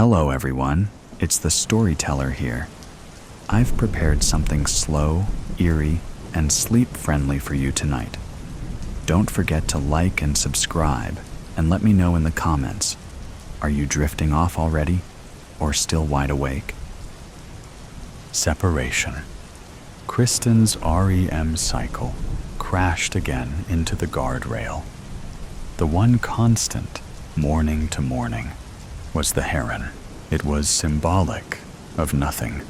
Hello everyone, it's the storyteller here. I've prepared something slow, eerie, and sleep-friendly for you tonight. Don't forget to like and subscribe, and let me know in the comments. Are you drifting off already, or still wide awake? Separation. Kristen's REM cycle crashed again into the guardrail. The one constant, morning to morning, was the heron. It was symbolic of nothing.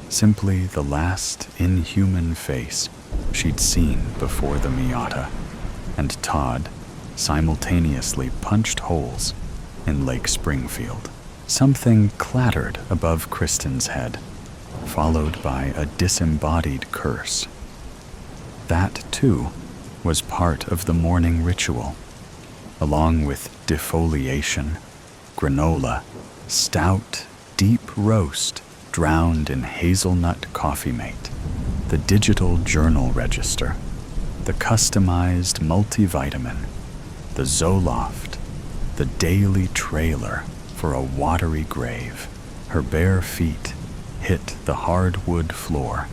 Simply the last inhuman face she'd seen before the Miata, and Todd simultaneously punched holes in Lake Springfield. Something clattered above Kristen's head, followed by a disembodied curse. That, too, was part of the morning ritual, along with defoliation, granola, stout, deep roast drowned in hazelnut coffee mate, the digital journal register, the customized multivitamin, the Zoloft, the daily trailer for a watery grave. Her bare feet hit the hardwood floor.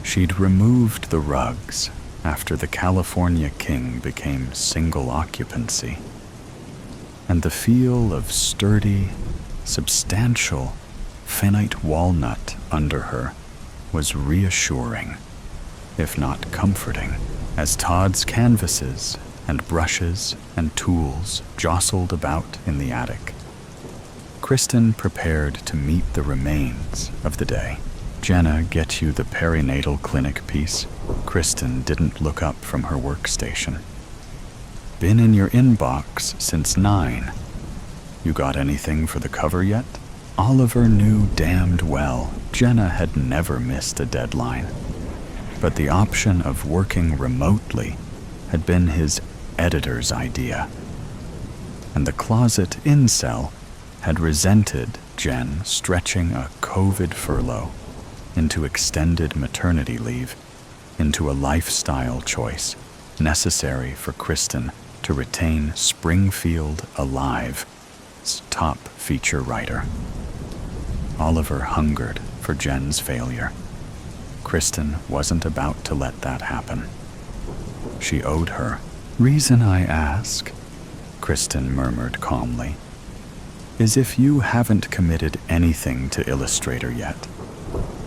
She'd removed the rugs after the California King became single occupancy, and the feel of sturdy, substantial phenite walnut under her was reassuring, if not comforting, as Todd's canvases and brushes and tools jostled about in the attic. Kristen prepared to meet the remains of the day. Jenna, get you the perinatal clinic piece? Kristen didn't look up from her workstation. Been in your inbox since 9. You got anything for the cover yet? Oliver knew damned well Jenna had never missed a deadline, but the option of working remotely had been his editor's idea, and the closet incel had resented Jen stretching a COVID furlough into extended maternity leave, into a lifestyle choice necessary for Kristen to retain Springfield Alive's top feature writer. Oliver hungered for Jen's failure. Kristen wasn't about to let that happen. She owed her. Reason I ask, Kristen murmured calmly, is if you haven't committed anything to Illustrator yet,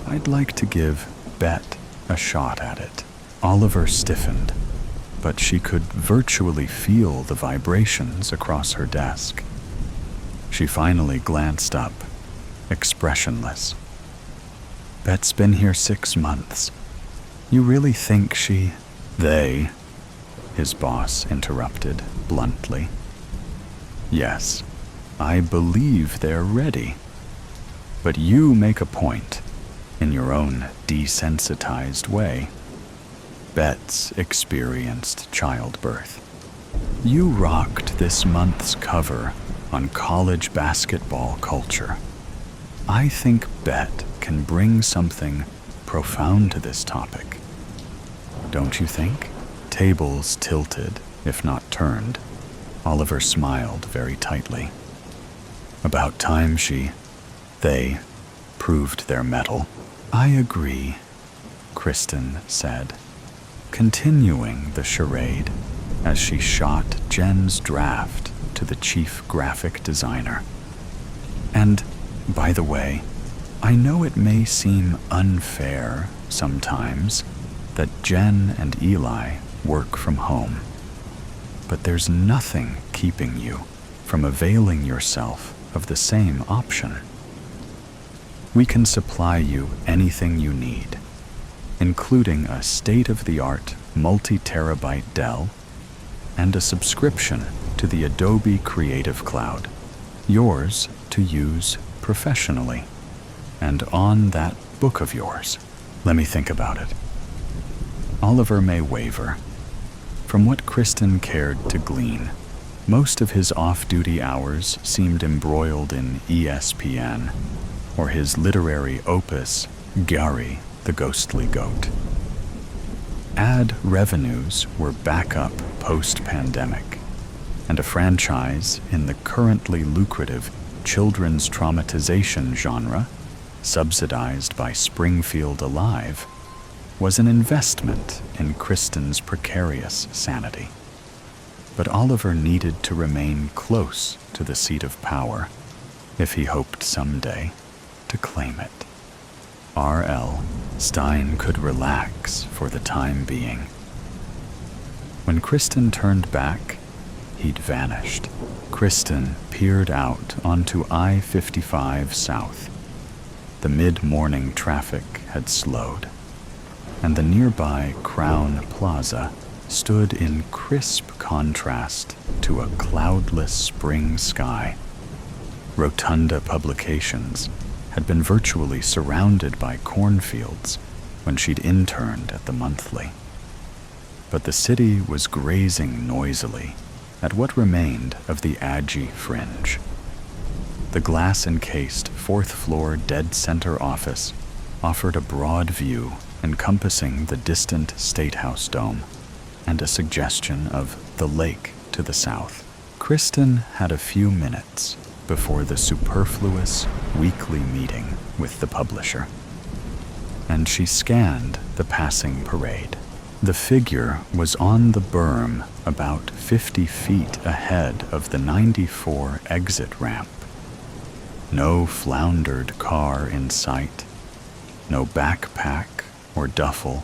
I'd like to give Bet a shot at it. Oliver stiffened, but she could virtually feel the vibrations across her desk. She finally glanced up, expressionless. Bet's been here 6 months. You really think she... They, his boss interrupted bluntly. Yes, I believe they're ready. But you make a point, in your own desensitized way. Bet's experienced childbirth. You rocked this month's cover on college basketball culture. I think Bet can bring something profound to this topic. Don't you think? Tables tilted, if not turned. Oliver smiled very tightly. About time they proved their mettle. I agree, Kristen said, continuing the charade as she shot Jen's draft to the chief graphic designer. And, by the way, I know it may seem unfair sometimes that Jen and Eli work from home, but there's nothing keeping you from availing yourself of the same option. We can supply you anything you need, including a state-of-the-art multi-terabyte Dell and a subscription to the Adobe Creative Cloud, yours to use professionally, and on that book of yours. Let me think about it. Oliver may waver. From what Kristen cared to glean, most of his off-duty hours seemed embroiled in ESPN, or his literary opus, Gary the Ghostly Goat. Ad revenues were back up post-pandemic, and a franchise in the currently lucrative children's traumatization genre, subsidized by Springfield Alive, was an investment in Kristen's precarious sanity. But Oliver needed to remain close to the seat of power if he hoped someday to claim it. R.L. Stein could relax for the time being. When Kristen turned back, he'd vanished. Kristen peered out onto I-55 South. The mid-morning traffic had slowed, and the nearby Crown Plaza stood in crisp contrast to a cloudless spring sky. Rotunda Publications had been virtually surrounded by cornfields when she'd interned at the monthly. But the city was grazing noisily at what remained of the Aggie fringe. The glass-encased fourth-floor dead-center office offered a broad view encompassing the distant State House dome and a suggestion of the lake to the south. Kristen had a few minutes before the superfluous weekly meeting with the publisher, and she scanned the passing parade. The figure was on the berm about 50 feet ahead of the 94 exit ramp. No floundered car in sight, no backpack or duffel,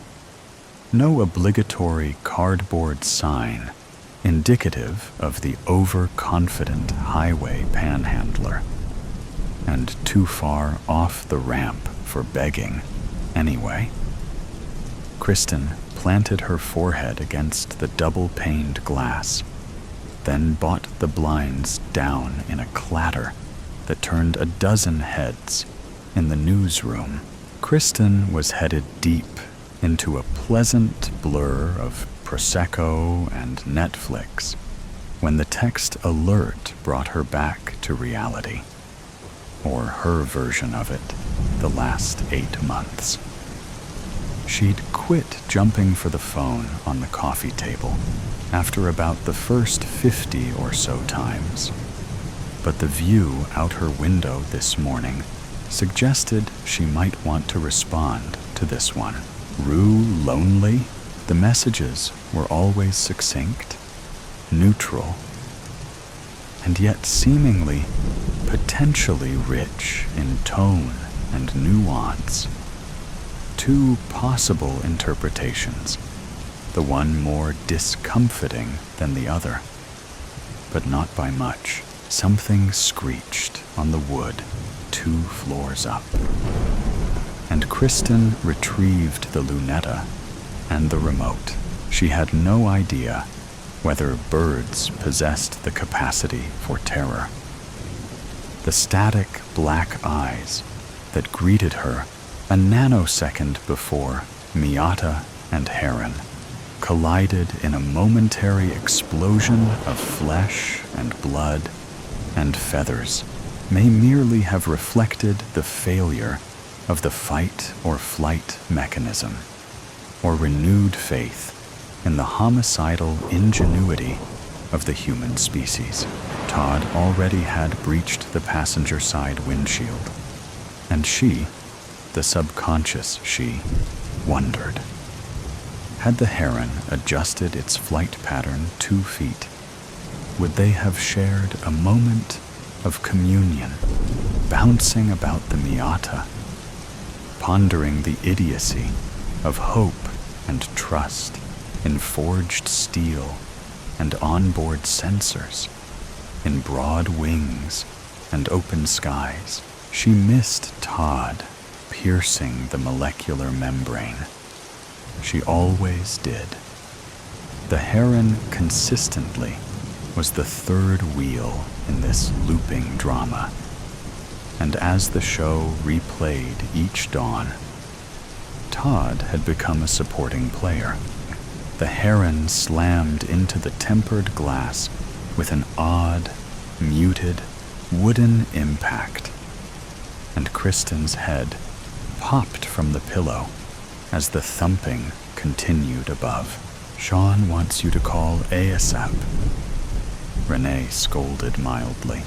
no obligatory cardboard sign indicative of the overconfident highway panhandler, and too far off the ramp for begging anyway. Kristen planted her forehead against the double-paned glass, then brought the blinds down in a clatter that turned a dozen heads in the newsroom. Kristen was headed deep into a pleasant blur of Prosecco and Netflix when the text alert brought her back to reality, or her version of it, the last 8 months. She'd quit jumping for the phone on the coffee table after about the first 50 or so times, but the view out her window this morning suggested she might want to respond to this one. Rue lonely? The messages were always succinct, neutral, and yet seemingly potentially rich in tone and nuance. 2 possible interpretations, the one more discomfiting than the other, but not by much. Something screeched on the wood 2 floors up, and Kristen retrieved the lunetta and the remote. She had no idea whether birds possessed the capacity for terror. The static black eyes that greeted her a nanosecond before Miata and Heron collided in a momentary explosion of flesh and blood and feathers may merely have reflected the failure of the fight or flight mechanism, or renewed faith in the homicidal ingenuity of the human species. Todd already had breached the passenger side windshield, and she, the subconscious she, wondered. Had the Heron adjusted its flight pattern 2 feet, would they have shared a moment of communion, bouncing about the Miata, pondering the idiocy of hope and trust in forged steel and onboard sensors, in broad wings and open skies? She missed Todd piercing the molecular membrane. She always did. The Heron consistently was the third wheel in this looping drama, and as the show replayed each dawn, Todd had become a supporting player. The Heron slammed into the tempered glass with an odd, muted, wooden impact, and Kristen's head popped from the pillow as the thumping continued above. "Sean wants you to call ASAP," Renee scolded mildly.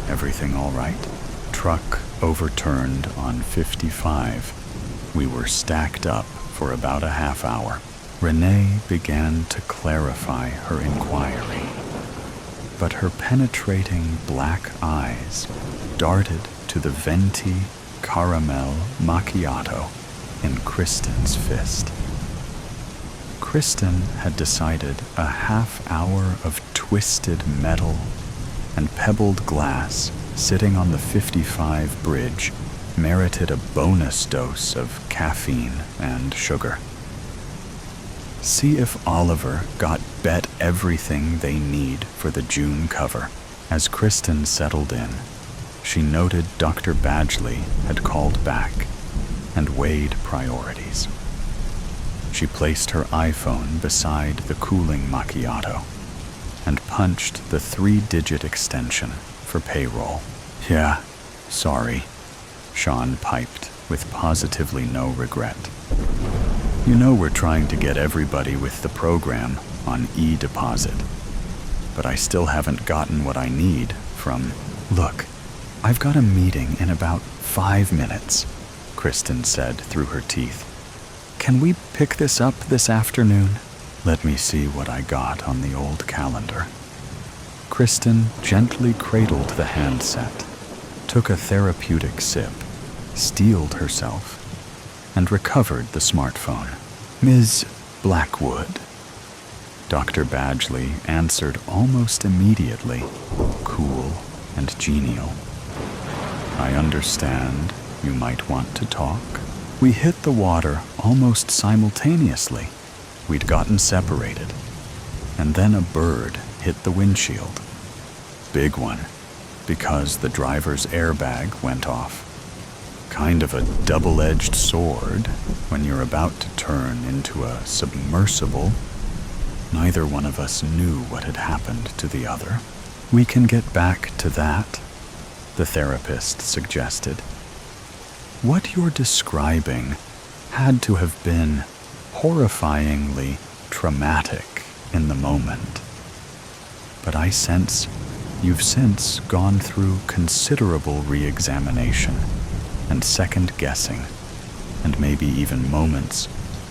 Everything all right? Truck overturned on 55. We were stacked up for about a half hour. Renee began to clarify her inquiry, but her penetrating black eyes darted to the venti caramel macchiato in Kristen's fist. Kristen had decided a half hour of twisted metal and pebbled glass sitting on the 55 bridge merited a bonus dose of caffeine and sugar. See if Oliver got Bet everything they need for the June cover. As Kristen settled in, she noted Dr. Badgley had called back and weighed priorities. She placed her iPhone beside the cooling macchiato and punched the 3-digit extension for payroll. Yeah, sorry, Sean piped with positively no regret. You know we're trying to get everybody with the program on e-deposit, but I still haven't gotten what I need from... Look, I've got a meeting in about 5 minutes, Kristen said through her teeth. Can we pick this up this afternoon? Let me see what I got on the old calendar. Kristen gently cradled the handset, took a therapeutic sip, steeled herself, and recovered the smartphone. Ms. Blackwood. Dr. Badgley answered almost immediately, cool and genial. I understand you might want to talk. We hit the water almost simultaneously. We'd gotten separated, and then a bird hit the windshield. Big one, because the driver's airbag went off. Kind of a double-edged sword when you're about to turn into a submersible. Neither one of us knew what had happened to the other. We can get back to that, the therapist suggested. What you're describing had to have been horrifyingly traumatic in the moment. But I sense you've since gone through considerable re-examination and second-guessing, and maybe even moments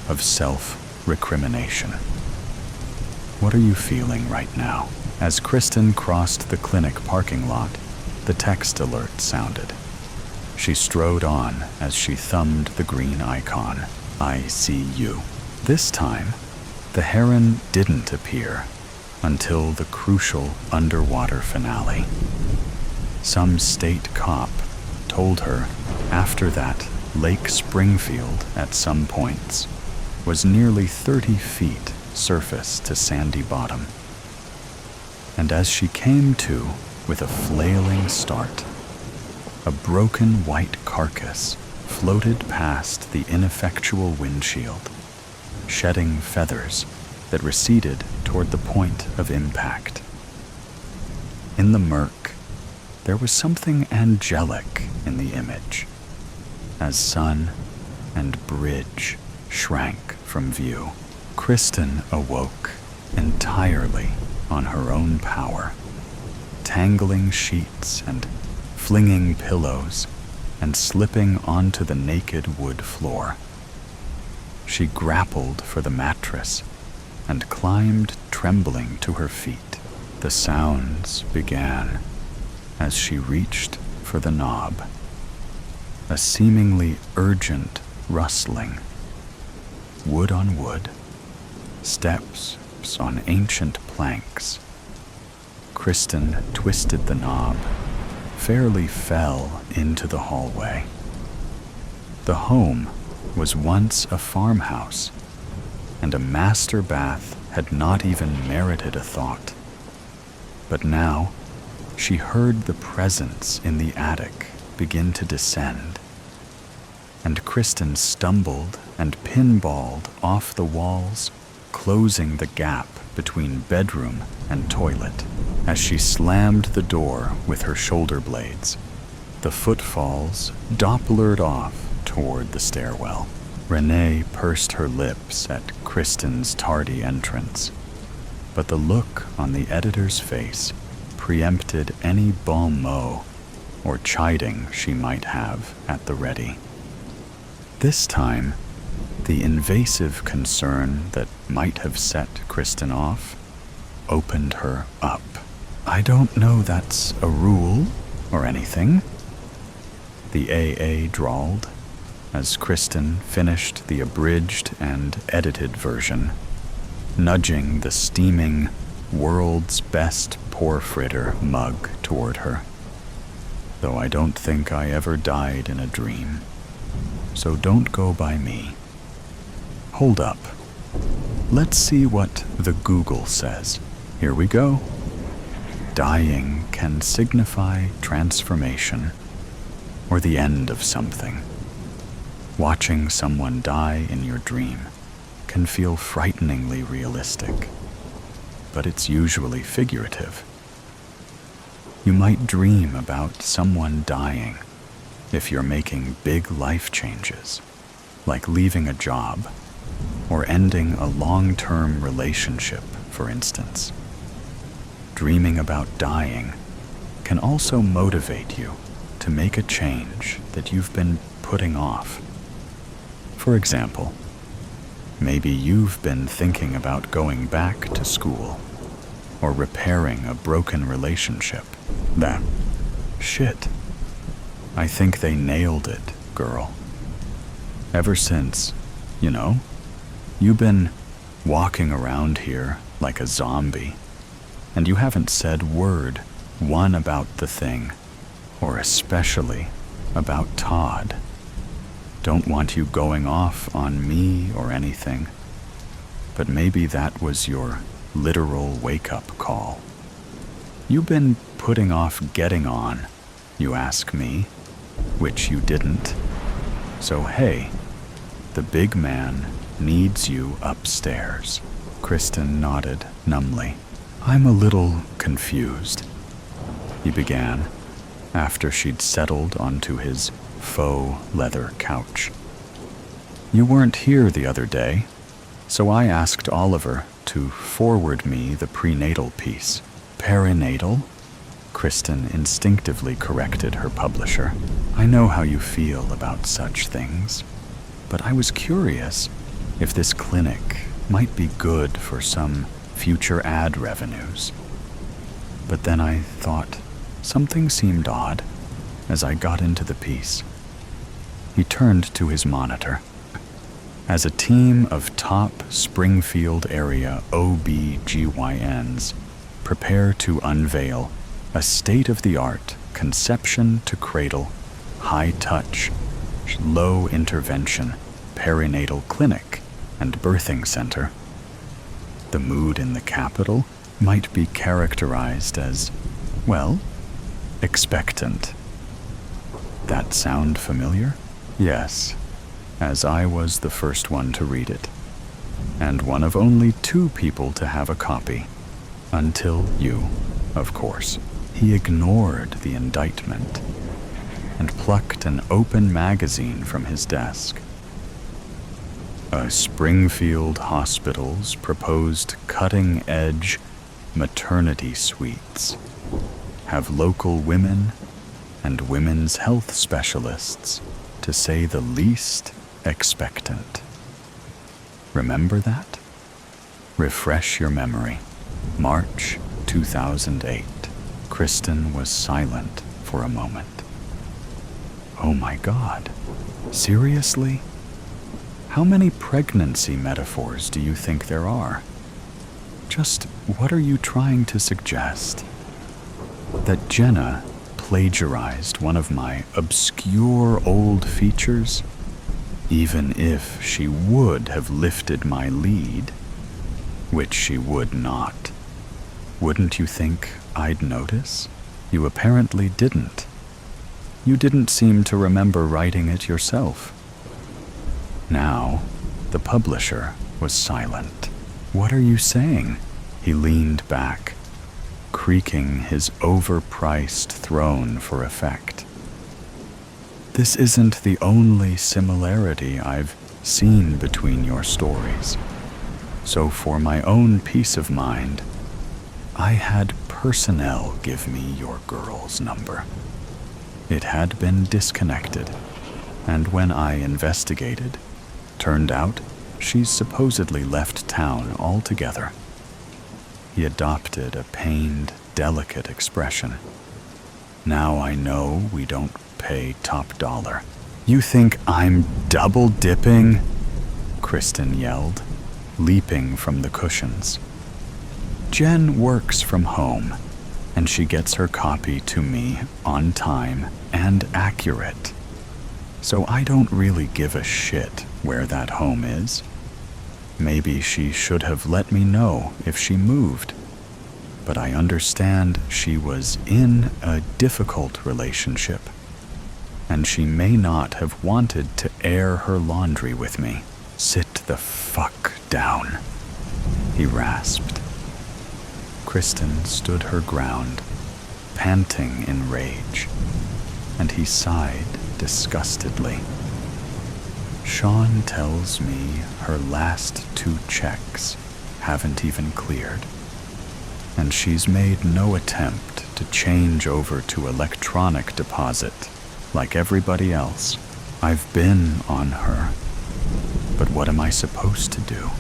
of self-recrimination. What are you feeling right now? As Kristen crossed the clinic parking lot, the text alert sounded. She strode on as she thumbed the green icon, I see you. This time, the heron didn't appear until the crucial underwater finale. Some state cop told her after that Lake Springfield at some points was nearly 30 feet surface to sandy bottom. And as she came to with a flailing start, a broken white carcass floated past the ineffectual windshield, shedding feathers that receded toward the point of impact. In the murk, there was something angelic in the image, as sun and bridge shrank from view. Kristen awoke entirely on her own power, tangling sheets and flinging pillows and slipping onto the naked wood floor. She grappled for the mattress and climbed trembling to her feet. The sounds began as she reached for the knob. A seemingly urgent rustling. Wood on wood, steps on ancient planks. Kristen twisted the knob, fairly fell into the hallway. The home was once a farmhouse, and a master bath had not even merited a thought. But now, she heard the presence in the attic begin to descend, and Kristen stumbled and pinballed off the walls, closing the gap between bedroom and toilet. As she slammed the door with her shoulder blades, the footfalls dopplered off toward the stairwell. Renee pursed her lips at Kristen's tardy entrance, but the look on the editor's face preempted any bon mot or chiding she might have at the ready. This time, the invasive concern that might have set Kristen off opened her up. "I don't know that's a rule or anything," the AA drawled as Kristen finished the abridged and edited version, nudging the steaming world's best porfritter mug toward her. "Though I don't think I ever died in a dream, so don't go by me. Hold up. Let's see what the Google says. Here we go. Dying can signify transformation or the end of something. Watching someone die in your dream can feel frighteningly realistic, but it's usually figurative. You might dream about someone dying if you're making big life changes, like leaving a job or ending a long-term relationship, for instance. Dreaming about dying can also motivate you to make a change that you've been putting off. For example, maybe you've been thinking about going back to school or repairing a broken relationship. That shit. I think they nailed it, girl. Ever since, you've been walking around here like a zombie, and you haven't said word one about the thing, or especially about Todd. Don't want you going off on me or anything, but maybe that was your literal wake-up call. You've been putting off getting on, you ask me, which you didn't. So hey, the big man needs you upstairs. Kristen nodded numbly. I'm a little confused, he began, after she'd settled onto his faux leather couch. You weren't here the other day, so I asked Oliver to forward me the prenatal piece. Perinatal? Kristen instinctively corrected her publisher. I know how you feel about such things, but I was curious if this clinic might be good for some future ad revenues. But then I thought something seemed odd as I got into the piece. He turned to his monitor. As a team of top Springfield area OB-GYNs prepare to unveil a state-of-the-art conception-to-cradle, high-touch, low-intervention perinatal clinic and birthing center, the mood in the capital might be characterized as, well, expectant. That sound familiar? Yes, as I was the first one to read it, and one of only 2 people to have a copy, until you, of course. He ignored the indictment and plucked an open magazine from his desk. A Springfield Hospital's proposed cutting-edge maternity suites have local women and women's health specialists, to say the least, expectant. Remember that? Refresh your memory. March 2008. Kristen was silent for a moment. Oh my God. Seriously? How many pregnancy metaphors do you think there are? Just what are you trying to suggest? That Jenna plagiarized one of my obscure old features, even if she would have lifted my lead, which she would not. Wouldn't you think I'd notice? You apparently didn't. You didn't seem to remember writing it yourself. Now, the publisher was silent. What are you saying? He leaned back, creaking his overpriced throne for effect. This isn't the only similarity I've seen between your stories. So for my own peace of mind, I had personnel give me your girl's number. It had been disconnected, and when I investigated, turned out she's supposedly left town altogether. He adopted a pained, delicate expression. Now I know we don't pay top dollar. You think I'm double dipping? Kristen yelled, leaping from the cushions. Jen works from home, and she gets her copy to me on time and accurate. So I don't really give a shit where that home is. Maybe she should have let me know if she moved. But I understand she was in a difficult relationship, and she may not have wanted to air her laundry with me. Sit the fuck down, he rasped. Kristen stood her ground, panting in rage, and he sighed disgustedly. Sean tells me her last 2 checks haven't even cleared, and she's made no attempt to change over to electronic deposit like everybody else. I've been on her, but what am I supposed to do?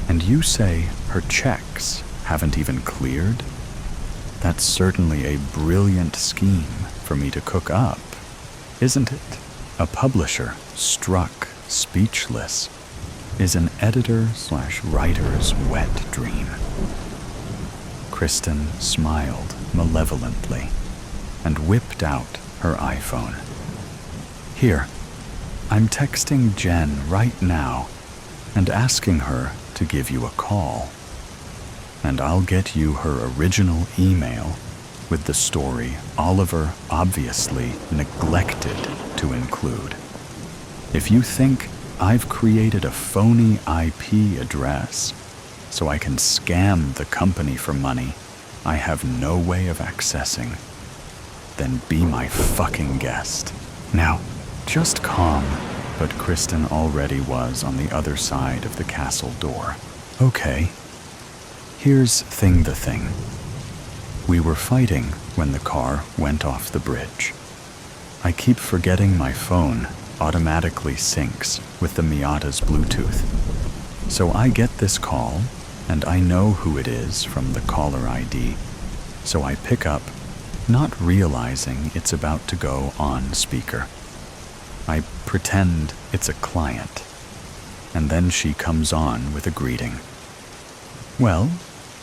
And you say her checks haven't even cleared? That's certainly a brilliant scheme for me to cook up, isn't it? A publisher struck speechless is an editor/writer's wet dream. Kristen smiled malevolently and whipped out her iPhone. Here, I'm texting Jen right now and asking her to give you a call. And I'll get you her original email with the story Oliver obviously neglected to include. If you think I've created a phony IP address so I can scam the company for money I have no way of accessing, then be my fucking guest. Now, just calm, but Kristen already was on the other side of the castle door. Okay. Here's the thing. We were fighting when the car went off the bridge. I keep forgetting my phone automatically syncs with the Miata's Bluetooth. So I get this call, and I know who it is from the caller ID. So I pick up, not realizing it's about to go on speaker. I pretend it's a client, and then she comes on with a greeting. Well,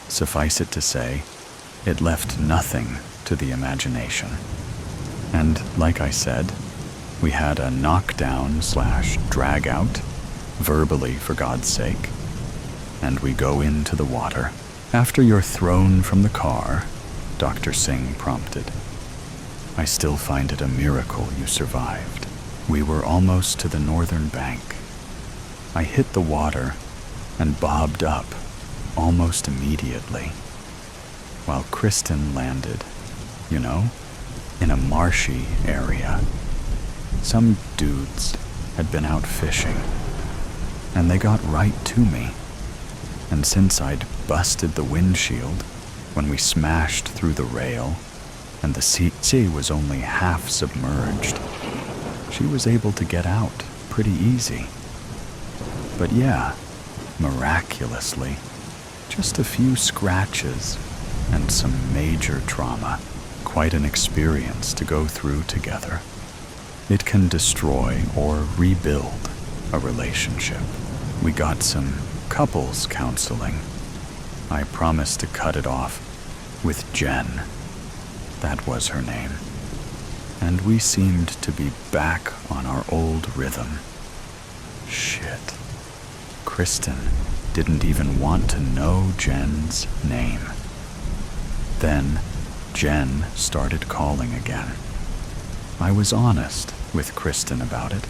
suffice it to say, it left nothing to the imagination. And like I said, we had a knockdown/drag-out, verbally for God's sake, and we go into the water. After you're thrown from the car, Dr. Singh prompted. I still find it a miracle you survived. We were almost to the northern bank. I hit the water and bobbed up almost immediately, while Kristen landed, in a marshy area. Some dudes had been out fishing, and they got right to me. And since I'd busted the windshield when we smashed through the rail, and the sea was only half submerged, she was able to get out pretty easy. But yeah, miraculously, just a few scratches and some major trauma. Quite an experience to go through together. It can destroy or rebuild a relationship. We got some couples counseling. I promised to cut it off with Jen. That was her name. And we seemed to be back on our old rhythm. Shit. Kristen didn't even want to know Jen's name. Then Jen started calling again. I was honest with Kristen about it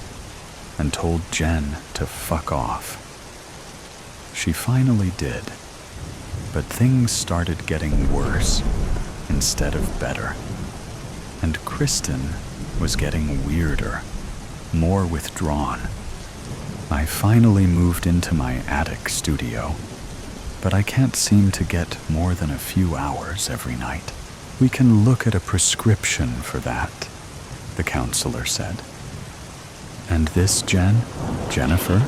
and told Jen to fuck off. She finally did, but things started getting worse instead of better. And Kristen was getting weirder, more withdrawn. I finally moved into my attic studio, but I can't seem to get more than a few hours every night. We can look at a prescription for that the counselor said. And this Jennifer?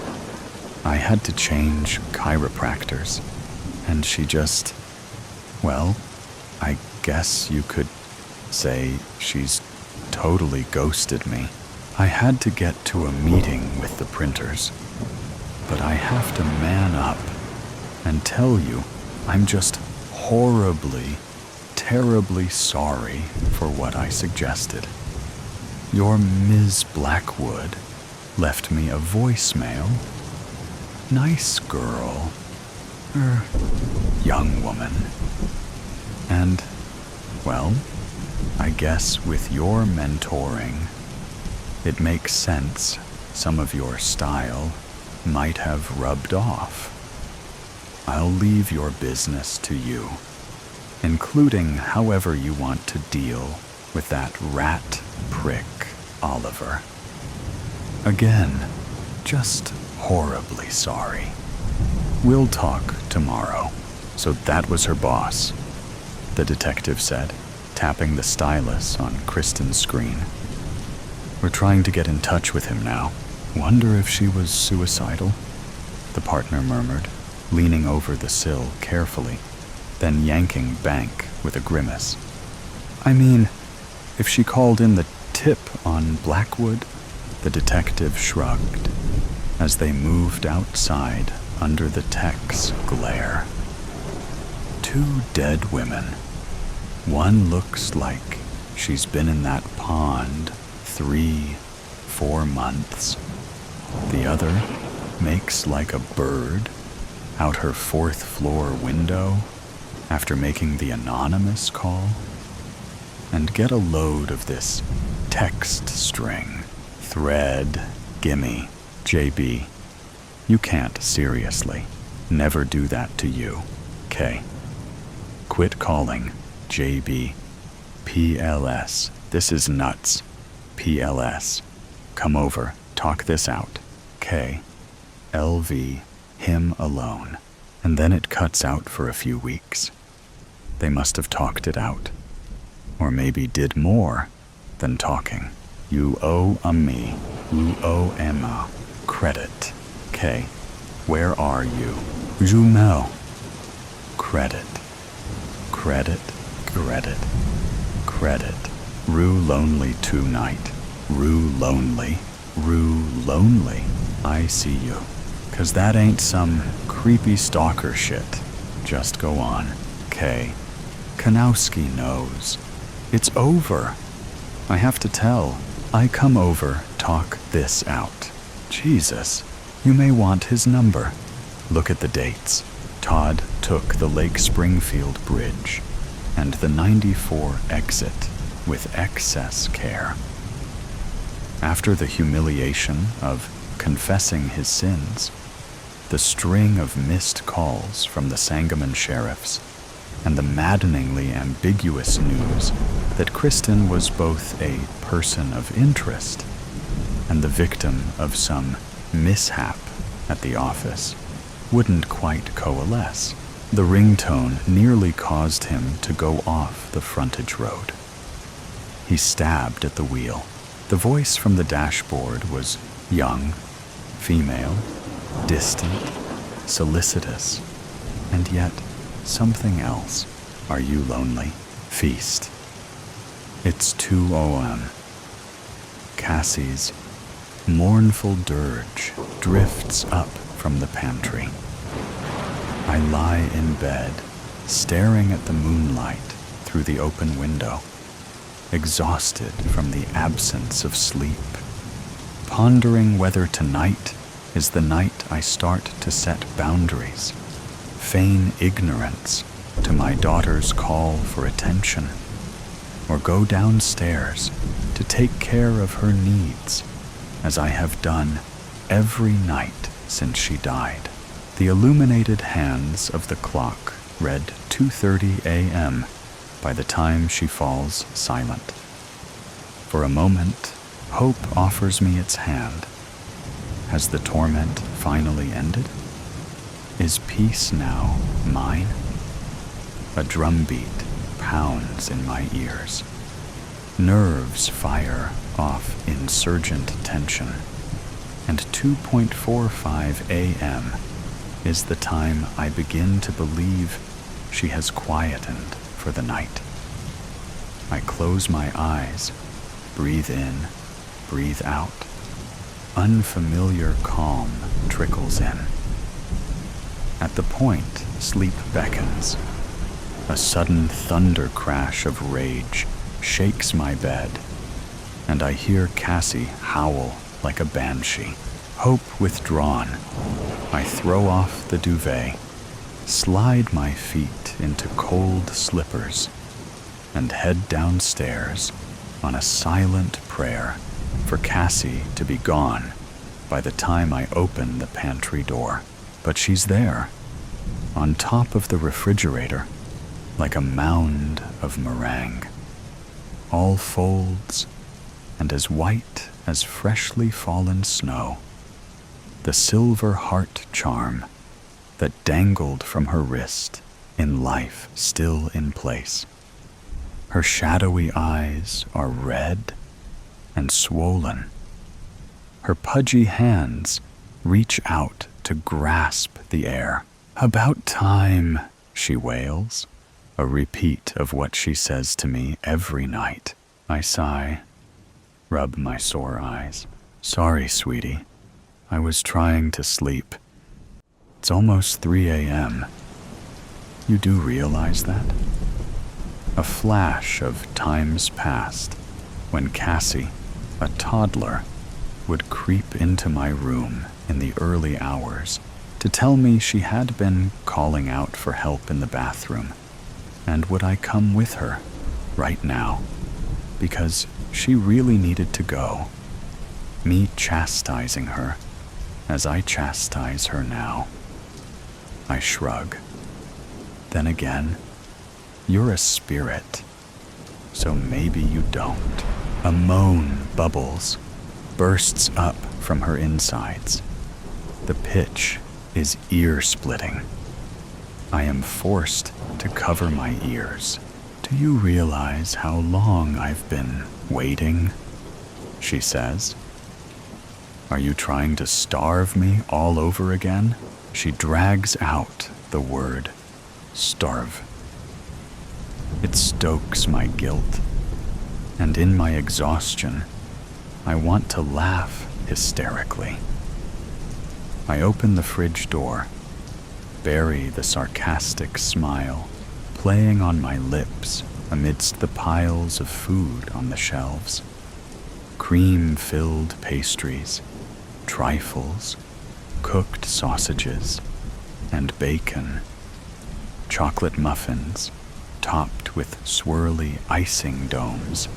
I had to change chiropractors, and she just, well, I guess you could say she's totally ghosted me. I had to get to a meeting with the printers, but I have to man up and tell you I'm just horribly, terribly sorry for what I suggested. Your Ms. Blackwood left me a voicemail. Nice girl. Young woman. And, well, I guess with your mentoring, it makes sense some of your style might have rubbed off. I'll leave your business to you, including however you want to deal with that rat prick, Oliver. Again, just horribly sorry. We'll talk tomorrow. So that was her boss, the detective said, tapping the stylus on Kristen's screen. We're trying to get in touch with him now. Wonder if she was suicidal? The partner murmured, leaning over the sill carefully, then yanking bank with a grimace. I mean, if she called in the tip on Blackwood, the detective shrugged as they moved outside under the tech's glare. 2 dead women. One looks like she's been in that pond 3-4 months. The other makes like a bird out her 4th floor window after making the anonymous call. And get a load of this text string. Thread, gimme, JB. You can't seriously. Never do that to you. K. Quit calling. JB. PLS. This is nuts. PLS. Come over. Talk this out. K. LV. Him alone. And then it cuts out for a few weeks. They must have talked it out. Or maybe did more than talking. You owe a me. You owe Emma. Credit. K. Where are you? You know. Credit. Credit. Credit. Credit. Rue lonely tonight. Rue lonely. Rue lonely. I see you. 'Cause that ain't some creepy stalker shit. Just go on. K. Kanowski knows. It's over. I have to tell. I come over, talk this out. Jesus, you may want his number. Look at the dates. Todd took the Lake Springfield Bridge and the 94 exit with excess care. After the humiliation of confessing his sins, the string of missed calls from the Sangamon sheriffs, and the maddeningly ambiguous news that Kristen was both a person of interest and the victim of some mishap at the office wouldn't quite coalesce. The ringtone nearly caused him to go off the frontage road. He stabbed at the wheel. The voice from the dashboard was young, female, distant, solicitous, and yet something else. Are you lonely? Feast. It's 2 a.m. Cassie's mournful dirge drifts up from the pantry. I lie in bed, staring at the moonlight through the open window, exhausted from the absence of sleep, pondering whether tonight is the night I start to set boundaries, feign ignorance to my daughter's call for attention, or go downstairs to take care of her needs, as I have done every night since she died. The illuminated hands of the clock read 2:30 a.m. by the time she falls silent. For a moment, hope offers me its hand. Has the torment finally ended? Is peace now mine? A drumbeat pounds in my ears. Nerves fire off insurgent tension, and 2:45 a.m. is the time I begin to believe she has quietened for the night. I close my eyes, breathe in, breathe out. Unfamiliar calm trickles in. At the point, sleep beckons. A sudden thunder crash of rage shakes my bed, and I hear Cassie howl like a banshee. Hope withdrawn, I throw off the duvet, slide my feet into cold slippers, and head downstairs on a silent prayer for Cassie to be gone by the time I open the pantry door. But she's there, on top of the refrigerator, like a mound of meringue, all folds and as white as freshly fallen snow. The silver heart charm that dangled from her wrist in life still in place. Her shadowy eyes are red and swollen. Her pudgy hands reach out to grasp the air. "About time," she wails, a repeat of what she says to me every night. I sigh, rub my sore eyes. "Sorry, sweetie. I was trying to sleep. It's almost 3 a.m. You do realize that?" A flash of times past when Cassie, a toddler, would creep into my room in the early hours to tell me she had been calling out for help in the bathroom, and would I come with her right now, because she really needed to go. Me chastising her as I chastise her now. I shrug. Then again, you're a spirit, so maybe you don't. A moan bubbles, bursts up from her insides. The pitch is ear-splitting. I am forced to cover my ears. "Do you realize how long I've been waiting?" she says. "Are you trying to starve me all over again?" She drags out the word starve. It stokes my guilt, and in my exhaustion, I want to laugh hysterically. I open the fridge door, bury the sarcastic smile playing on my lips amidst the piles of food on the shelves. Cream-filled pastries, trifles, cooked sausages, and bacon. Chocolate muffins topped with swirly icing domes.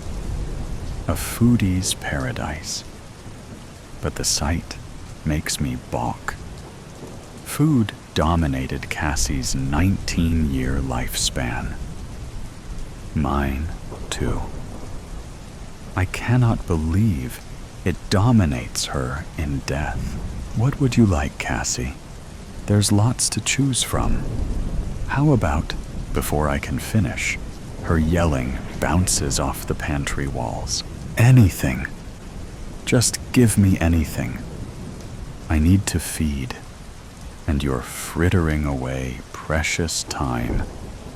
A foodie's paradise. But the sight makes me balk. Food dominated Cassie's 19-year lifespan. Mine, too. I cannot believe it dominates her in death. What would you like, Cassie? There's lots to choose from. How about, before I can finish, her yelling bounces off the pantry walls. Anything. Just give me anything. I need to feed, and you're frittering away precious time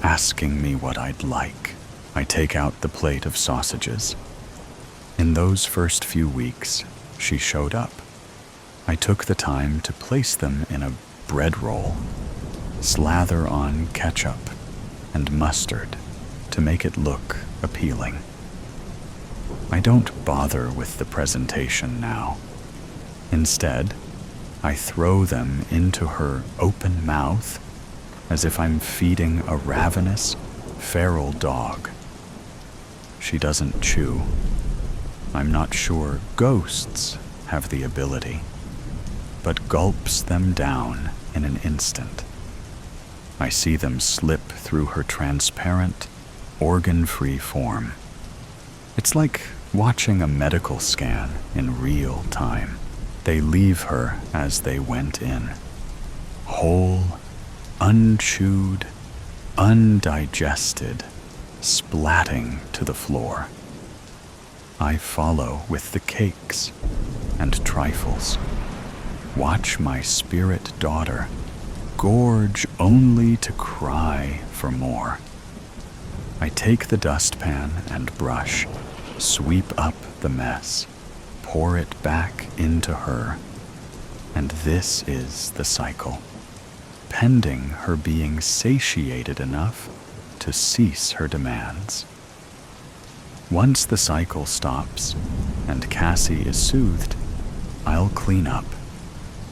asking me what I'd like. I take out the plate of sausages. In those first few weeks, she showed up. I took the time to place them in a bread roll, slather on ketchup and mustard to make it look appealing. I don't bother with the presentation now. Instead, I throw them into her open mouth as if I'm feeding a ravenous, feral dog. She doesn't chew. I'm not sure ghosts have the ability, but gulps them down in an instant. I see them slip through her transparent, organ-free form. It's like watching a medical scan in real time. They leave her as they went in, whole, unchewed, undigested, splatting to the floor. I follow with the cakes and trifles. Watch my spirit daughter gorge only to cry for more. I take the dustpan and brush, sweep up the mess, pour it back into her, and this is the cycle, pending her being satiated enough to cease her demands. Once the cycle stops and Cassie is soothed, I'll clean up,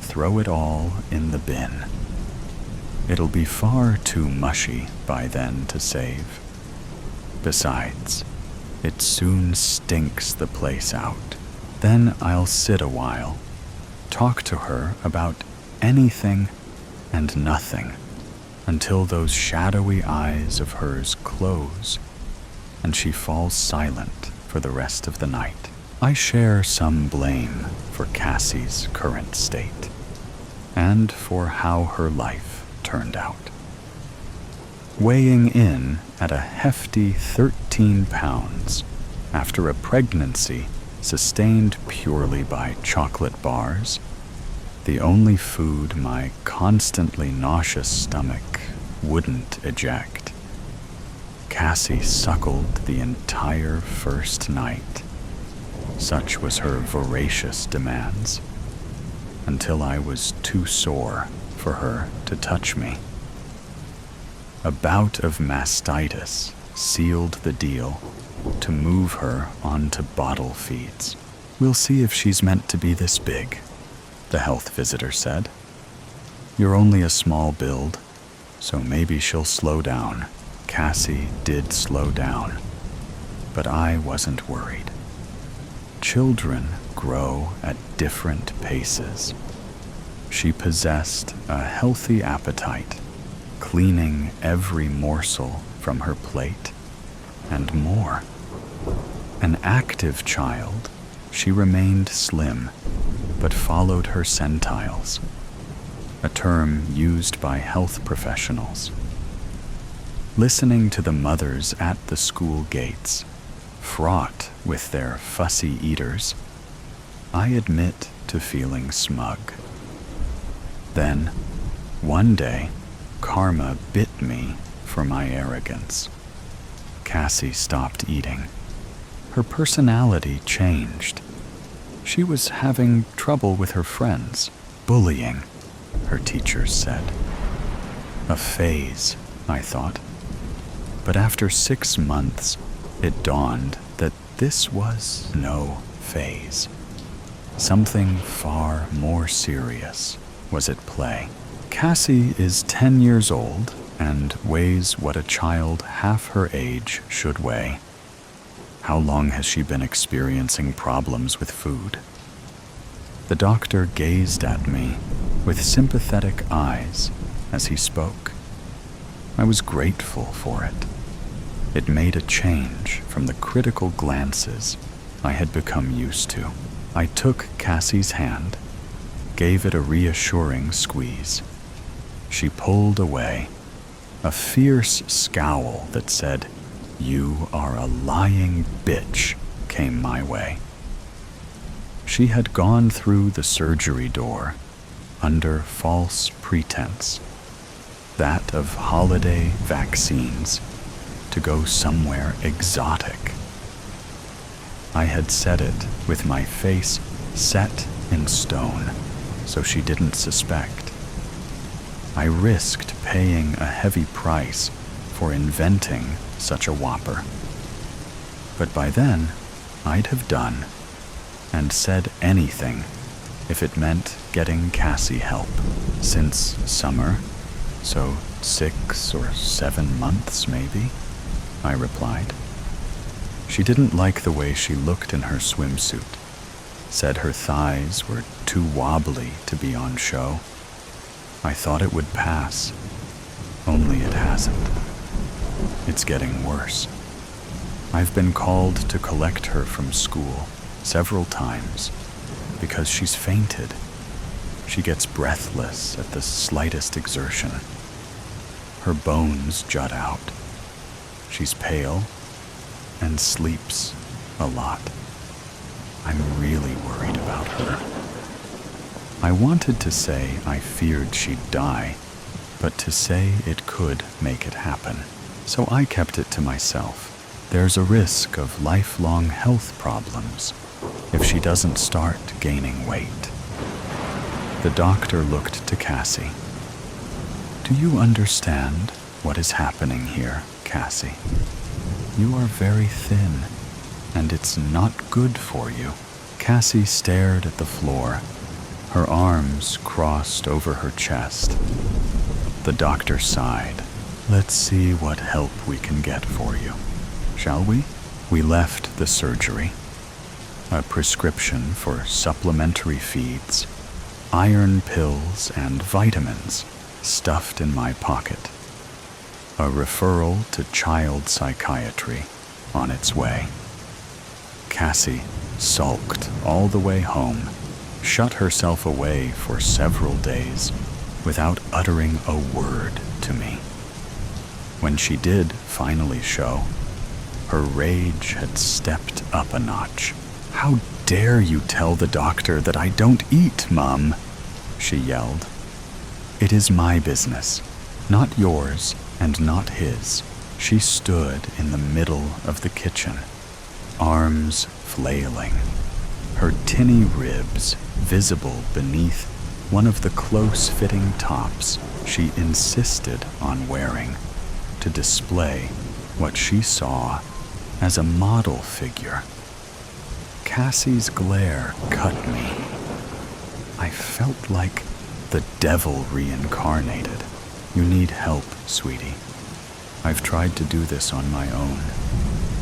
throw it all in the bin. It'll be far too mushy by then to save. Besides, it soon stinks the place out. Then I'll sit a while, talk to her about anything and nothing, until those shadowy eyes of hers close and she falls silent for the rest of the night. I share some blame for Cassie's current state and for how her life turned out. Weighing in at a hefty 13 pounds after a pregnancy sustained purely by chocolate bars, the only food my constantly nauseous stomach wouldn't eject, Cassie suckled the entire first night. Such was her voracious demands, until I was too sore for her to touch me. A bout of mastitis sealed the deal to move her onto bottle feeds. We'll see if she's meant to be this big, the health visitor said. You're only a small build, so maybe she'll slow down. Cassie did slow down, but I wasn't worried. Children grow at different paces. She possessed a healthy appetite, cleaning every morsel from her plate and more. An active child, she remained slim, but followed her centiles, a term used by health professionals. Listening to the mothers at the school gates, fraught with their fussy eaters, I admit to feeling smug. Then, one day, karma bit me for my arrogance. Cassie stopped eating. Her personality changed. She was having trouble with her friends, bullying, her teachers said. A phase, I thought. But after 6 months, it dawned that this was no phase. Something far more serious was at play. Cassie is 10 years old and weighs what a child half her age should weigh. How long has she been experiencing problems with food? The doctor gazed at me with sympathetic eyes as he spoke. I was grateful for it. It made a change from the critical glances I had become used to. I took Cassie's hand, gave it a reassuring squeeze. She pulled away, a fierce scowl that said, "You are a lying bitch," came my way. She had gone through the surgery door under false pretense, that of holiday vaccines, to go somewhere exotic. I had said it with my face set in stone, so she didn't suspect. I risked paying a heavy price for inventing such a whopper. But by then, I'd have done and said anything if it meant getting Cassie help. Since summer, so 6 or 7 months maybe, I replied. She didn't like the way she looked in her swimsuit, said her thighs were too wobbly to be on show. I thought it would pass, only it hasn't. It's getting worse. I've been called to collect her from school several times because she's fainted. She gets breathless at the slightest exertion. Her bones jut out. She's pale and sleeps a lot. I'm really worried about her. I wanted to say I feared she'd die, but to say it could make it happen. So I kept it to myself. There's a risk of lifelong health problems if she doesn't start gaining weight. The doctor looked to Cassie. Do you understand what is happening here, Cassie? You are very thin, and it's not good for you. Cassie stared at the floor, her arms crossed over her chest. The doctor sighed. Let's see what help we can get for you, shall we? We left the surgery. A prescription for supplementary feeds, iron pills, and vitamins stuffed in my pocket. A referral to child psychiatry on its way. Cassie sulked all the way home, shut herself away for several days without uttering a word to me. When she did finally show, her rage had stepped up a notch. How dare you tell the doctor that I don't eat, Mum? She yelled. It is my business, not yours and not his. She stood in the middle of the kitchen, arms flailing, her tinny ribs visible beneath one of the close-fitting tops she insisted on wearing to display what she saw as a model figure. Cassie's glare cut me. I felt like the devil reincarnated. You need help, sweetie. I've tried to do this on my own,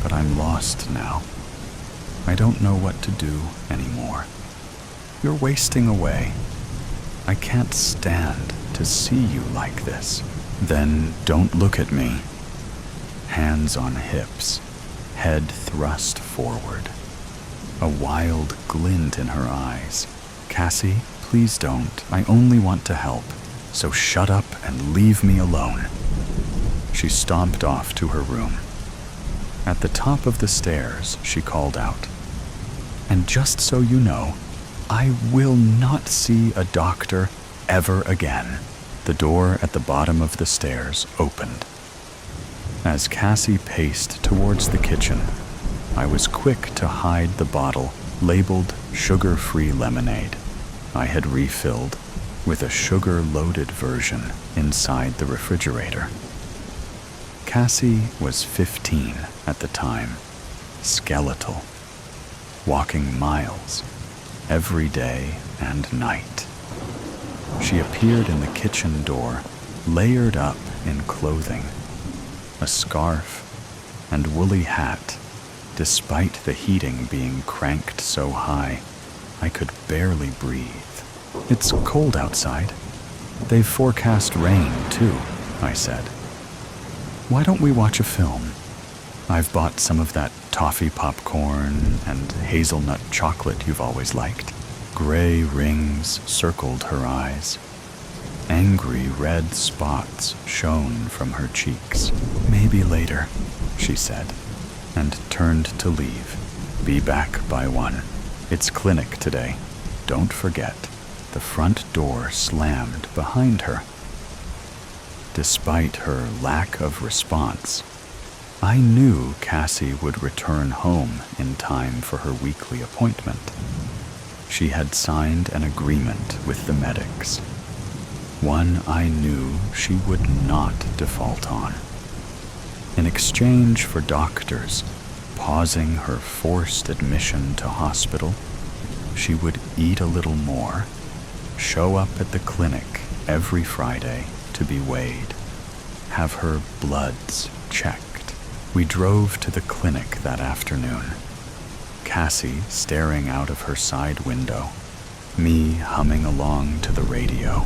but I'm lost now. I don't know what to do anymore. You're wasting away. I can't stand to see you like this. Then don't look at me. Hands on hips, head thrust forward. A wild glint in her eyes. Cassie, please don't. I only want to help. So shut up and leave me alone. She stomped off to her room. At the top of the stairs, she called out, and just so you know, I will not see a doctor ever again. The door at the bottom of the stairs opened. As Cassie paced towards the kitchen, I was quick to hide the bottle labeled sugar-free lemonade I had refilled with a sugar-loaded version inside the refrigerator. Cassie was 15 at the time, skeletal, walking miles every day and night. She appeared in the kitchen door, layered up in clothing, a scarf and woolly hat. Despite the heating being cranked so high, I could barely breathe. It's cold outside. They've forecast rain, too, I said. Why don't we watch a film? I've bought some of that toffee popcorn and hazelnut chocolate you've always liked. Gray rings circled her eyes. Angry red spots shone from her cheeks. Maybe later, she said, and turned to leave. Be back by 1. It's clinic today. Don't forget. The front door slammed behind her. Despite her lack of response, I knew Cassie would return home in time for her weekly appointment. She had signed an agreement with the medics, one I knew she would not default on. In exchange for doctors pausing her forced admission to hospital, she would eat a little more, show up at the clinic every Friday to be weighed, have her bloods checked. We drove to the clinic that afternoon, Cassie staring out of her side window, me humming along to the radio.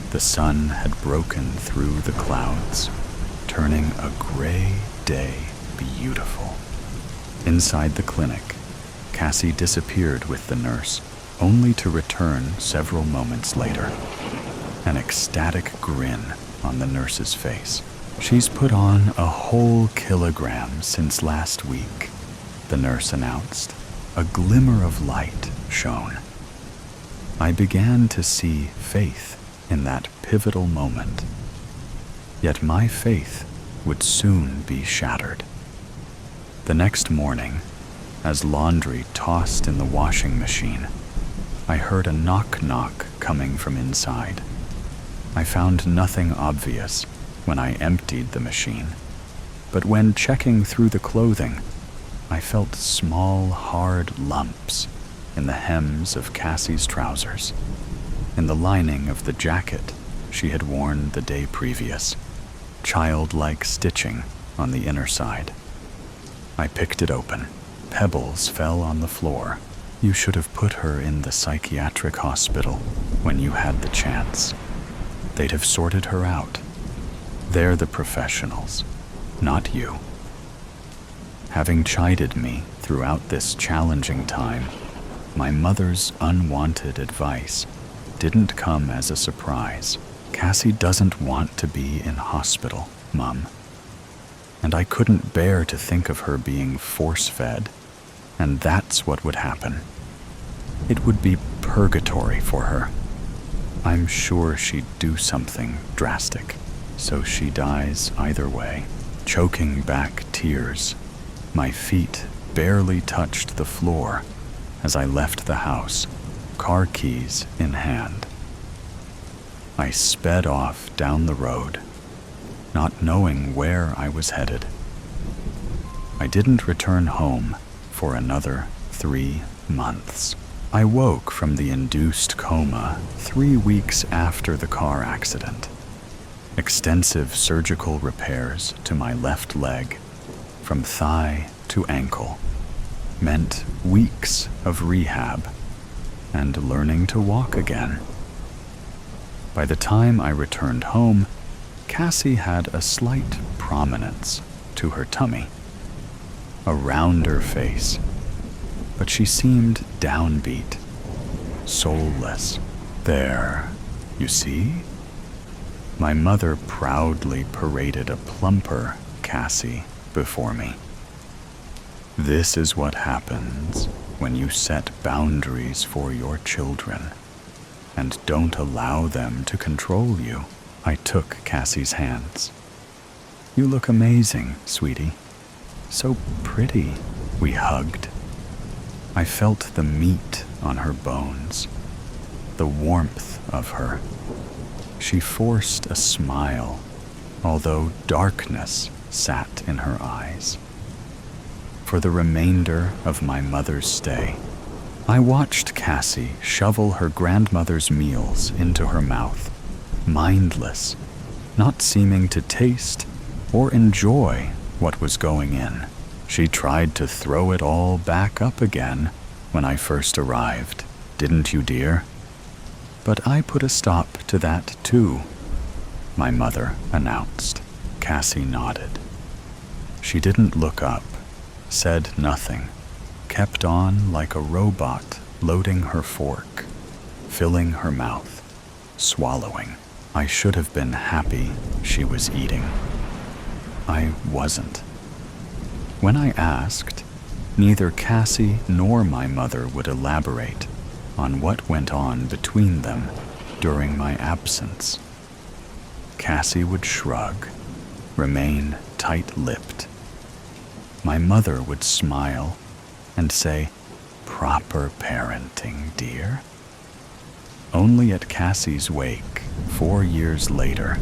The sun had broken through the clouds, turning a gray day beautiful. Inside the clinic, Cassie disappeared with the nurse, only to return several moments later. An ecstatic grin on the nurse's face. She's put on a whole kilogram since last week, the nurse announced. a glimmer of light shone. I began to see faith in that pivotal moment. Yet my faith would soon be shattered. The next morning, as laundry tossed in the washing machine, I heard a knock-knock coming from inside. I found nothing obvious when I emptied the machine, but when checking through the clothing, I felt small, hard lumps in the hems of Cassie's trousers, in the lining of the jacket she had worn the day previous, childlike stitching on the inner side. I picked it open. Pebbles fell on the floor. You should have put her in the psychiatric hospital when you had the chance. They'd have sorted her out. They're the professionals, not you. Having chided me throughout this challenging time, my mother's unwanted advice didn't come as a surprise. Cassie doesn't want to be in hospital, Mum. And I couldn't bear to think of her being force-fed, and that's what would happen. It would be purgatory for her. I'm sure she'd do something drastic, so she dies either way. Choking back tears, my feet barely touched the floor as I left the house, car keys in hand. I sped off down the road, not knowing where I was headed. I didn't return home for another 3 months. I woke from the induced coma 3 weeks after the car accident. Extensive surgical repairs to my left leg, from thigh to ankle, meant weeks of rehab and learning to walk again. By the time I returned home, Cassie had a slight prominence to her tummy, a rounder face, but she seemed downbeat, soulless. There, you see? My mother proudly paraded a plumper Cassie before me. This is what happens when you set boundaries for your children and don't allow them to control you. I took Cassie's hands. You look amazing, sweetie. So pretty. We hugged. I felt the meat on her bones, the warmth of her. She forced a smile, although darkness sat in her eyes. For the remainder of my mother's stay, I watched Cassie shovel her grandmother's meals into her mouth, mindless, not seeming to taste or enjoy what was going in. She tried to throw it all back up again when I first arrived, didn't you, dear? But I put a stop to that too, my mother announced. Cassie nodded. She didn't look up, said nothing, kept on like a robot, loading her fork, filling her mouth, swallowing. I should have been happy she was eating. I wasn't. When I asked, neither Cassie nor my mother would elaborate on what went on between them during my absence. Cassie would shrug, remain tight-lipped. My mother would smile and say, "Proper parenting, dear." Only at Cassie's wake, 4 years later,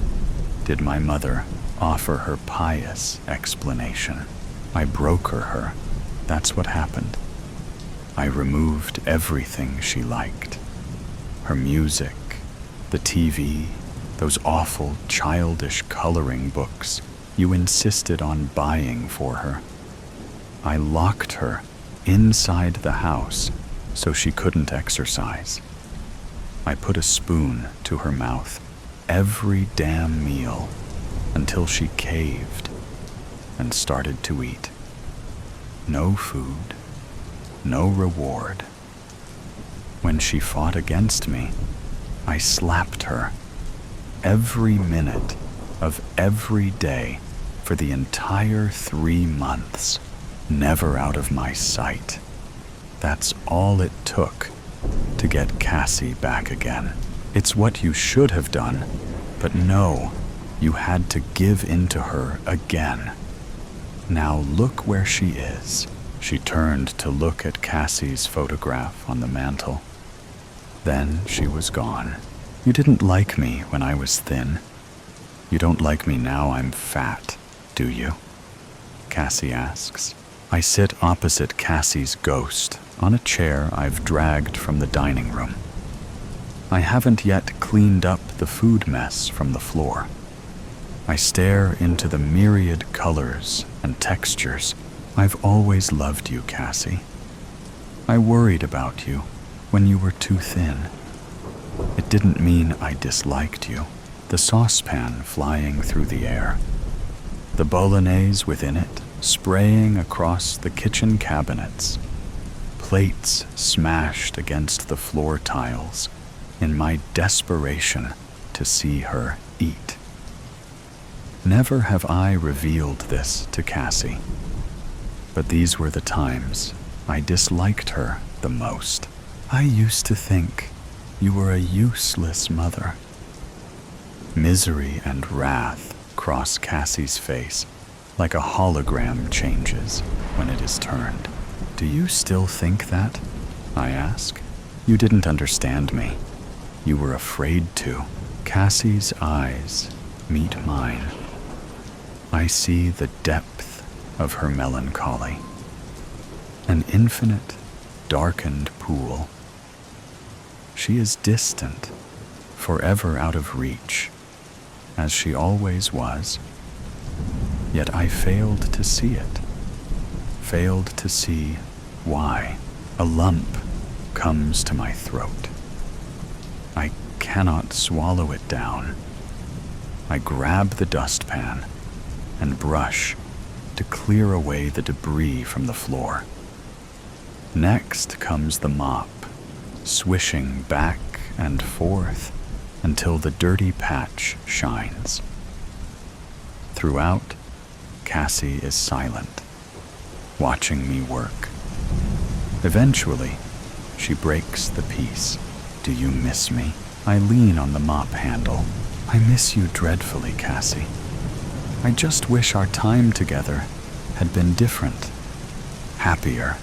did my mother offer her pious explanation. I broke her. That's what happened. I removed everything she liked. Her music, the TV, those awful childish coloring books you insisted on buying for her. I locked her inside the house so she couldn't exercise. I put a spoon to her mouth every damn meal until she caved and started to eat. No food, no reward. When she fought against me, I slapped her every minute of every day for the entire 3 months, never out of my sight. That's all it took to get Cassie back again. It's what you should have done, but no, you had to give in to her again. Now look where she is. She turned to look at Cassie's photograph on the mantel. Then she was gone. You didn't like me when I was thin. You don't like me now I'm fat, do you? Cassie asks. I sit opposite Cassie's ghost on a chair I've dragged from the dining room. I haven't yet cleaned up the food mess from the floor. I stare into the myriad colors and textures. I've always loved you, Cassie. I worried about you when you were too thin. It didn't mean I disliked you. The saucepan flying through the air, the bolognese within it spraying across the kitchen cabinets, plates smashed against the floor tiles in my desperation to see her eat. Never have I revealed this to Cassie, but these were the times I disliked her the most. I used to think you were a useless mother. Misery and wrath cross Cassie's face like a hologram changes when it is turned. Do you still think that? I ask. You didn't understand me. You were afraid to. Cassie's eyes meet mine. I see the depth of her melancholy. An infinite, darkened pool. She is distant, forever out of reach, as she always was. Yet I failed to see it, failed to see why. A lump comes to my throat. I cannot swallow it down. I grab the dustpan and brush to clear away the debris from the floor. Next comes the mop, swishing back and forth until the dirty patch shines. Throughout, Cassie is silent, watching me work. Eventually, she breaks the peace. Do you miss me? I lean on the mop handle. I miss you dreadfully, Cassie. I just wish our time together had been different, happier,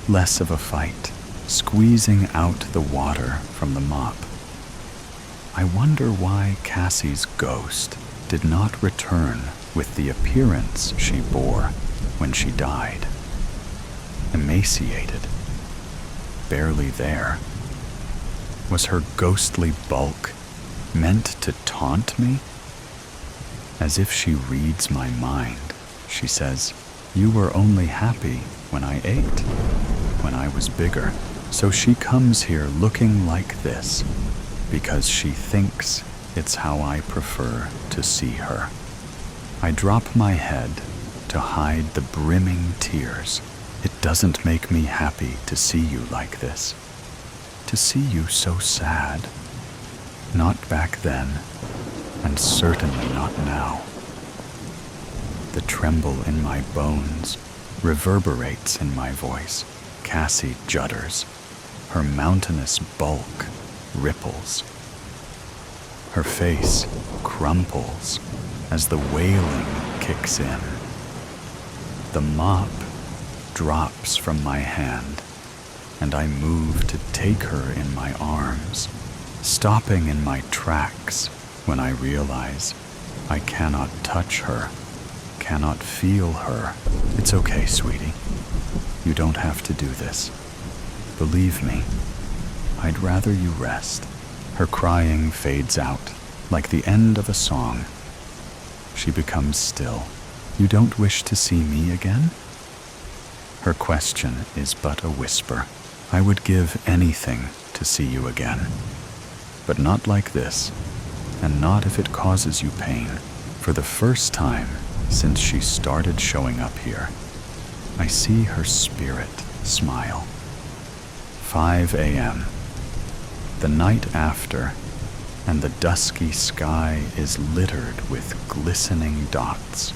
less of a fight, squeezing out the water from the mop. I wonder why Cassie's ghost did not return with the appearance she bore when she died. Emaciated, barely there. Was her ghostly bulk meant to taunt me? As if she reads my mind, she says, "You were only happy when I ate, when I was bigger." So she comes here looking like this because she thinks it's how I prefer to see her. I drop my head to hide the brimming tears. It doesn't make me happy to see you like this, to see you so sad. Not back then, and certainly not now. The tremble in my bones reverberates in my voice. Cassie judders. Her mountainous bulk ripples. Her face crumples as the wailing kicks in. The mop drops from my hand, and I move to take her in my arms, stopping in my tracks when I realize I cannot touch her, cannot feel her. It's okay, sweetie. You don't have to do this. Believe me, I'd rather you rest. Her crying fades out like the end of a song. She becomes still. You don't wish to see me again? Her question is but a whisper. I would give anything to see you again, but not like this, and not if it causes you pain. For the first time since she started showing up here, I see her spirit smile. 5 a.m. The night after, and the dusky sky is littered with glistening dots.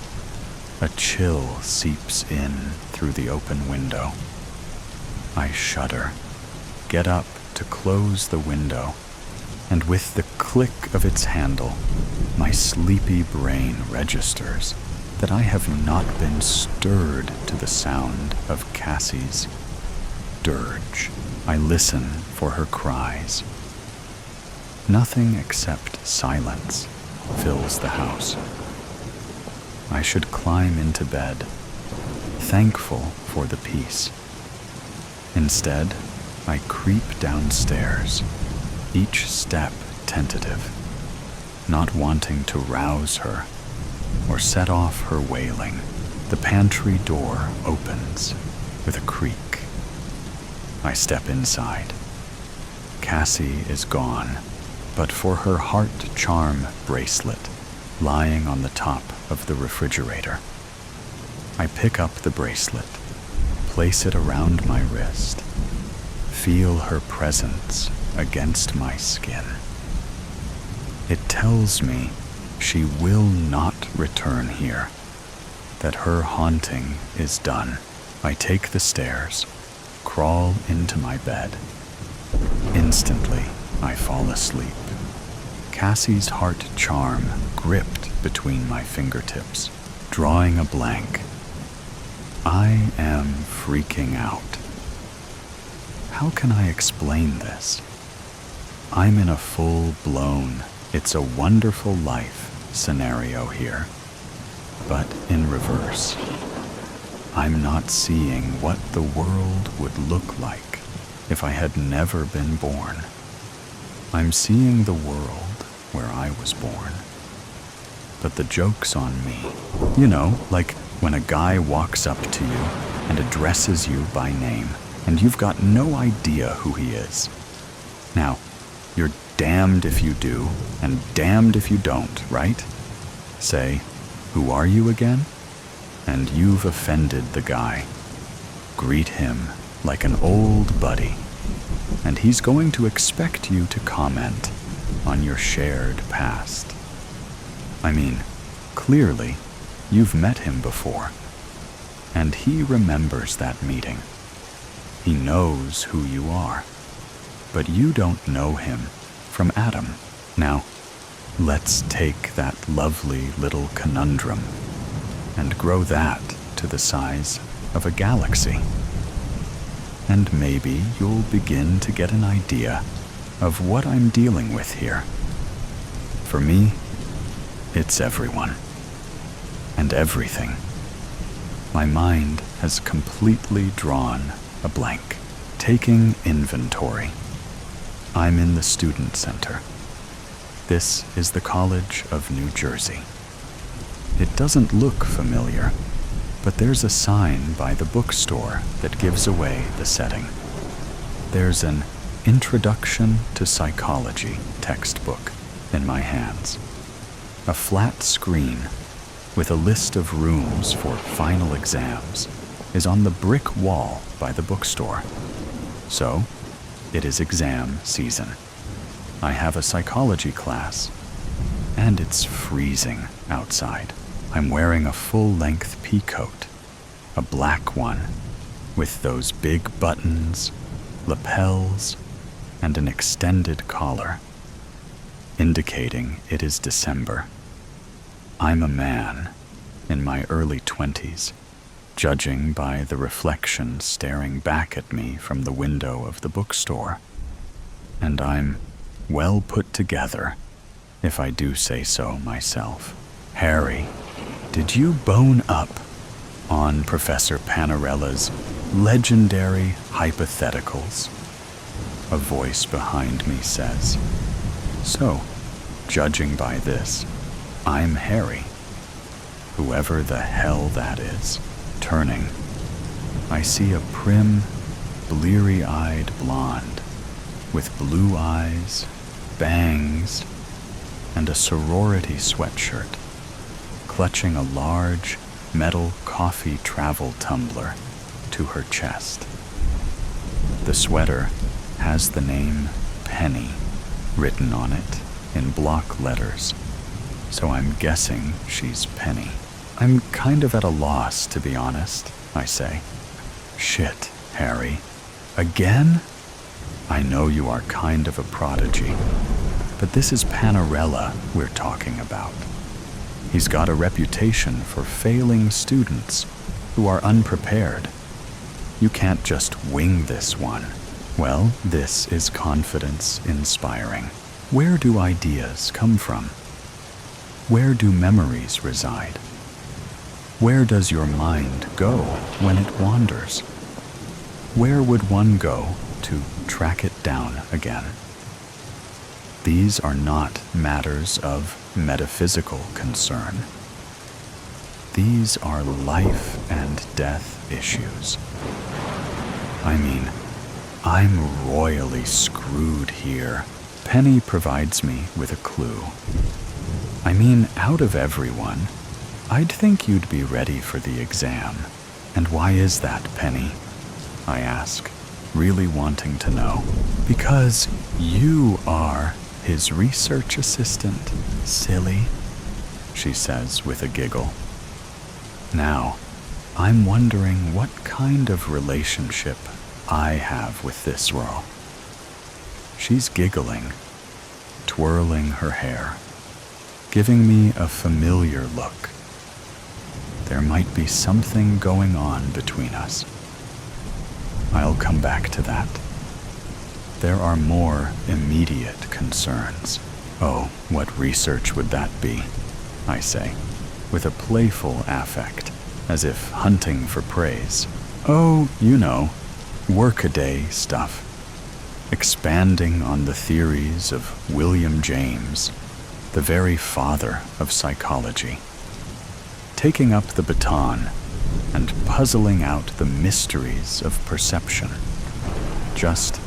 A chill seeps in through the open window. I shudder, get up to close the window, and with the click of its handle, my sleepy brain registers that I have not been stirred to the sound of Cassie's dirge. I listen for her cries. Nothing except silence fills the house. I should climb into bed, thankful for the peace. Instead, I creep downstairs, each step tentative, not wanting to rouse her or set off her wailing. The pantry door opens with a creak. I step inside. Cassie is gone, but for her heart charm bracelet lying on the top of the refrigerator. I pick up the bracelet, place it around my wrist, feel her presence against my skin. It tells me she will not return here, that her haunting is done. I take the stairs, crawl into my bed. Instantly, I fall asleep. Cassie's heart charm gripped between my fingertips, drawing a blank. I am freaking out. How can I explain this? I'm in a full-blown, it's a wonderful life scenario here, but in reverse. I'm not seeing what the world would look like if I had never been born. I'm seeing the world where I was born. But the joke's on me. You know, like when a guy walks up to you and addresses you by name, and you've got no idea who he is. Now, you're damned if you do, and damned if you don't, right? Say, "Who are you again?" And you've offended the guy. Greet him like an old buddy, and he's going to expect you to comment on your shared past. I mean, clearly, you've met him before, and he remembers that meeting. He knows who you are, but you don't know him from Adam. Now, let's take that lovely little conundrum and grow that to the size of a galaxy. And maybe you'll begin to get an idea of what I'm dealing with here. For me, it's everyone and everything. My mind has completely drawn a blank, taking inventory. I'm in the student center. This is the College of New Jersey. It doesn't look familiar, but there's a sign by the bookstore that gives away the setting. There's an Introduction to Psychology textbook in my hands. A flat screen with a list of rooms for final exams is on the brick wall by the bookstore. So, it is exam season. I have a psychology class, and it's freezing outside. I'm wearing a full-length pea coat, a black one, with those big buttons, lapels, and an extended collar, indicating it is December. I'm a man in my early 20s, judging by the reflection staring back at me from the window of the bookstore. And I'm well put together, if I do say so myself. Harry, did you bone up on Professor Panarella's legendary hypotheticals? A voice behind me says. So, judging by this, I'm Harry. Whoever the hell that is. Turning, I see a prim, bleary-eyed blonde with blue eyes, bangs, and a sorority sweatshirt, clutching a large metal coffee travel tumbler to her chest. The sweater has the name Penny written on it in block letters, so I'm guessing she's Penny. I'm kind of at a loss, to be honest, I say. Shit, Harry. Again? I know you are kind of a prodigy, but this is Panarella we're talking about. He's got a reputation for failing students who are unprepared. You can't just wing this one. Well, this is confidence inspiring. Where do ideas come from? Where do memories reside? Where does your mind go when it wanders? Where would one go to track it down again? These are not matters of metaphysical concern. These are life and death issues. I mean, I'm royally screwed here. Penny provides me with a clue. I mean, out of everyone, I'd think you'd be ready for the exam. And why is that, Penny? I ask, really wanting to know. Because you are his research assistant, silly, she says with a giggle. Now, I'm wondering what kind of relationship I have with this role. She's giggling, twirling her hair, giving me a familiar look. There might be something going on between us. I'll come back to that. There are more immediate concerns. Oh, what research would that be? I say, with a playful affect, as if hunting for praise. Oh, you know, workaday stuff. Expanding on the theories of William James, the very father of psychology. Taking up the baton and puzzling out the mysteries of perception. Just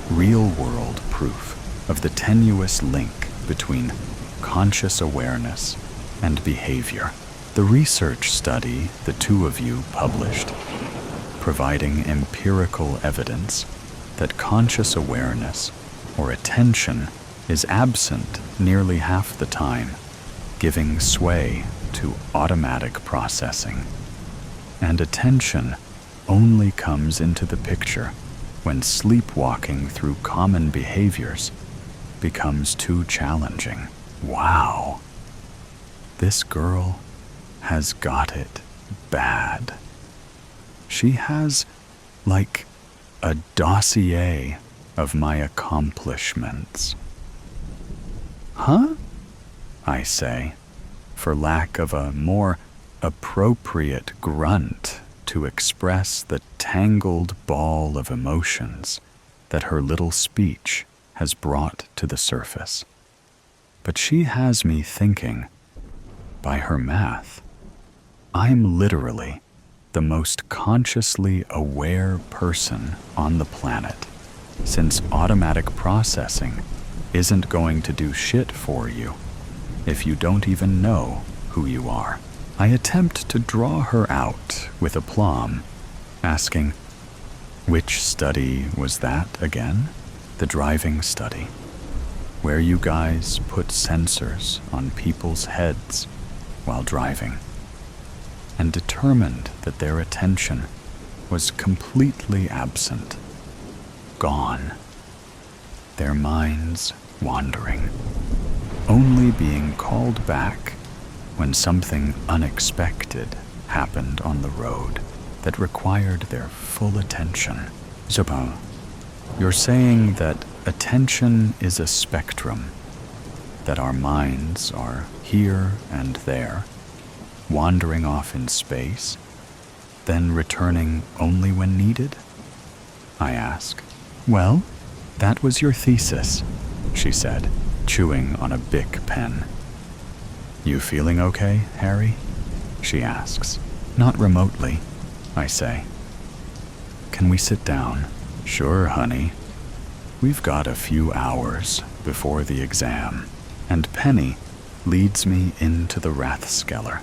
real-world proof of the tenuous link between conscious awareness and behavior. The research study the two of you published, providing empirical evidence that conscious awareness or attention is absent nearly half the time, giving sway to automatic processing. And attention only comes into the picture when sleepwalking through common behaviors becomes too challenging. Wow. This girl has got it bad. She has, like, a dossier of my accomplishments. Huh? I say, for lack of a more appropriate grunt to express the tangled ball of emotions that her little speech has brought to the surface. But she has me thinking, by her math, I'm literally the most consciously aware person on the planet, since automatic processing isn't going to do shit for you if you don't even know who you are. I attempt to draw her out with aplomb, asking, which study was that again? The driving study, where you guys put sensors on people's heads while driving, and determined that their attention was completely absent, gone, their minds wandering, only being called back when something unexpected happened on the road that required their full attention. Zobin, you're saying that attention is a spectrum, that our minds are here and there, wandering off in space, then returning only when needed? I ask. Well, that was your thesis, she said, chewing on a Bic pen. You feeling okay, Harry? She asks. Not remotely, I say. Can we sit down? Sure, honey. We've got a few hours before the exam, and Penny leads me into the Rathskeller,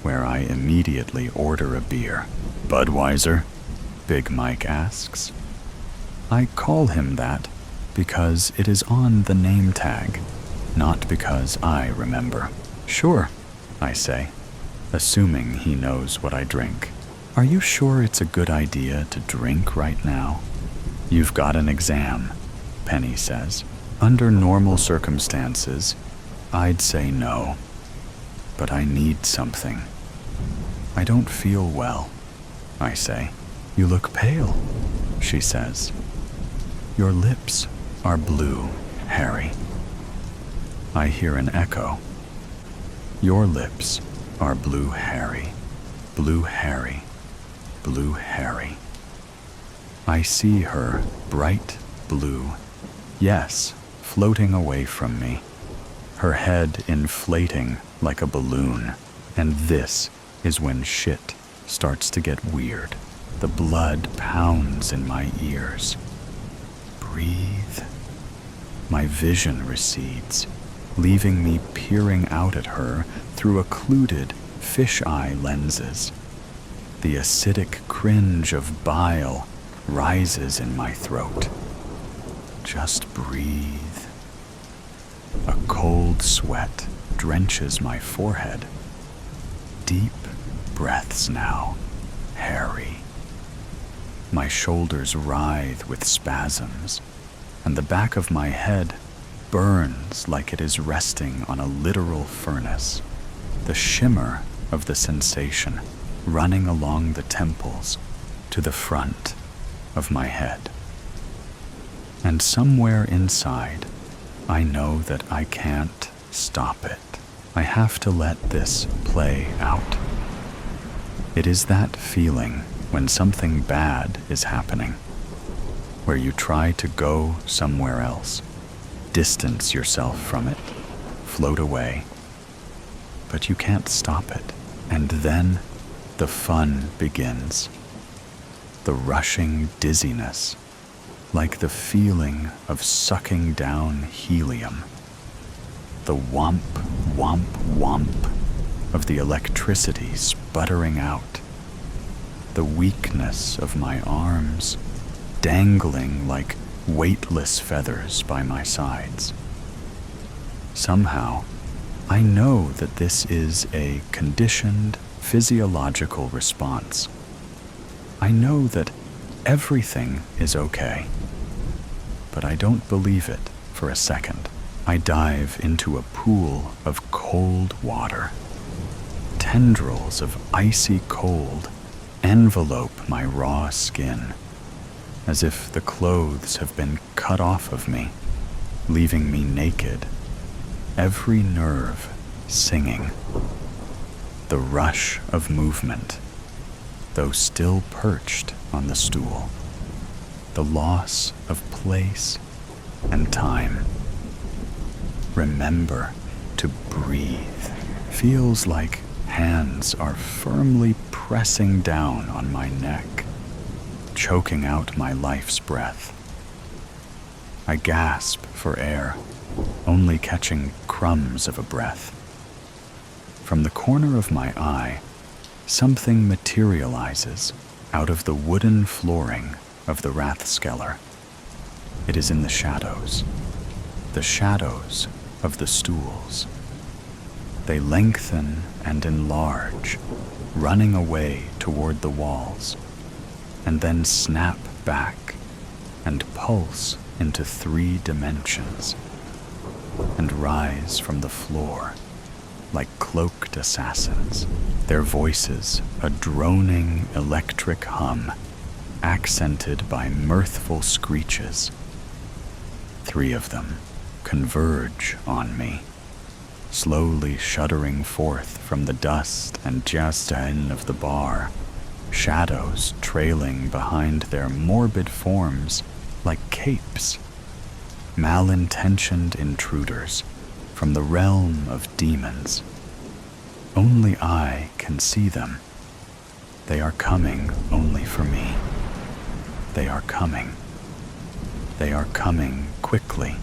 where I immediately order a beer. Budweiser? Big Mike asks. I call him that because it is on the name tag, not because I remember. Sure, I say, assuming he knows what I drink. Are you sure it's a good idea to drink right now? You've got an exam, Penny says. Under normal circumstances, I'd say no. But I need something. I don't feel well, I say. You look pale, she says. Your lips are blue, Harry. I hear an echo. Your lips are blue, Harry. Blue, Harry. Blue, Harry. I see her, bright blue. Yes, floating away from me. Her head inflating like a balloon. And this is when shit starts to get weird. The blood pounds in my ears. Breathe. My vision recedes, leaving me peering out at her through occluded fisheye lenses. The acidic cringe of bile rises in my throat. Just breathe. A cold sweat drenches my forehead. Deep breaths now, Harry. My shoulders writhe with spasms, and the back of my head burns like it is resting on a literal furnace. The shimmer of the sensation running along the temples to the front of my head. And somewhere inside, I know that I can't stop it. I have to let this play out. It is that feeling when something bad is happening, where you try to go somewhere else, distance yourself from it, float away, but you can't stop it. And then the fun begins. The rushing dizziness, like the feeling of sucking down helium. The whomp, whomp, whomp of the electricity sputtering out. The weakness of my arms dangling like weightless feathers by my sides. Somehow, I know that this is a conditioned physiological response. I know that everything is okay, but I don't believe it for a second. I dive into a pool of cold water. Tendrils of icy cold envelope my raw skin, as if the clothes have been cut off of me, leaving me naked, every nerve singing. The rush of movement, though still perched on the stool. The loss of place and time. Remember to breathe. Feels like hands are firmly pressing down on my neck, choking out my life's breath. I gasp for air, only catching crumbs of a breath. From the corner of my eye, something materializes out of the wooden flooring of the Rathskeller. It is in the shadows of the stools. They lengthen and enlarge, running away toward the walls, and then snap back and pulse into 3 dimensions, and rise from the floor like cloaked assassins, their voices a droning electric hum, accented by mirthful screeches. 3 of them converge on me, slowly shuddering forth from the dust and jastin of the bar, shadows trailing behind their morbid forms like capes, malintentioned intruders from the realm of demons. Only I can see them. They are coming only for me. They are coming. They are coming quickly,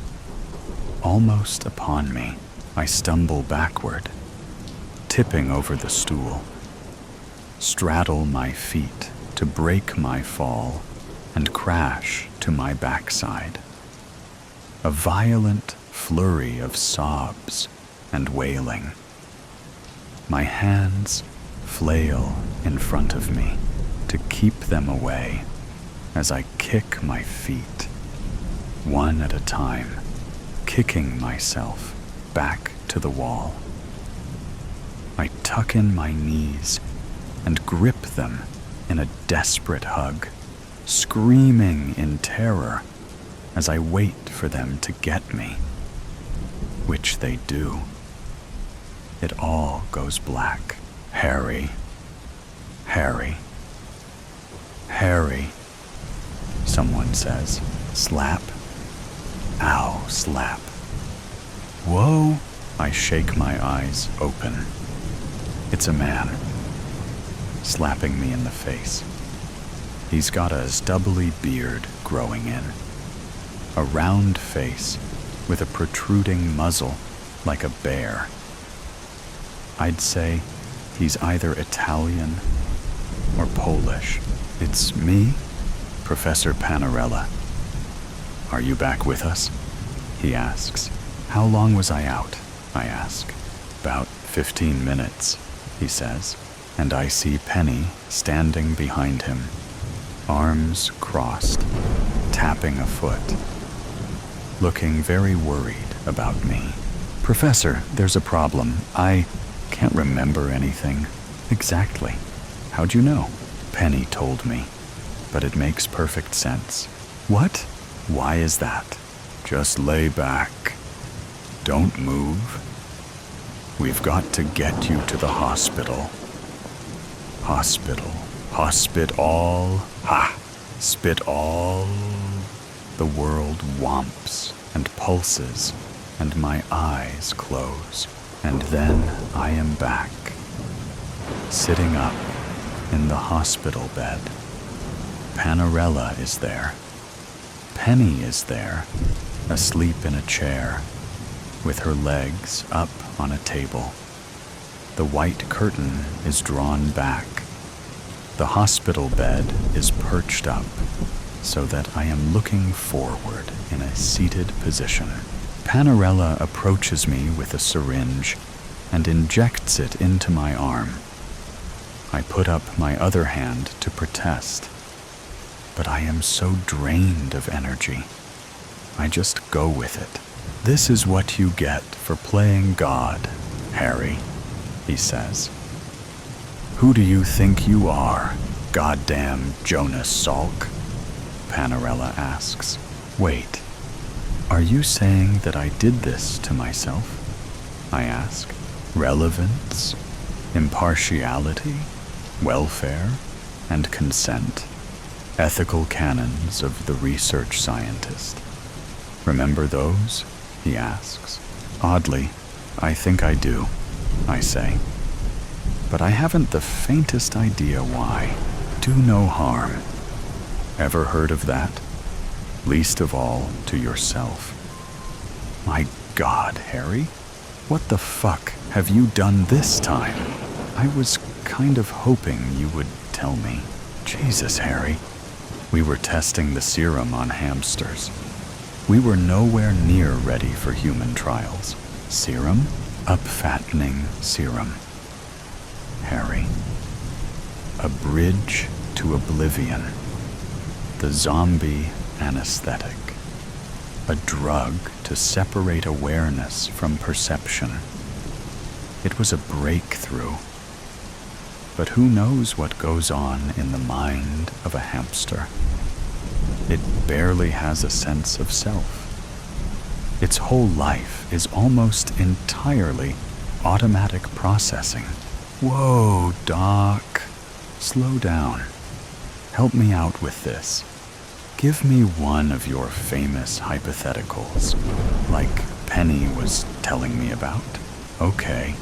almost upon me. I stumble backward, tipping over the stool, straddle my feet to break my fall, and crash to my backside. A violent flurry of sobs and wailing. My hands flail in front of me to keep them away, as I kick my feet, one at a time, kicking myself back to the wall. I tuck in my knees and grip them in a desperate hug, screaming in terror as I wait for them to get me, which they do. It all goes black. Harry, Harry, Harry, someone says. Slap. Ow, slap. Whoa, I shake my eyes open. It's a man, slapping me in the face. He's got a stubbly beard growing in, a round face with a protruding muzzle like a bear. I'd say he's either Italian or Polish. It's me, Professor Panarella. Are you back with us? He asks. How long was I out? I ask. About 15 minutes, he says, and I see Penny standing behind him, arms crossed, tapping a foot, looking very worried about me. Professor, there's a problem. I can't remember anything. Exactly. How'd you know? Penny told me, but it makes perfect sense. What? Why is that? Just lay back. Don't move. We've got to get you to the hospital. Hospital. Hospital. Ha! Spit all. The world whomps and pulses, and my eyes close. And then I am back, sitting up in the hospital bed. Panarella is there. Penny is there, asleep in a chair, with her legs up on a table. The white curtain is drawn back. The hospital bed is perched up so that I am looking forward in a seated position. Panarella approaches me with a syringe and injects it into my arm. I put up my other hand to protest, but I am so drained of energy. I just go with it. This is what you get for playing God, Harry, he says. Who do you think you are, goddamn Jonas Salk? Panarella asks. Wait, are you saying that I did this to myself? I ask. Relevance, impartiality, welfare, and consent. Ethical canons of the research scientist. Remember those? He asks. Oddly, I think I do, I say. But I haven't the faintest idea why. Do no harm. Ever heard of that? Least of all to yourself. My God, Harry, what the fuck have you done this time? I was kind of hoping you would tell me. Jesus, Harry. We were testing the serum on hamsters. We were nowhere near ready for human trials. Serum? Up-fattening serum. Harry. A bridge to oblivion. The zombie anesthetic. A drug to separate awareness from perception. It was a breakthrough. But who knows what goes on in the mind of a hamster? It barely has a sense of self. Its whole life is almost entirely automatic processing. Whoa, Doc. Slow down. Help me out with this. Give me one of your famous hypotheticals, like Penny was telling me about. Okay.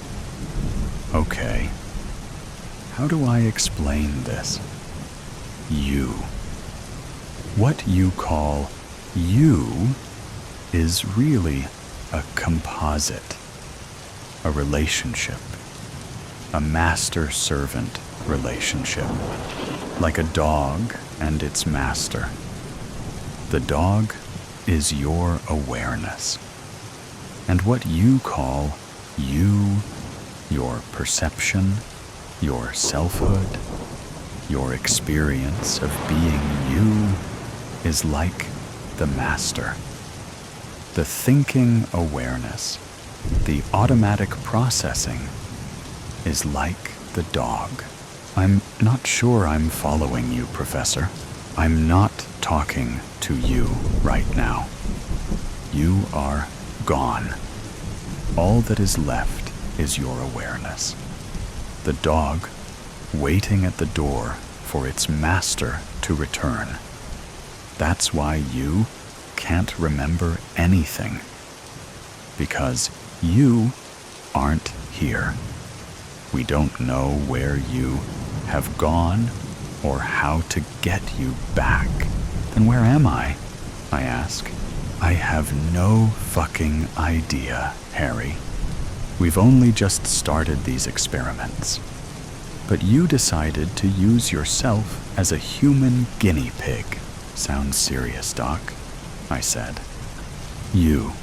How do I explain this? You. What you call you is really a composite, a relationship, a master-servant relationship, like a dog and its master. The dog is your awareness, and what you call you, your perception, your selfhood, your experience of being You is like the master. The thinking awareness, the automatic processing, is like the dog. I'm not sure I'm following you, Professor. I'm not talking to you right now. You are gone. All that is left is your awareness. The dog waiting at the door for its master to return. That's why you can't remember anything. Because you aren't here. We don't know where you have gone or how to get you back. Then where am I ask. I have no fucking idea, Harry. We've only just started these experiments. But you decided to use yourself as a human guinea pig. Sounds serious, Doc, I said. You,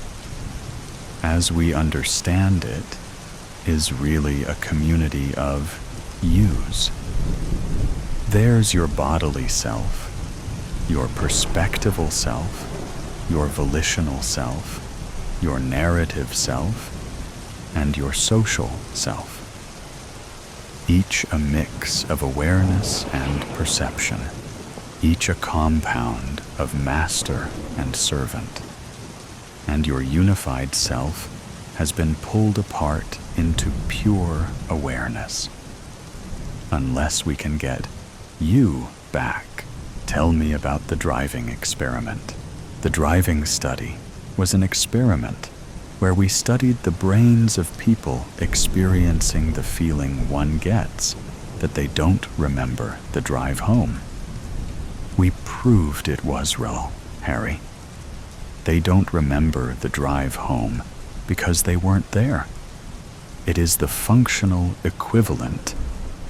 as we understand it, is really a community of yous. There's your bodily self, your perspectival self, your volitional self, your narrative self, and your social self. Each a mix of awareness and perception, each a compound of master and servant. And your unified self has been pulled apart into pure awareness. Unless we can get you back. Tell me about the driving experiment. The driving study was an experiment where we studied the brains of people experiencing the feeling one gets that they don't remember the drive home. We proved it was real, Harry. They don't remember the drive home because they weren't there. It is the functional equivalent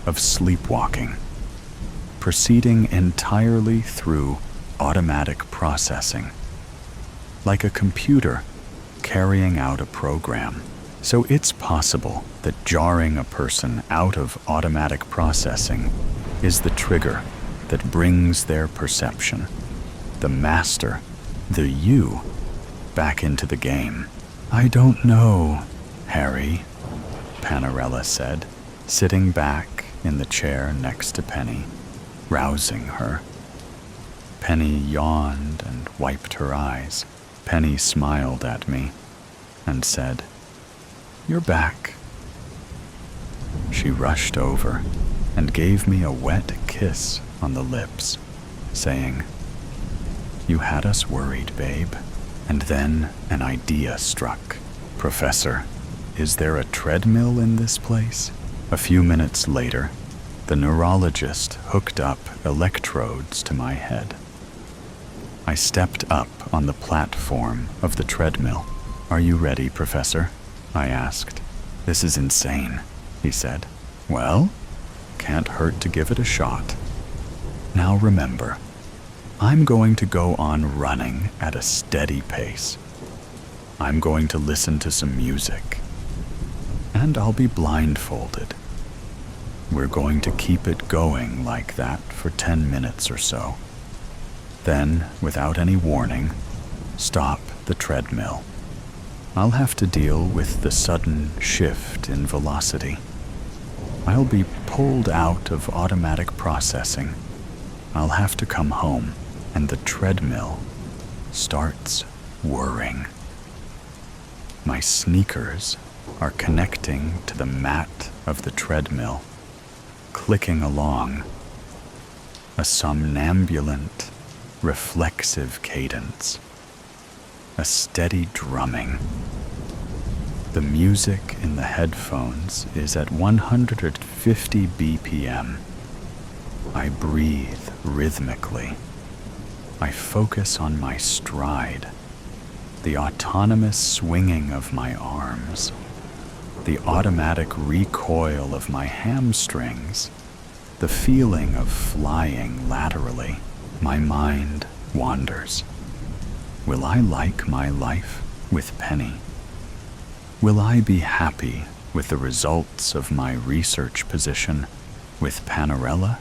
of sleepwalking, proceeding entirely through automatic processing, like a computer carrying out a program. So it's possible that jarring a person out of automatic processing is the trigger that brings their perception, the master, the you, back into the game. I don't know, Harry, Panarella said, sitting back in the chair next to Penny, rousing her. Penny yawned and wiped her eyes. Penny smiled at me and said, "You're back." She rushed over and gave me a wet kiss on the lips, saying, "You had us worried, babe." And then an idea struck. "Professor, is there a treadmill in this place?" A few minutes later, the neurologist hooked up electrodes to my head. I stepped up on the platform of the treadmill. "Are you ready, Professor?" I asked. "This is insane," he said. "Well, can't hurt to give it a shot. Now remember, I'm going to go on running at a steady pace. I'm going to listen to some music. And I'll be blindfolded. We're going to keep it going like that for 10 minutes or so. Then, without any warning, stop the treadmill. I'll have to deal with the sudden shift in velocity. I'll be pulled out of automatic processing. I'll have to come home, and the treadmill starts whirring. My sneakers are connecting to the mat of the treadmill, clicking along, a somnambulant, reflexive cadence, a steady drumming. The music in the headphones is at 150 BPM. I breathe rhythmically. I focus on my stride, the autonomous swinging of my arms, the automatic recoil of my hamstrings, the feeling of flying laterally. My mind wanders. Will I like my life with Penny? Will I be happy with the results of my research position with Panarella?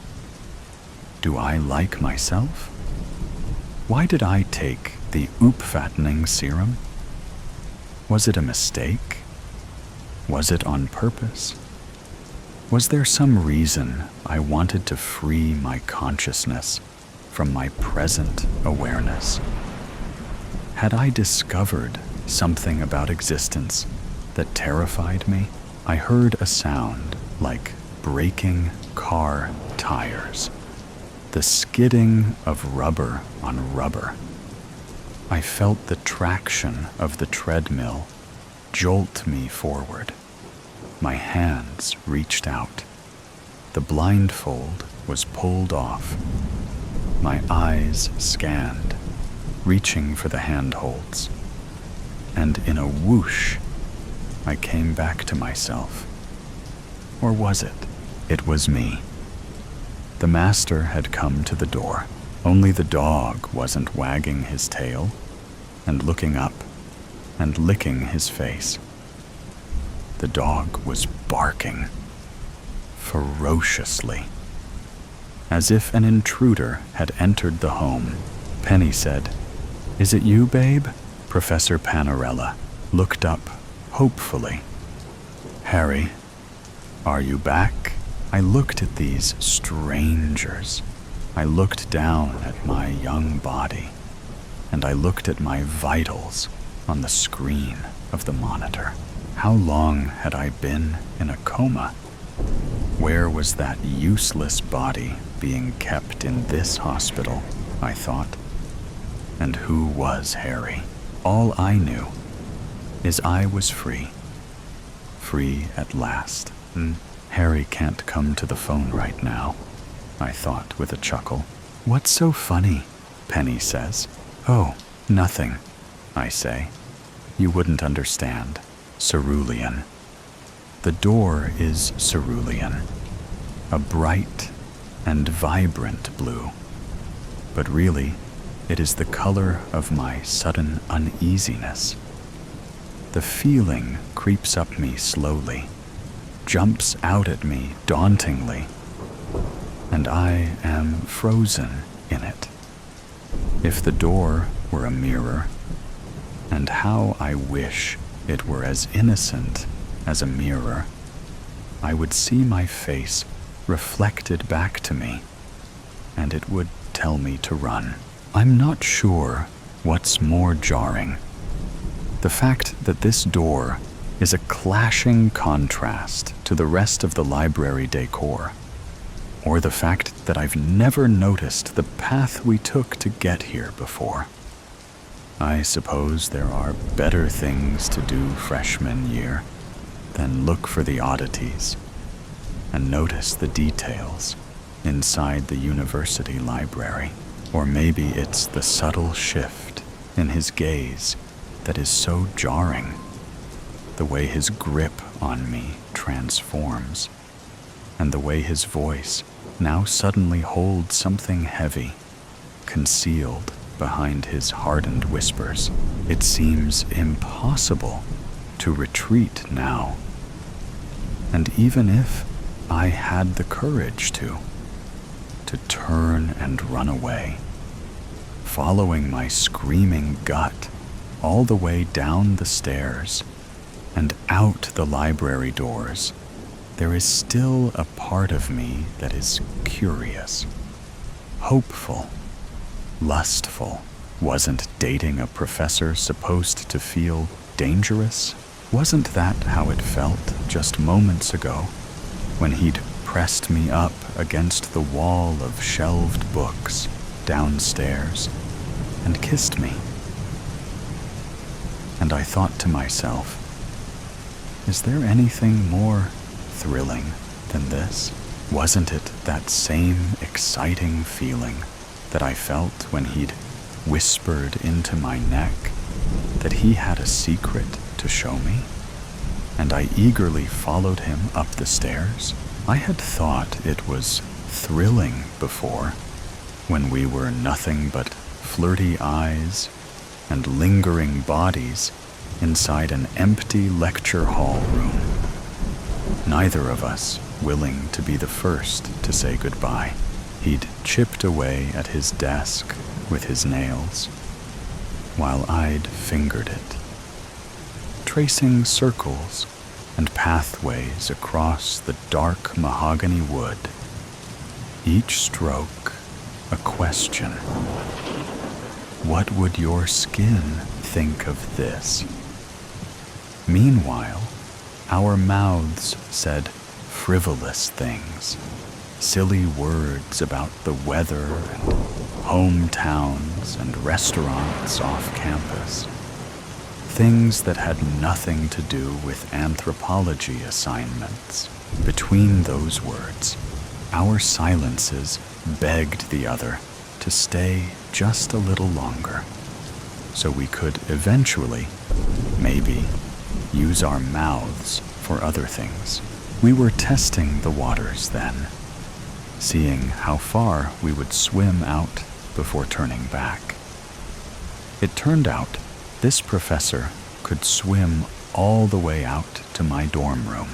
Do I like myself? Why did I take the fattening serum? Was it a mistake? Was it on purpose? Was there some reason I wanted to free my consciousness from my present awareness? Had I discovered something about existence that terrified me? I heard a sound like breaking car tires, the skidding of rubber on rubber. I felt the traction of the treadmill jolt me forward. My hands reached out. The blindfold was pulled off. My eyes scanned, reaching for the handholds. And in a whoosh, I came back to myself. Or was it? It was me. The master had come to the door. Only the dog wasn't wagging his tail and looking up and licking his face. The dog was barking ferociously. As if an intruder had entered the home, Penny said, "Is it you, babe?" Professor Panarella looked up hopefully. "Harry, are you back?" I looked at these strangers. I looked down at my young body, and I looked at my vitals on the screen of the monitor. How long had I been in a coma? Where was that useless body being kept in this hospital, I thought? And who was Harry? All I knew is I was free. Free at last. Harry can't come to the phone right now, I thought with a chuckle. "What's so funny?" Penny says. "Oh, nothing," I say. "You wouldn't understand. Cerulean." The door is cerulean, a bright and vibrant blue. But really, it is the color of my sudden uneasiness. The feeling creeps up me slowly, jumps out at me dauntingly, and I am frozen in it. If the door were a mirror, and how I wish it were as innocent as a mirror, I would see my face reflected back to me, and it would tell me to run. I'm not sure what's more jarring. The fact that this door is a clashing contrast to the rest of the library decor, or the fact that I've never noticed the path we took to get here before. I suppose there are better things to do freshman year than look for the oddities and notice the details inside the university library. Or maybe it's the subtle shift in his gaze that is so jarring, the way his grip on me transforms, and the way his voice now suddenly holds something heavy, concealed behind his hardened whispers. It seems impossible to retreat now. And even if I had the courage to turn and run away, following my screaming gut all the way down the stairs and out the library doors, there is still a part of me that is curious, hopeful, lustful. Wasn't dating a professor supposed to feel dangerous? Wasn't that how it felt just moments ago when he'd pressed me up against the wall of shelved books downstairs and kissed me? And I thought to myself, is there anything more thrilling than this? Wasn't it that same exciting feeling that I felt when he'd whispered into my neck that he had a secret to show me? And I eagerly followed him up the stairs. I had thought it was thrilling before, when we were nothing but flirty eyes and lingering bodies inside an empty lecture hall room, neither of us willing to be the first to say goodbye. He'd chipped away at his desk with his nails, while I'd fingered it, tracing circles and pathways across the dark mahogany wood, each stroke a question. What would your skin think of this? Meanwhile, our mouths said frivolous things, silly words about the weather and hometowns and restaurants off campus. Things that had nothing to do with anthropology assignments. Between those words, our silences begged the other to stay just a little longer, so we could eventually, maybe, use our mouths for other things. We were testing the waters then, seeing how far we would swim out before turning back. It turned out this professor could swim all the way out to my dorm room,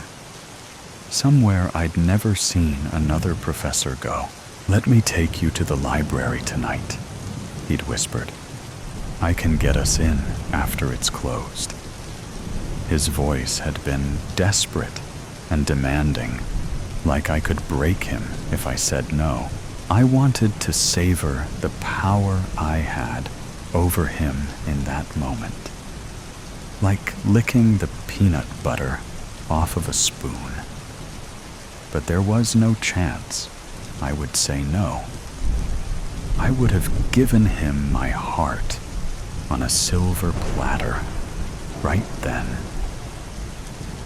somewhere I'd never seen another professor go. "Let me take you to the library tonight," he'd whispered. "I can get us in after it's closed." His voice had been desperate and demanding, like I could break him if I said no. I wanted to savor the power I had over him in that moment, like licking the peanut butter off of a spoon. But there was no chance I would say no. I would have given him my heart on a silver platter right then.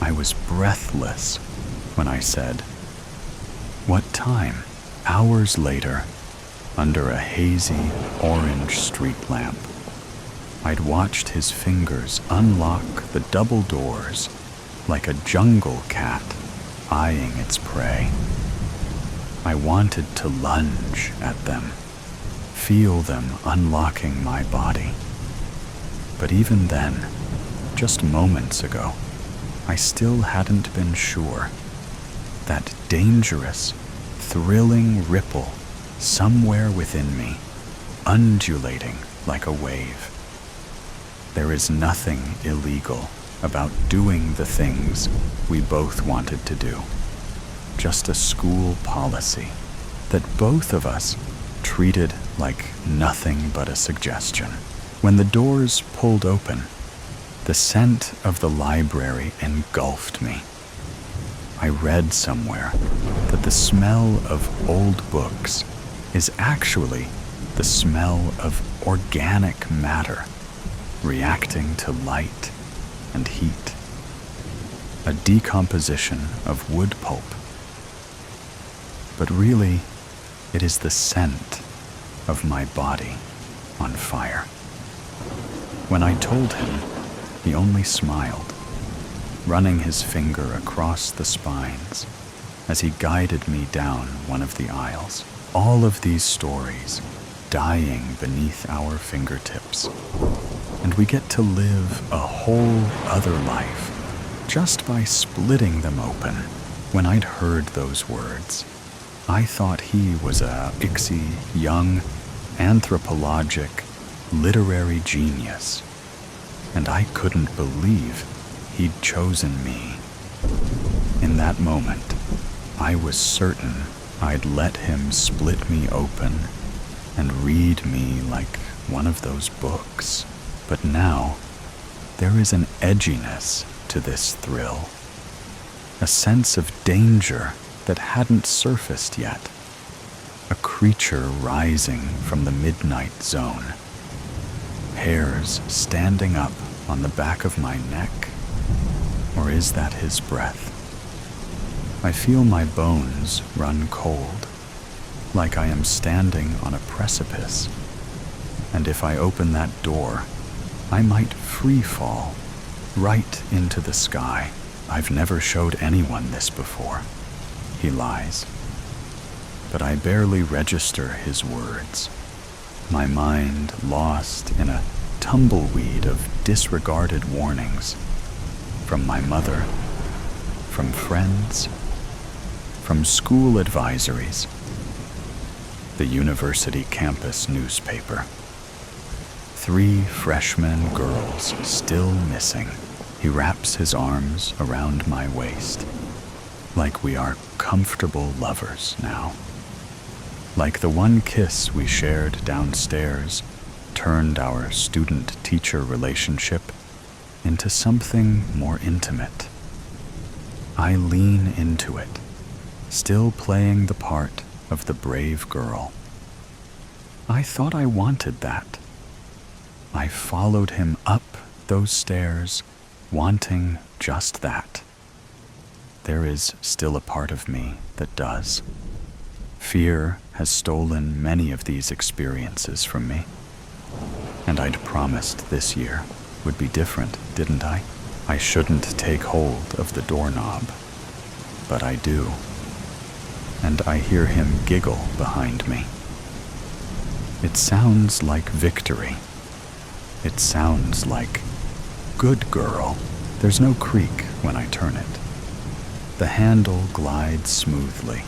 I was breathless when I said, "What time?" Hours later, under a hazy orange street lamp, I'd watched his fingers unlock the double doors like a jungle cat eyeing its prey. I wanted to lunge at them, feel them unlocking my body. But even then, just moments ago, I still hadn't been sure. That dangerous, thrilling ripple somewhere within me, undulating like a wave. There is nothing illegal about doing the things we both wanted to do. Just a school policy that both of us treated like nothing but a suggestion. When the doors pulled open, the scent of the library engulfed me. I read somewhere that the smell of old books is actually the smell of organic matter reacting to light and heat, a decomposition of wood pulp. But really, it is the scent of my body on fire. When I told him, he only smiled, running his finger across the spines as he guided me down one of the aisles. All of these stories dying beneath our fingertips, and we get to live a whole other life just by splitting them open. When I'd heard those words, I thought he was a ixy, young, anthropologic, literary genius, and I couldn't believe he'd chosen me. In that moment, I was certain I'd let him split me open and read me like one of those books. But now, there is an edginess to this thrill, a sense of danger that hadn't surfaced yet, a creature rising from the midnight zone, hairs standing up on the back of my neck, or is that his breath? I feel my bones run cold, like I am standing on a precipice, and if I open that door, I might free fall right into the sky. I've never showed anyone this before, he lies, but I barely register his words, my mind lost in a tumbleweed of disregarded warnings from my mother, from friends, from school advisories, the university campus newspaper. 3 freshman girls still missing. He wraps his arms around my waist, like we are comfortable lovers now. Like the one kiss we shared downstairs turned our student-teacher relationship into something more intimate. I lean into it, still playing the part of the brave girl. I thought I wanted that. I followed him up those stairs, wanting just that. There is still a part of me that does. Fear has stolen many of these experiences from me. And I'd promised this year would be different, didn't I? I shouldn't take hold of the doorknob, but I do. And I hear him giggle behind me. It sounds like victory. It sounds like, good girl. There's no creak when I turn it. The handle glides smoothly,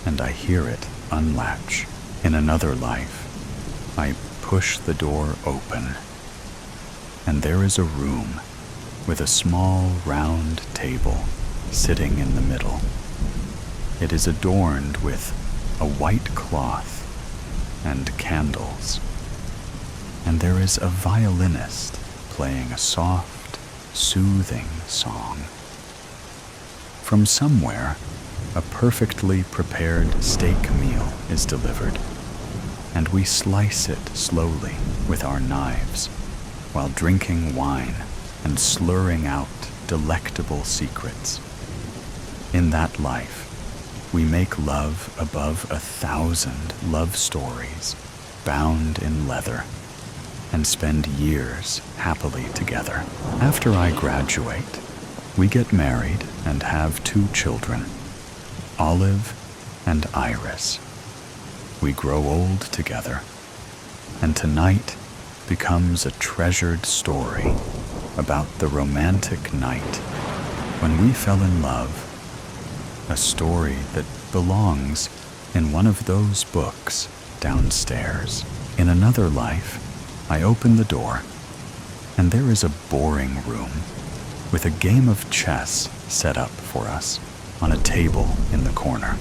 and I hear it unlatch. In another life, I push the door open, and there is a room with a small round table sitting in the middle. It is adorned with a white cloth and candles, and there is a violinist playing a soft, soothing song. From somewhere, a perfectly prepared steak meal is delivered, and we slice it slowly with our knives while drinking wine and slurring out delectable secrets. In that life, we make love above 1,000 love stories bound in leather and spend years happily together. After I graduate, we get married and have 2 children, Olive and Iris. We grow old together, and tonight becomes a treasured story about the romantic night when we fell in love, a story that belongs in one of those books downstairs. In another life, I open the door, and there is a boring room with a game of chess set up for us on a table in the corner.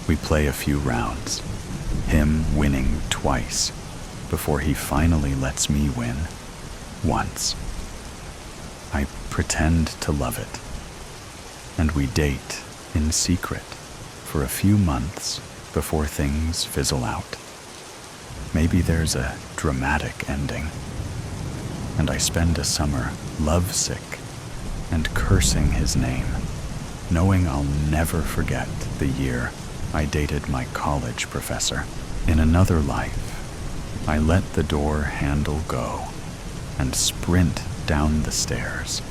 We play a few rounds, him winning twice before he finally lets me win once. I pretend to love it, and we date in secret for a few months before things fizzle out. Maybe there's a dramatic ending, and I spend a summer lovesick and cursing his name, knowing I'll never forget the year I dated my college professor. In another life, I let the door handle go and sprint down the stairs,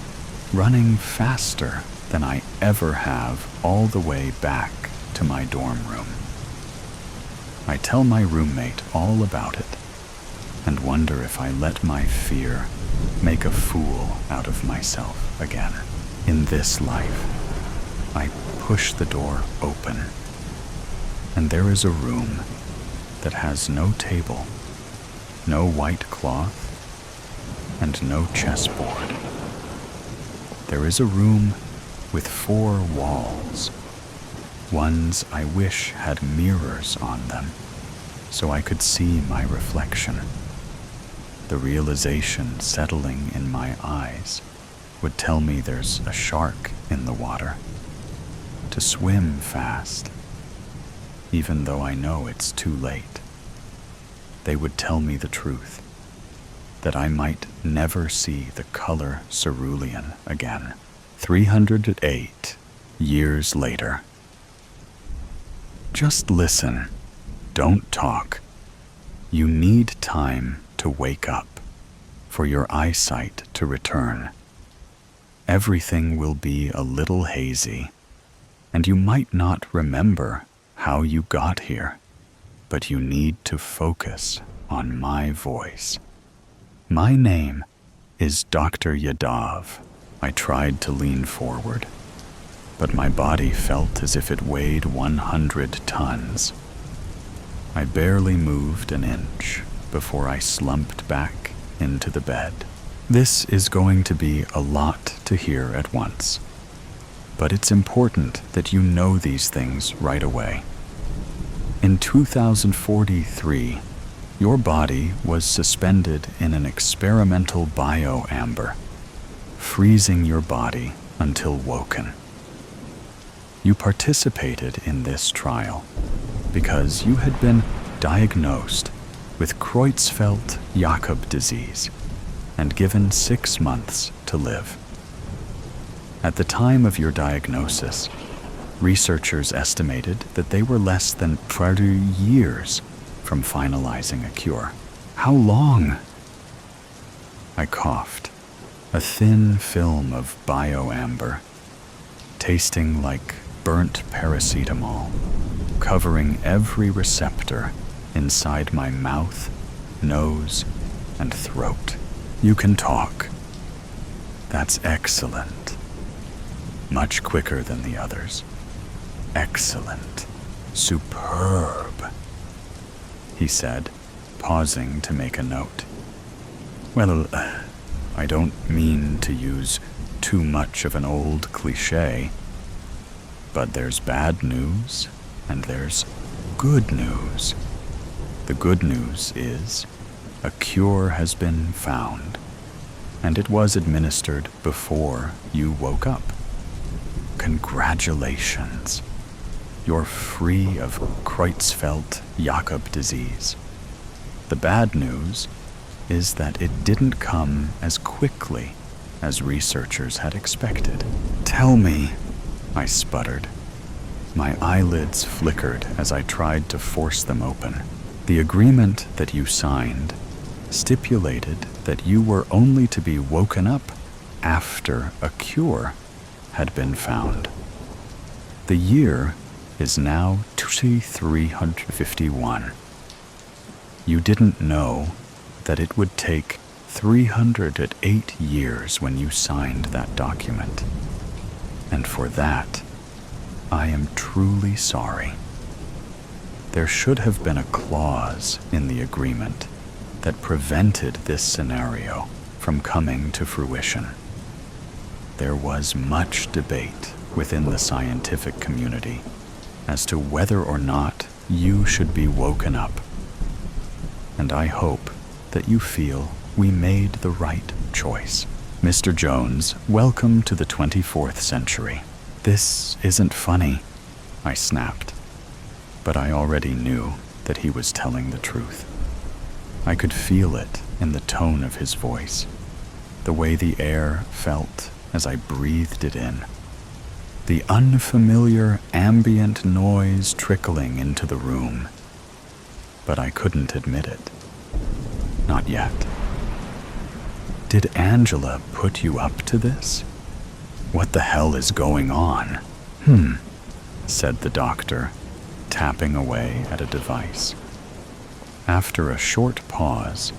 running faster than I ever have all the way back to my dorm room. I tell my roommate all about it and wonder if I let my fear make a fool out of myself again. In this life, I push the door open, and there is a room that has no table, no white cloth, and no chessboard. There is a room with 4 walls, ones I wish had mirrors on them so I could see my reflection. The realization settling in my eyes would tell me there's a shark in the water, to swim fast, even though I know it's too late. They would tell me the truth, that I might never see the color cerulean again. 308 years later. Just listen. Don't talk. You need time to wake up, for your eyesight to return. Everything will be a little hazy, and you might not remember how you got here, but you need to focus on my voice. My name is Dr. Yadav. I tried to lean forward, but my body felt as if it weighed 100 tons. I barely moved an inch before I slumped back into the bed. This is going to be a lot to hear at once, but it's important that you know these things right away. In 2043, your body was suspended in an experimental bioamber, freezing your body until woken. You participated in this trial because you had been diagnosed with Creutzfeldt-Jakob disease and given 6 months to live. At the time of your diagnosis, researchers estimated that they were less than 30 years from finalizing a cure. How long? I coughed, a thin film of bioamber, tasting like burnt paracetamol, covering every receptor inside my mouth, nose, and throat. You can talk. That's excellent. Much quicker than the others. Excellent. Superb, he said, pausing to make a note. Well, I don't mean to use too much of an old cliché, but there's bad news and there's good news. The good news is a cure has been found, and it was administered before you woke up. Congratulations. You're free of Creutzfeldt-Jakob disease. The bad news is that it didn't come as quickly as researchers had expected. Tell me, I sputtered. My eyelids flickered as I tried to force them open. The agreement that you signed stipulated that you were only to be woken up after a cure had been found. The year is now 2351. You didn't know that it would take 308 years when you signed that document. And for that, I am truly sorry. There should have been a clause in the agreement that prevented this scenario from coming to fruition. There was much debate within the scientific community as to whether or not you should be woken up. And I hope that you feel we made the right choice. Mr. Jones, welcome to the 24th century. This isn't funny, I snapped, but I already knew that he was telling the truth. I could feel it in the tone of his voice, the way the air felt as I breathed it in. The unfamiliar ambient noise trickling into the room. But I couldn't admit it. Not yet. Did Angela put you up to this? What the hell is going on? Said the doctor, tapping away at a device. After a short pause,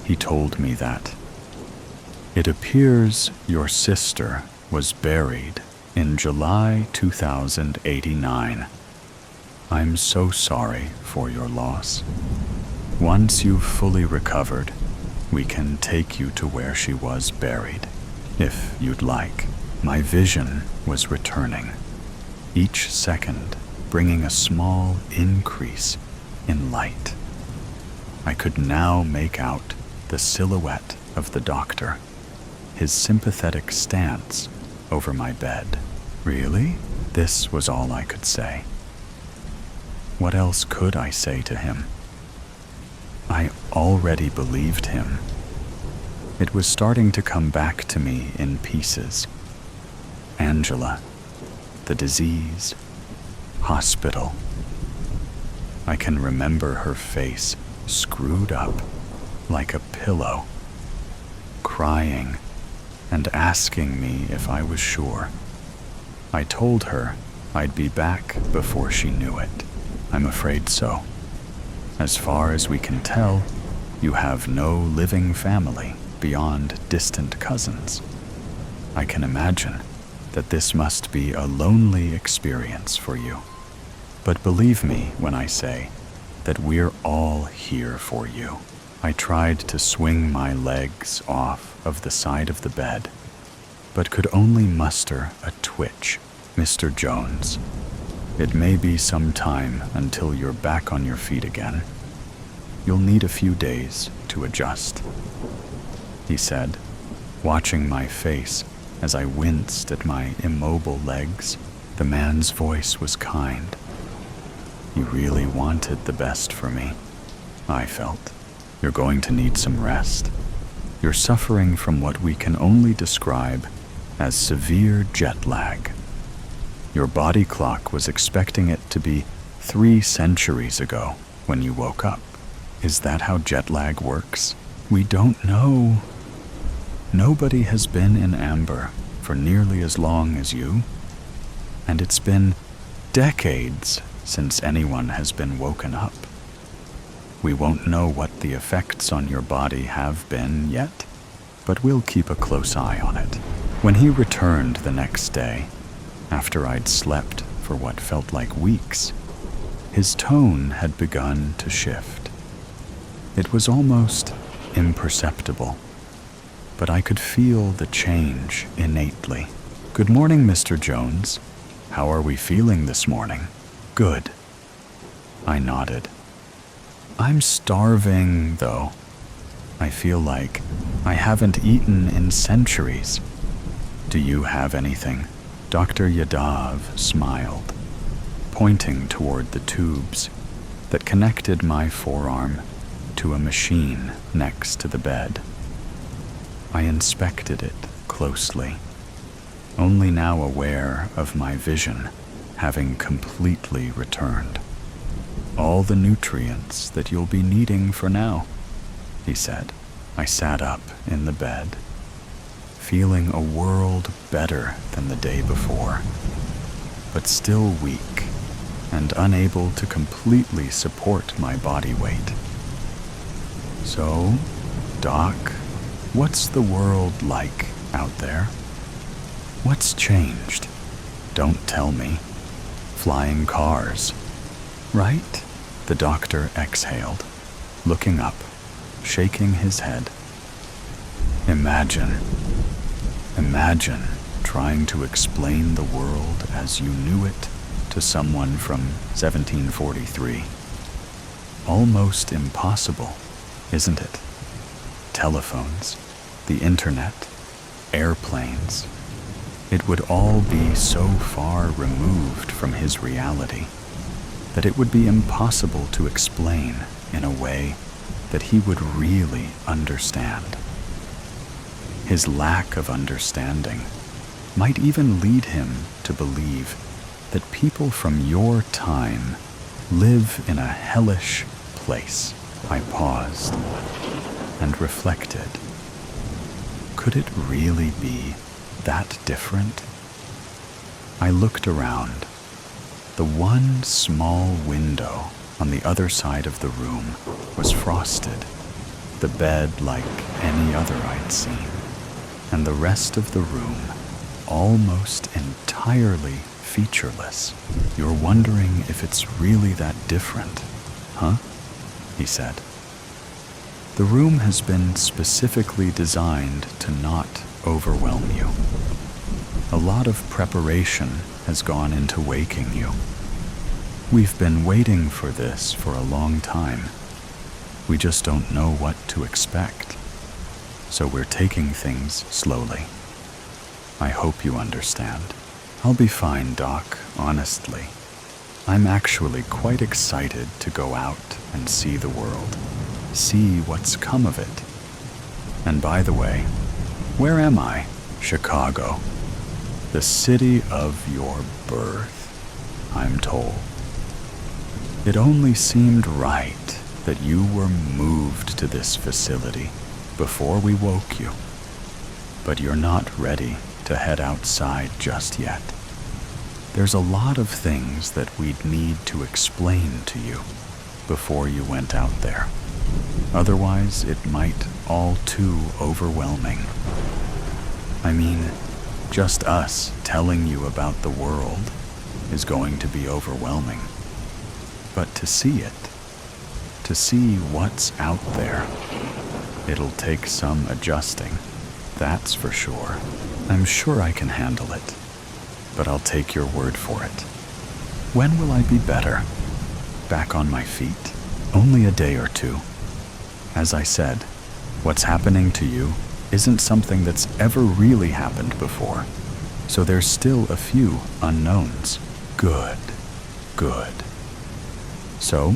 he told me that it appears your sister was buried in July 2089. I'm so sorry for your loss. Once you've fully recovered, we can take you to where she was buried, if you'd like. My vision was returning, each second bringing a small increase in light. I could now make out the silhouette of the doctor, his sympathetic stance over my bed. Really? This was all I could say. What else could I say to him? I already believed him. It was starting to come back to me in pieces. Angela, the disease, hospital. I can remember her face screwed up like a pillow, crying and asking me if I was sure. I told her I'd be back before she knew it. I'm afraid so. As far as we can tell, you have no living family beyond distant cousins. I can imagine that this must be a lonely experience for you. But believe me when I say that we're all here for you. I tried to swing my legs off of the side of the bed, but could only muster a twitch. Mr. Jones, it may be some time until you're back on your feet again. You'll need a few days to adjust, he said, watching my face as I winced at my immobile legs. The man's voice was kind. He really wanted the best for me, I felt. You're going to need some rest. You're suffering from what we can only describe as severe jet lag. Your body clock was expecting it to be 3 centuries ago when you woke up. Is that how jet lag works? We don't know. Nobody has been in amber for nearly as long as you, and it's been decades since anyone has been woken up. We won't know what the effects on your body have been yet, but we'll keep a close eye on it. When he returned the next day, after I'd slept for what felt like weeks, his tone had begun to shift. It was almost imperceptible, but I could feel the change innately. Good morning, Mr. Jones. How are we feeling this morning? Good. I nodded. I'm starving, though. I feel like I haven't eaten in centuries. Do you have anything? Dr. Yadav smiled, pointing toward the tubes that connected my forearm to a machine next to the bed. I inspected it closely, only now aware of my vision having completely returned. All the nutrients that you'll be needing for now, he said. I sat up in the bed, feeling a world better than the day before, but still weak and unable to completely support my body weight. So, Doc, what's the world like out there? What's changed? Don't tell me. Flying cars, right? The doctor exhaled, looking up, shaking his head. Imagine trying to explain the world as you knew it to someone from 1743. Almost impossible, isn't it? Telephones, the internet, airplanes. It would all be so far removed from his reality that it would be impossible to explain in a way that he would really understand. His lack of understanding might even lead him to believe that people from your time live in a hellish place. I paused and reflected. Could it really be that different? I looked around. The one small window on the other side of the room was frosted, the bed like any other I'd seen, and the rest of the room almost entirely featureless. You're wondering if it's really that different, huh? He said. The room has been specifically designed to not overwhelm you. A lot of preparation has gone into waking you. We've been waiting for this for a long time. We just don't know what to expect. So we're taking things slowly. I hope you understand. I'll be fine, Doc, honestly. I'm actually quite excited to go out and see the world, see what's come of it. And by the way, where am I? Chicago. The city of your birth, I'm told. It only seemed right that you were moved to this facility before we woke you. But you're not ready to head outside just yet. There's a lot of things that we'd need to explain to you before you went out there. Otherwise, it might all too overwhelming. I mean, just us telling you about the world is going to be overwhelming. But to see it, to see what's out there, It'll take some adjusting, that's for sure. I'm sure I can handle it, but I'll take your word for it. When will I be better? Back on my feet? Only a day or two. As I said, what's happening to you isn't something that's ever really happened before, so there's still a few unknowns. Good. So,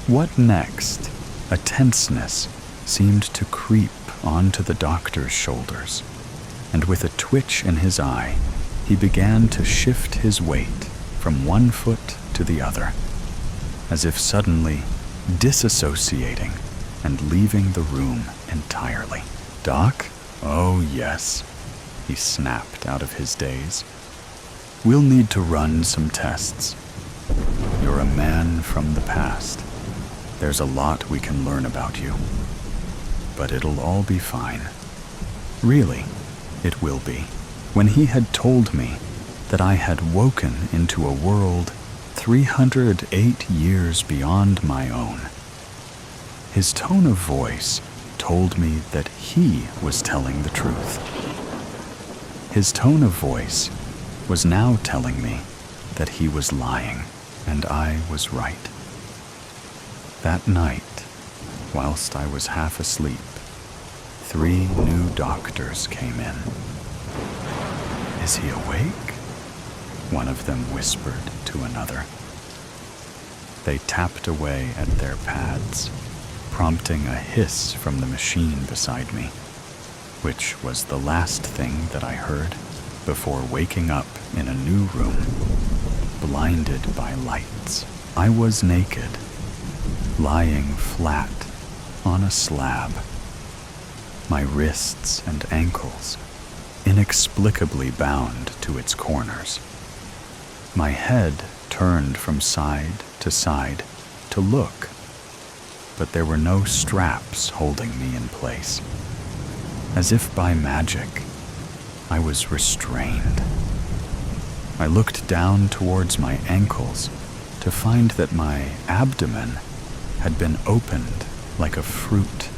what next? A tenseness seemed to creep onto the doctor's shoulders, and with a twitch in his eye, he began to shift his weight from one foot to the other, as if suddenly disassociating and leaving the room entirely. Doc? Oh, yes, he snapped out of his daze. We'll need to run some tests. You're a man from the past. There's a lot we can learn about you. But it'll all be fine. Really, it will be. When he had told me that I had woken into a world 308 years beyond my own, his tone of voice told me that he was telling the truth. His tone of voice was now telling me that he was lying, and I was right. That night, whilst I was half asleep, 3 new doctors came in. Is he awake? One of them whispered to another. They tapped away at their pads, prompting a hiss from the machine beside me, which was the last thing that I heard before waking up in a new room, blinded by lights. I was naked, lying flat on a slab, my wrists and ankles inexplicably bound to its corners, my head turned from side to side to look, but there were no straps holding me in place. As if by magic, I was restrained. I looked down towards my ankles to find that my abdomen had been opened like a fruit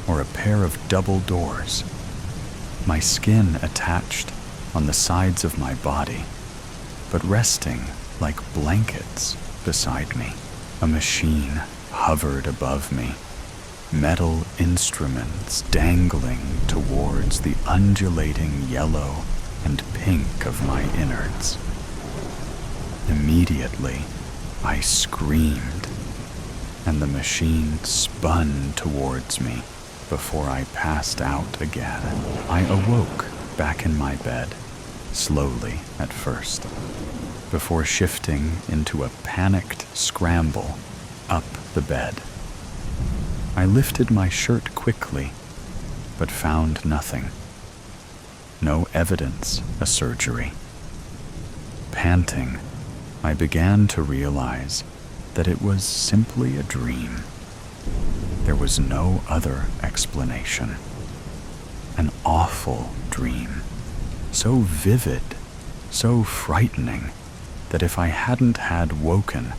or a pair of double doors, my skin attached on the sides of my body, but resting like blankets beside me. A machine hovered above me, metal instruments dangling towards the undulating yellow and pink of my innards. Immediately, I screamed, and the machine spun towards me before I passed out again. I awoke back in my bed, slowly at first, before shifting into a panicked scramble up the bed. I lifted my shirt quickly, but found nothing. No evidence of surgery. Panting, I began to realize that it was simply a dream. There was no other explanation. An awful dream, so vivid, so frightening, that if I hadn't had woken,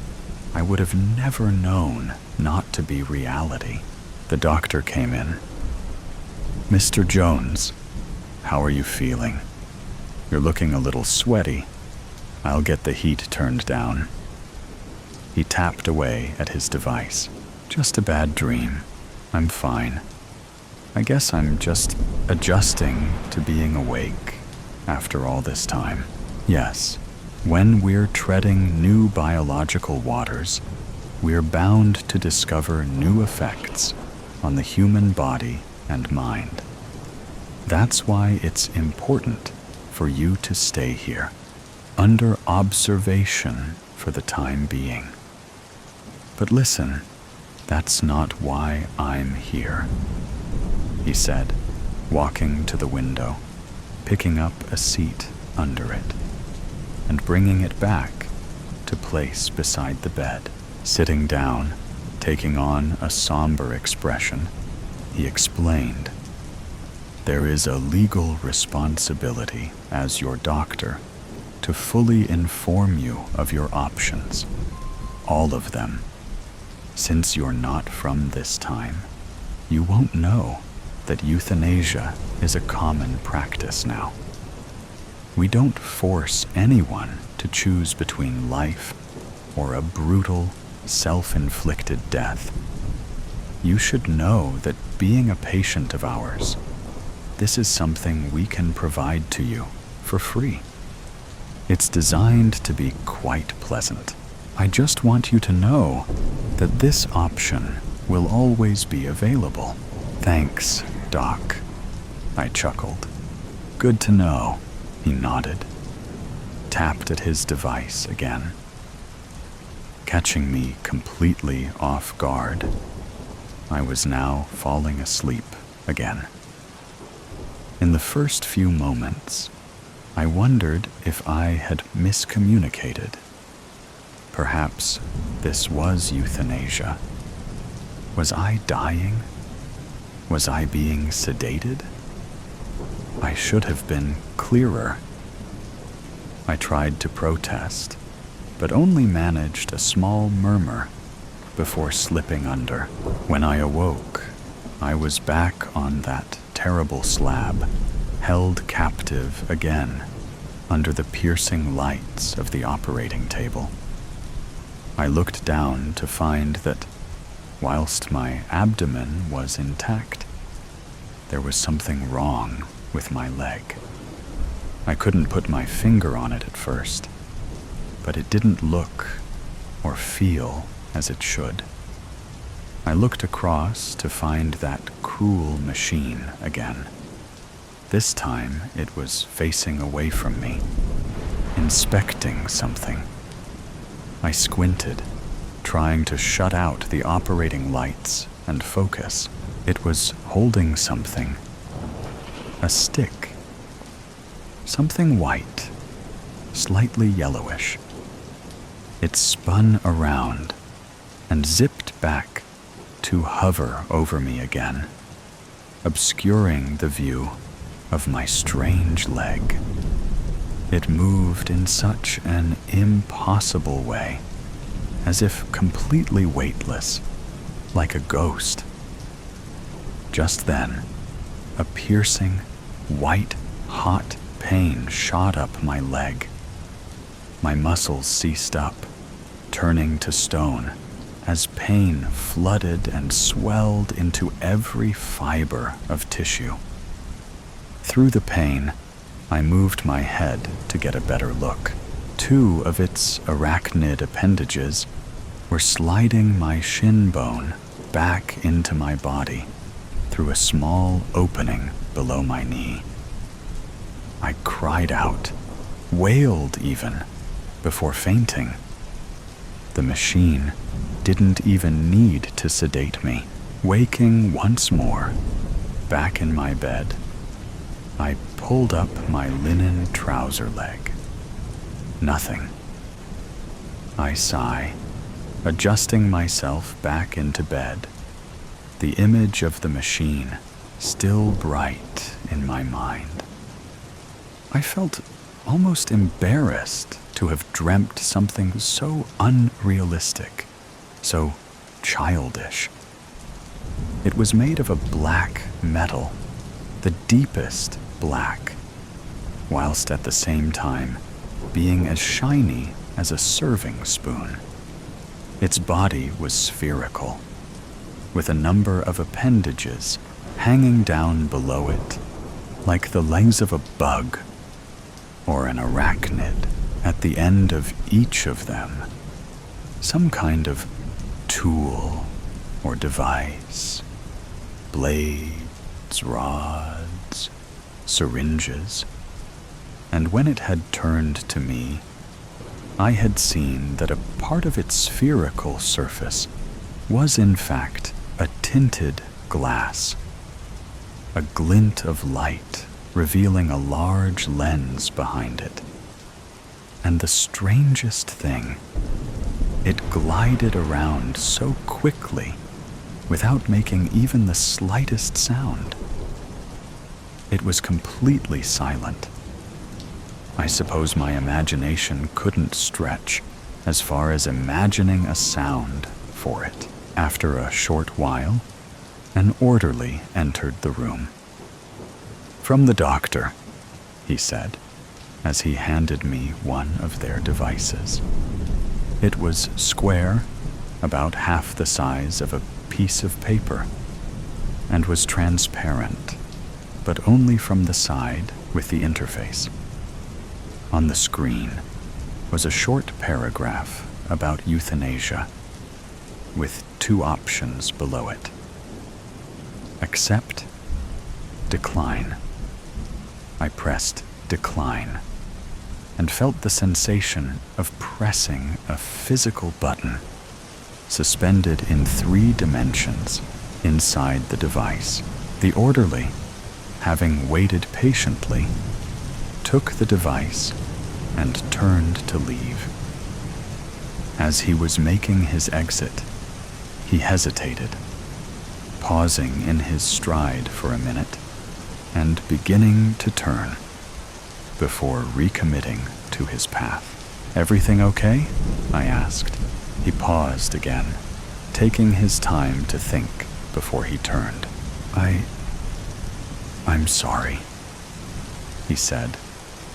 I would have never known not to be reality. The doctor came in. Mr. Jones, how are you feeling? You're looking a little sweaty. I'll get the heat turned down. He tapped away at his device. Just a bad dream. I'm fine. I guess I'm just adjusting to being awake after all this time. Yes, when we're treading new biological waters, we're bound to discover new effects on the human body and mind. That's why it's important for you to stay here, under observation for the time being. But listen, that's not why I'm here, he said, walking to the window, picking up a seat under it, and bringing it back to place beside the bed. Sitting down, taking on a somber expression, he explained, "There is a legal responsibility as your doctor to fully inform you of your options, all of them. Since you're not from this time, you won't know that euthanasia is a common practice now. We don't force anyone to choose between life or a brutal, self-inflicted death. You should know that being a patient of ours, this is something we can provide to you for free. It's designed to be quite pleasant. I just want you to know that this option will always be available. Thanks, Doc, I chuckled. Good to know, he nodded, tapped at his device again. Catching me completely off guard, I was now falling asleep again. In the first few moments, I wondered if I had miscommunicated. Perhaps this was euthanasia. Was I dying? Was I being sedated? I should have been clearer. I tried to protest, but only managed a small murmur before slipping under. When I awoke, I was back on that terrible slab, held captive again under the piercing lights of the operating table. I looked down to find that, whilst my abdomen was intact, there was something wrong with my leg. I couldn't put my finger on it at first, but it didn't look or feel as it should. I looked across to find that cruel machine again. This time it was facing away from me, inspecting something. I squinted, trying to shut out the operating lights and focus. It was holding something. A stick. Something white, slightly yellowish. It spun around and zipped back to hover over me again, obscuring the view of my strange leg. It moved in such an impossible way, as if completely weightless, like a ghost. Just then, a piercing, white, hot pain shot up my leg. My muscles seized up, turning to stone, as pain flooded and swelled into every fiber of tissue. Through the pain, I moved my head to get a better look. Two of its arachnid appendages were sliding my shin bone back into my body through a small opening below my knee. I cried out, wailed even, before fainting. The machine didn't even need to sedate me. Waking once more, back in my bed, I pulled up my linen trouser leg. Nothing. I sigh, adjusting myself back into bed, the image of the machine still bright in my mind. I felt almost embarrassed to have dreamt something so unrealistic, so childish. It was made of a black metal, the deepest black, whilst at the same time being as shiny as a serving spoon. Its body was spherical, with a number of appendages hanging down below it, like the legs of a bug or an arachnid. At the end of each of them, some kind of tool or device, blades, rods, syringes. And when it had turned to me, I had seen that a part of its spherical surface was in fact a tinted glass, a glint of light revealing a large lens behind it. And the strangest thing, it glided around so quickly without making even the slightest sound. It was completely silent. I suppose my imagination couldn't stretch as far as imagining a sound for it. After a short while, An orderly entered the room. "From the doctor," he said, as he handed me one of their devices. It was square, about half the size of a piece of paper, and was transparent, but only from the side with the interface. On the screen was a short paragraph about euthanasia, with 2 options below it: accept, decline. I pressed decline and felt the sensation of pressing a physical button suspended in 3 dimensions inside the device. The orderly, having waited patiently, took the device and turned to leave. As he was making his exit, he hesitated, pausing in his stride for a minute and beginning to turn before recommitting to his path. "Everything okay?" I asked. He paused again, taking his time to think before he turned. I'm sorry," he said,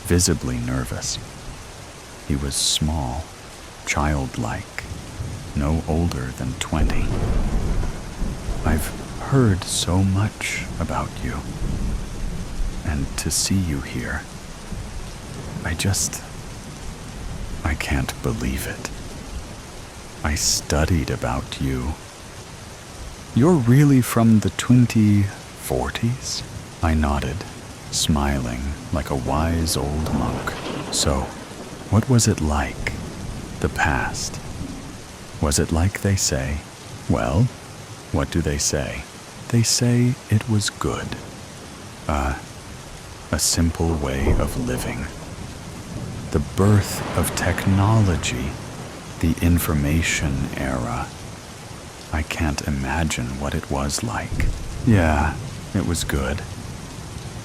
visibly nervous. He was small, childlike, no older than 20. "I've heard so much about you, and to see you here, I can't believe it. I studied about you." "You're really from the 2040s? I nodded, smiling like a wise old monk. "So, what was it like? The past? Was it like they say?" "Well, what do they say?" "They say it was good. A simple way of living. The birth of technology, the information era. I can't imagine what it was like." "Yeah, it was good.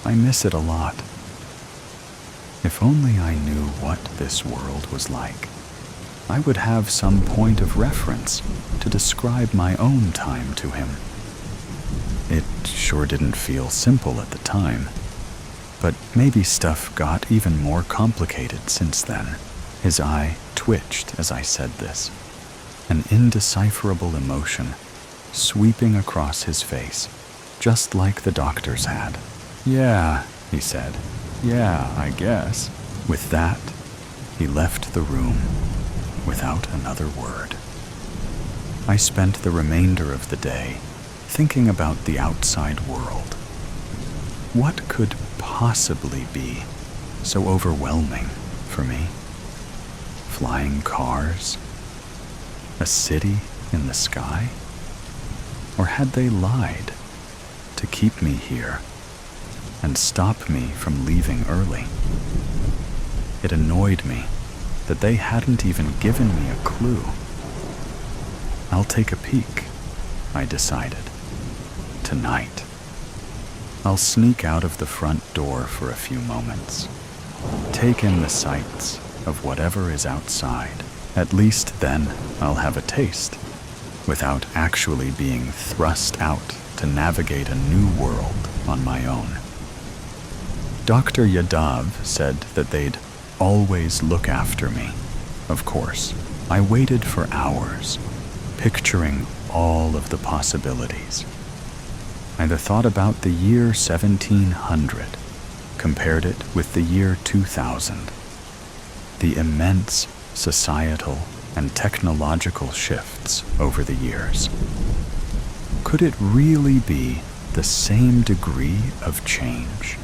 I miss it a lot. If only I knew what this world was like, I would have some point of reference to describe my own time to him." It sure didn't feel simple at the time, but maybe stuff got even more complicated since then. His eye twitched as I said this, an indecipherable emotion sweeping across his face, just like the doctor's had. "Yeah," he said. "Yeah, I guess." With that, he left the room without another word. I spent the remainder of the day thinking about the outside world. What could possibly be so overwhelming for me? Flying cars? A city in the sky? Or had they lied to keep me here and stop me from leaving early? It annoyed me that they hadn't even given me a clue. "I'll take a peek," I decided. "Tonight. I'll sneak out of the front door for a few moments, take in the sights of whatever is outside. At least then I'll have a taste, without actually being thrust out to navigate a new world on my own." Dr. Yadav said that they'd always look after me. Of course, I waited for hours, picturing all of the possibilities. I thought about the year 1700, compared it with the year 2000, the immense societal and technological shifts over the years. Could it really be the same degree of change?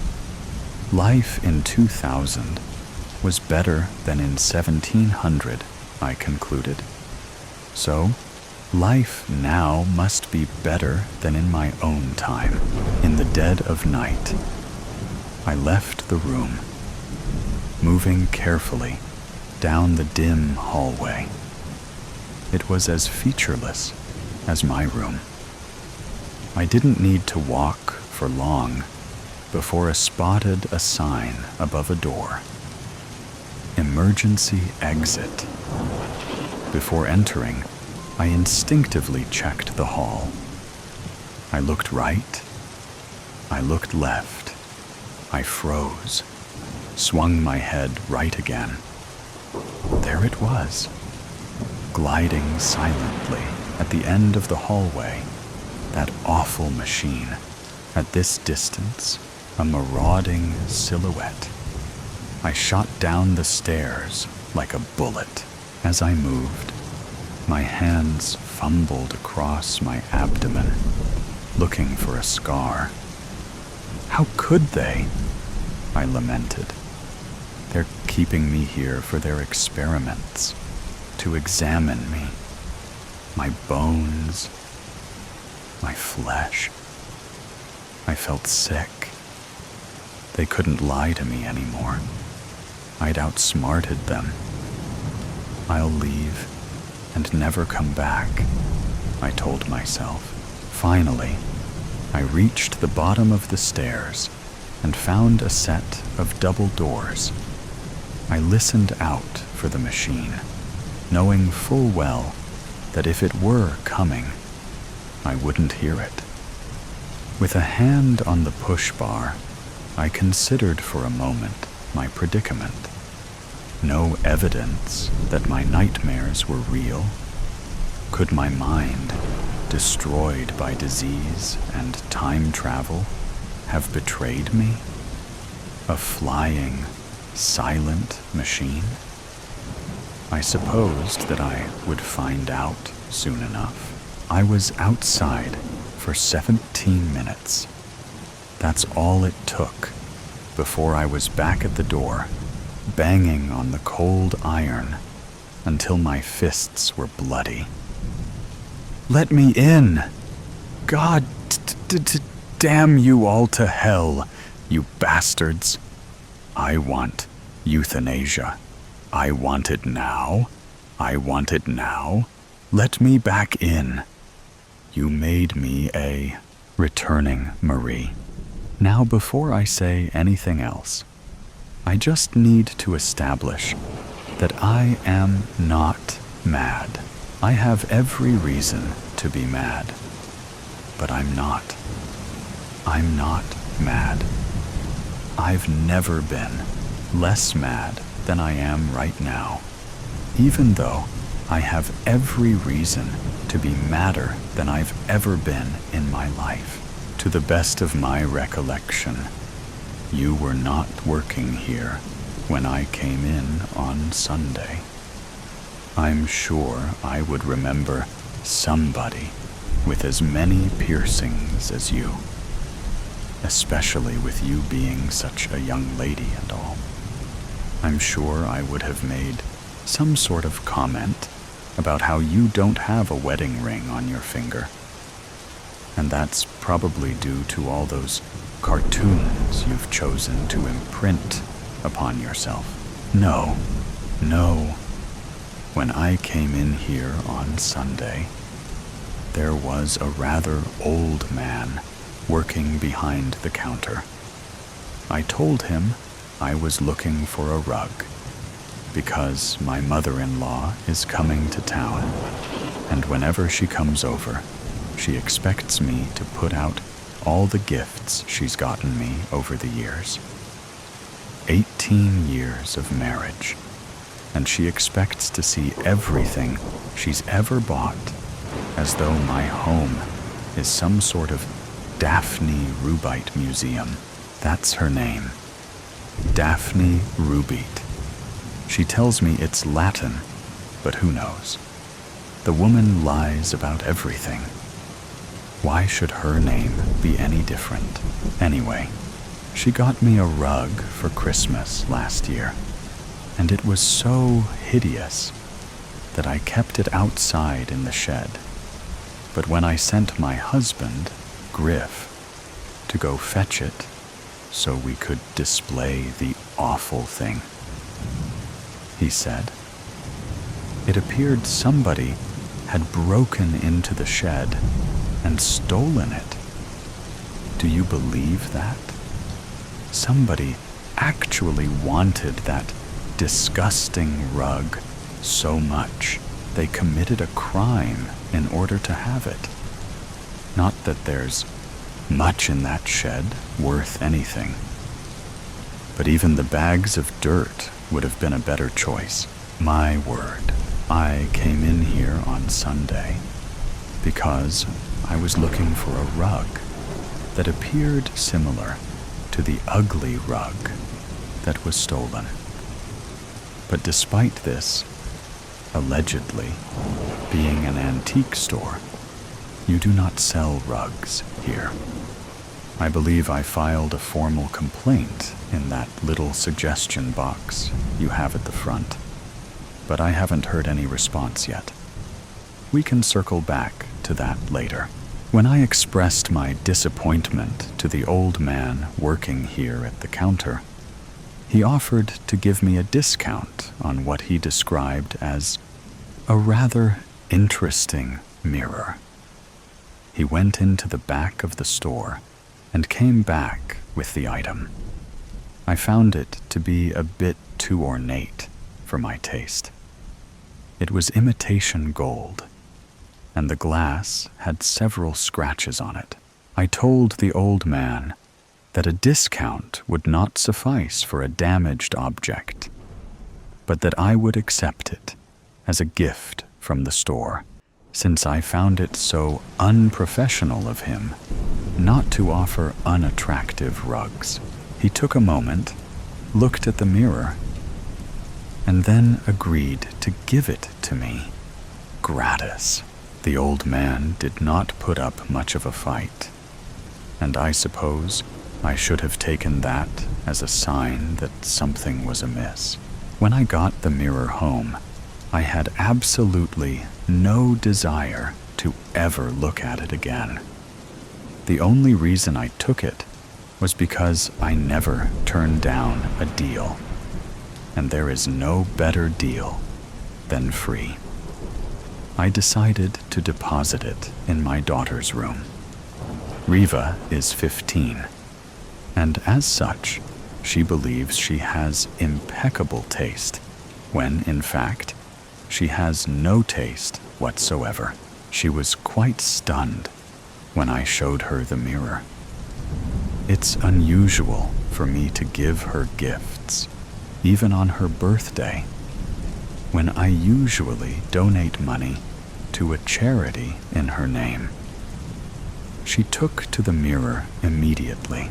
Life in 2000 was better than in 1700, I concluded. So, life now must be better than in my own time. In the dead of night, I left the room, moving carefully down the dim hallway. It was as featureless as my room. I didn't need to walk for long before I spotted a sign above a door. "Emergency exit." Before entering, I instinctively checked the hall. I looked right. I looked left. I froze, swung my head right again. There it was, gliding silently at the end of the hallway, that awful machine, at this distance, a marauding silhouette. I shot down the stairs like a bullet. As I moved, my hands fumbled across my abdomen, looking for a scar. How could they? I lamented. They're keeping me here for their experiments, to examine me, my bones, my flesh. I felt sick. They couldn't lie to me anymore. I'd outsmarted them. I'll leave and never come back, I told myself. Finally, I reached the bottom of the stairs and found a set of double doors. I listened out for the machine, knowing full well that if it were coming, I wouldn't hear it. With a hand on the push bar, I considered for a moment my predicament. No evidence that my nightmares were real. Could my mind, destroyed by disease and time travel, have betrayed me? A flying, silent machine? I supposed that I would find out soon enough. I was outside for 17 minutes. That's all it took before I was back at the door, banging on the cold iron until my fists were bloody. Let me in! God damn you all to hell, you bastards! I want euthanasia. I want it now. I want it now. Let me back in. You made me a returning Marie. Now, before I say anything else, I just need to establish that I am not mad. I have every reason to be mad, but I'm not. I'm not mad. I've never been less mad than I am right now, even though I have every reason to be madder than I've ever been in my life. To the best of my recollection, you were not working here when I came in on Sunday. I'm sure I would remember somebody with as many piercings as you, especially with you being such a young lady and all. I'm sure I would have made some sort of comment about how you don't have a wedding ring on your finger. And that's probably due to all those cartoons you've chosen to imprint upon yourself. No. When I came in here on Sunday, there was a rather old man working behind the counter. I told him I was looking for a rug because my mother-in-law is coming to town, and whenever she comes over, she expects me to put out all the gifts she's gotten me over the years. 18 years of marriage, and she expects to see everything she's ever bought as though my home is some sort of Daphne Rubite Museum. That's her name. Daphne Rubite. She tells me it's Latin, but who knows? The woman lies about everything. Why should her name be any different? Anyway, she got me a rug for Christmas last year, and it was so hideous that I kept it outside in the shed. But when I sent my husband, Griff, to go fetch it so we could display the awful thing, he said, it appeared somebody had broken into the shed and stolen it. Do you believe that? Somebody actually wanted that disgusting rug so much they committed a crime in order to have it. Not that there's much in that shed worth anything, but even the bags of dirt would have been a better choice. My word, I came in here on Sunday because I was looking for a rug that appeared similar to the ugly rug that was stolen. But despite this, allegedly being an antique store, you do not sell rugs here. I believe I filed a formal complaint in that little suggestion box you have at the front, but I haven't heard any response yet. We can circle back to that later. When I expressed my disappointment to the old man working here at the counter, he offered to give me a discount on what he described as a rather interesting mirror. He went into the back of the store and came back with the item. I found it to be a bit too ornate for my taste. It was imitation gold, and the glass had several scratches on it. I told the old man that a discount would not suffice for a damaged object, but that I would accept it as a gift from the store, since I found it so unprofessional of him not to offer unattractive rugs. He took a moment, looked at the mirror, and then agreed to give it to me gratis. The old man did not put up much of a fight, and I suppose I should have taken that as a sign that something was amiss. When I got the mirror home, I had absolutely no desire to ever look at it again. The only reason I took it was because I never turned down a deal, and there is no better deal than free. I decided to deposit it in my daughter's room. Riva is 15, and as such, she believes she has impeccable taste, when in fact, she has no taste whatsoever. She was quite stunned when I showed her the mirror. It's unusual for me to give her gifts, even on her birthday, when I usually donate money to a charity in her name. She took to the mirror immediately,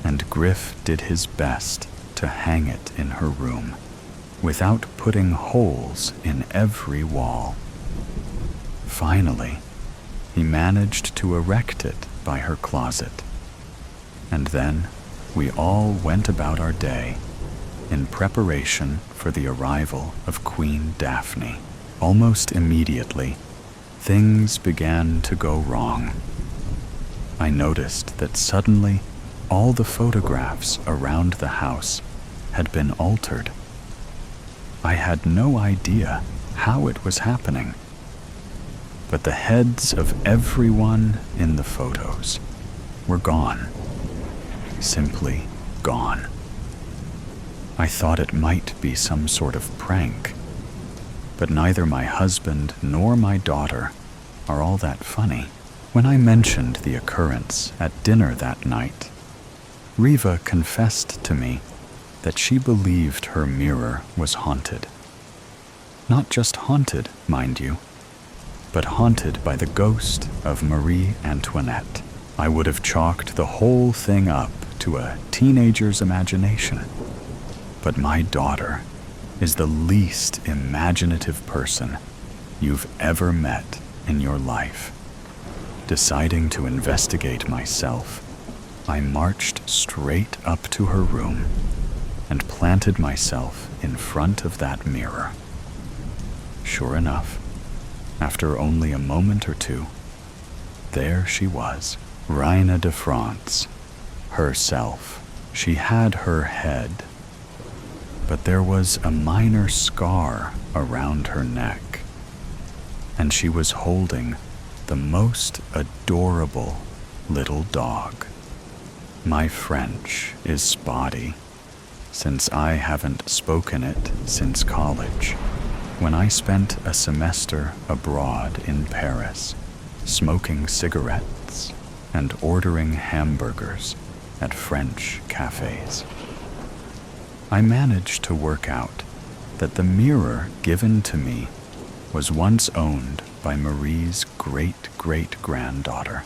and Griff did his best to hang it in her room, without putting holes in every wall. Finally, he managed to erect it by her closet, and then we all went about our day in preparation for the arrival of Queen Daphne. Almost immediately, things began to go wrong. I noticed that suddenly all the photographs around the house had been altered. I had no idea how it was happening, but the heads of everyone in the photos were gone. Simply gone. I thought it might be some sort of prank, but neither my husband nor my daughter are all that funny. When I mentioned the occurrence at dinner that night, Riva confessed to me that she believed her mirror was haunted. Not just haunted, mind you, but haunted by the ghost of Marie Antoinette. I would have chalked the whole thing up to a teenager's imagination. But my daughter is the least imaginative person you've ever met in your life. Deciding to investigate myself, I marched straight up to her room and planted myself in front of that mirror. Sure enough, after only a moment or two, there she was, Reine de France, herself. She had her head, but there was a minor scar around her neck, and she was holding the most adorable little dog. My French is spotty, since I haven't spoken it since college, when I spent a semester abroad in Paris smoking cigarettes and ordering hamburgers at French cafes. I managed to work out that the mirror given to me was once owned by Marie's great-great-granddaughter,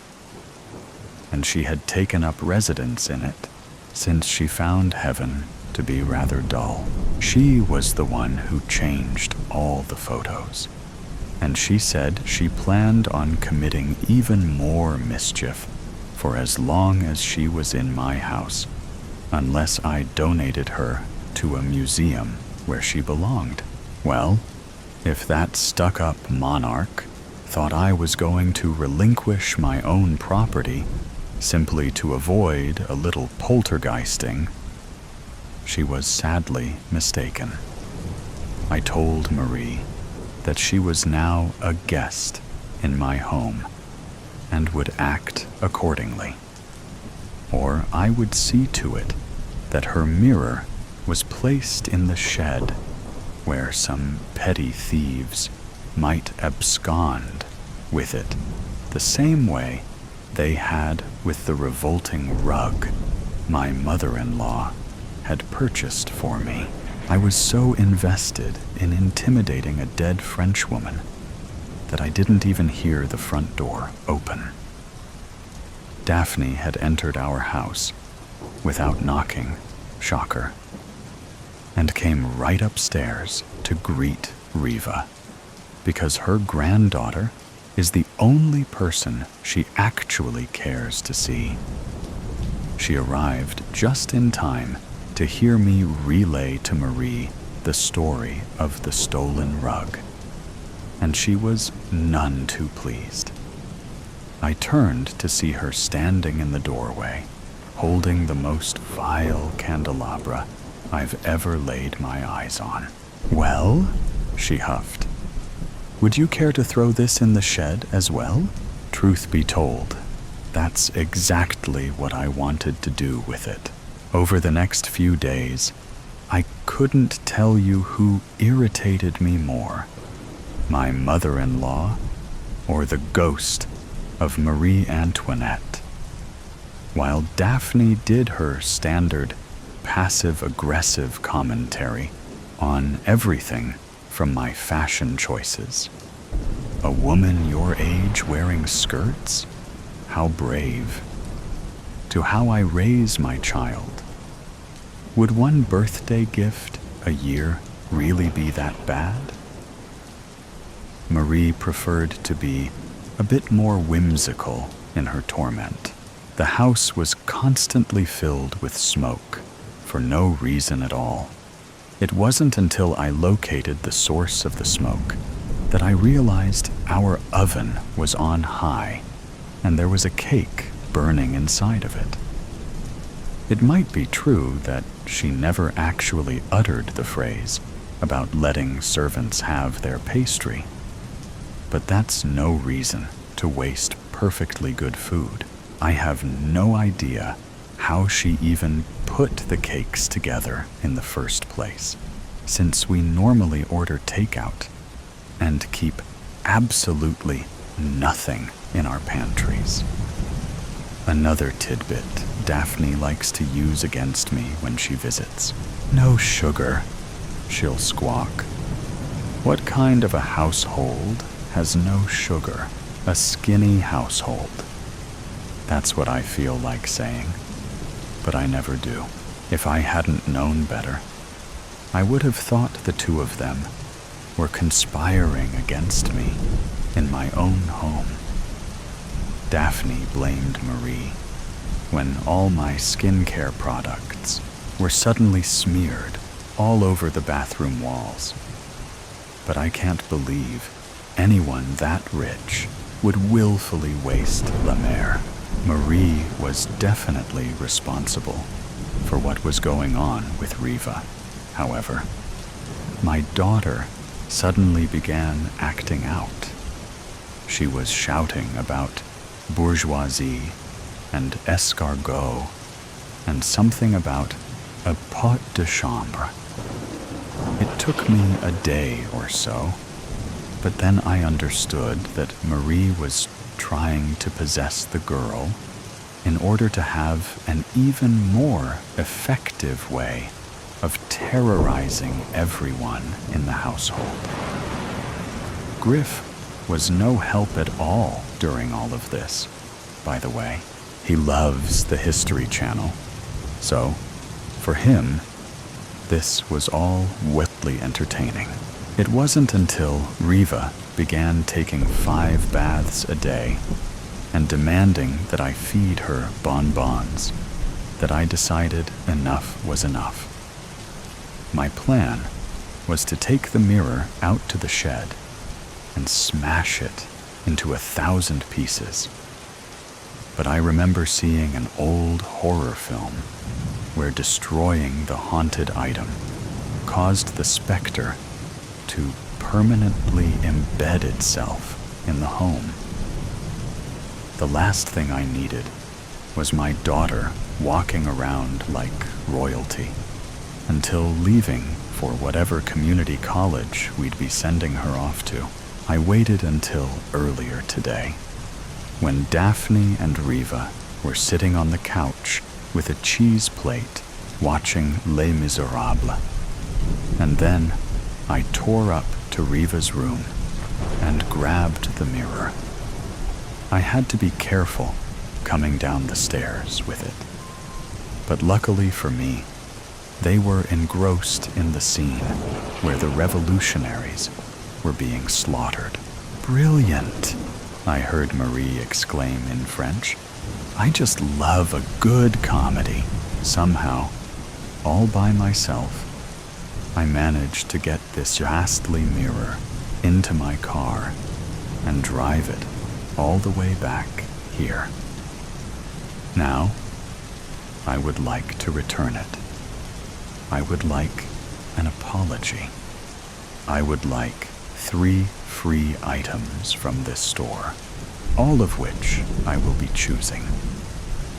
and she had taken up residence in it since she found heaven to be rather dull. She was the one who changed all the photos, and she said she planned on committing even more mischief for as long as she was in my house, unless I donated her to a museum where she belonged. Well, if that stuck-up monarch thought I was going to relinquish my own property simply to avoid a little poltergeisting, she was sadly mistaken. I told Marie that she was now a guest in my home and would act accordingly, or I would see to it that her mirror was placed in the shed where some petty thieves might abscond with it, the same way they had with the revolting rug my mother-in-law had purchased for me. I was so invested in intimidating a dead Frenchwoman that I didn't even hear the front door open. Daphne had entered our house without knocking, shocker, and came right upstairs to greet Riva, because her granddaughter is the only person she actually cares to see. She arrived just in time to hear me relay to Marie the story of the stolen rug, and she was none too pleased. I turned to see her standing in the doorway, holding the most vile candelabra I've ever laid my eyes on. "Well," she huffed, "would you care to throw this in the shed as well?" Truth be told, that's exactly what I wanted to do with it. Over the next few days, I couldn't tell you who irritated me more, my mother-in-law or the ghost of Marie Antoinette. While Daphne did her standard passive-aggressive commentary on everything from my fashion choices. A woman your age wearing skirts? How brave. To how I raise my child. Would one birthday gift a year really be that bad? Marie preferred to be a bit more whimsical in her torment. The house was constantly filled with smoke for no reason at all. It wasn't until I located the source of the smoke that I realized our oven was on high and there was a cake burning inside of it. It might be true that she never actually uttered the phrase about letting servants have their pastry, but that's no reason to waste perfectly good food. I have no idea how she even put the cakes together in the first place, since we normally order takeout and keep absolutely nothing in our pantries. Another tidbit Daphne likes to use against me when she visits. "No sugar," she'll squawk. What kind of a household has no sugar? A skinny household. That's what I feel like saying, but I never do. If I hadn't known better, I would have thought the two of them were conspiring against me in my own home. Daphne blamed Marie when all my skincare products were suddenly smeared all over the bathroom walls. But I can't believe anyone that rich would willfully waste La Mer. Marie was definitely responsible for what was going on with Riva. However, my daughter suddenly began acting out. She was shouting about bourgeoisie and escargot and something about a pot de chambre. It took me a day or so, but then I understood that Marie was trying to possess the girl in order to have an even more effective way of terrorizing everyone in the household. Griff was no help at all during all of this, by the way. He loves the History Channel, so for him, this was all wildly entertaining. It wasn't until Riva began taking 5 baths a day and demanding that I feed her bonbons that I decided enough was enough. My plan was to take the mirror out to the shed and smash it into 1,000 pieces. But I remember seeing an old horror film where destroying the haunted item caused the specter to permanently embed itself in the home. The last thing I needed was my daughter walking around like royalty until leaving for whatever community college we'd be sending her off to. I waited until earlier today, when Daphne and Riva were sitting on the couch with a cheese plate watching Les Miserables. And then I tore up to Riva's room and grabbed the mirror. I had to be careful coming down the stairs with it. But luckily for me, they were engrossed in the scene where the revolutionaries were being slaughtered. "Brilliant," I heard Marie exclaim in French. "I just love a good comedy." Somehow, all by myself, I managed to get this ghastly mirror into my car and drive it all the way back here. Now, I would like to return it. I would like an apology. I would like 3 free items from this store, all of which I will be choosing.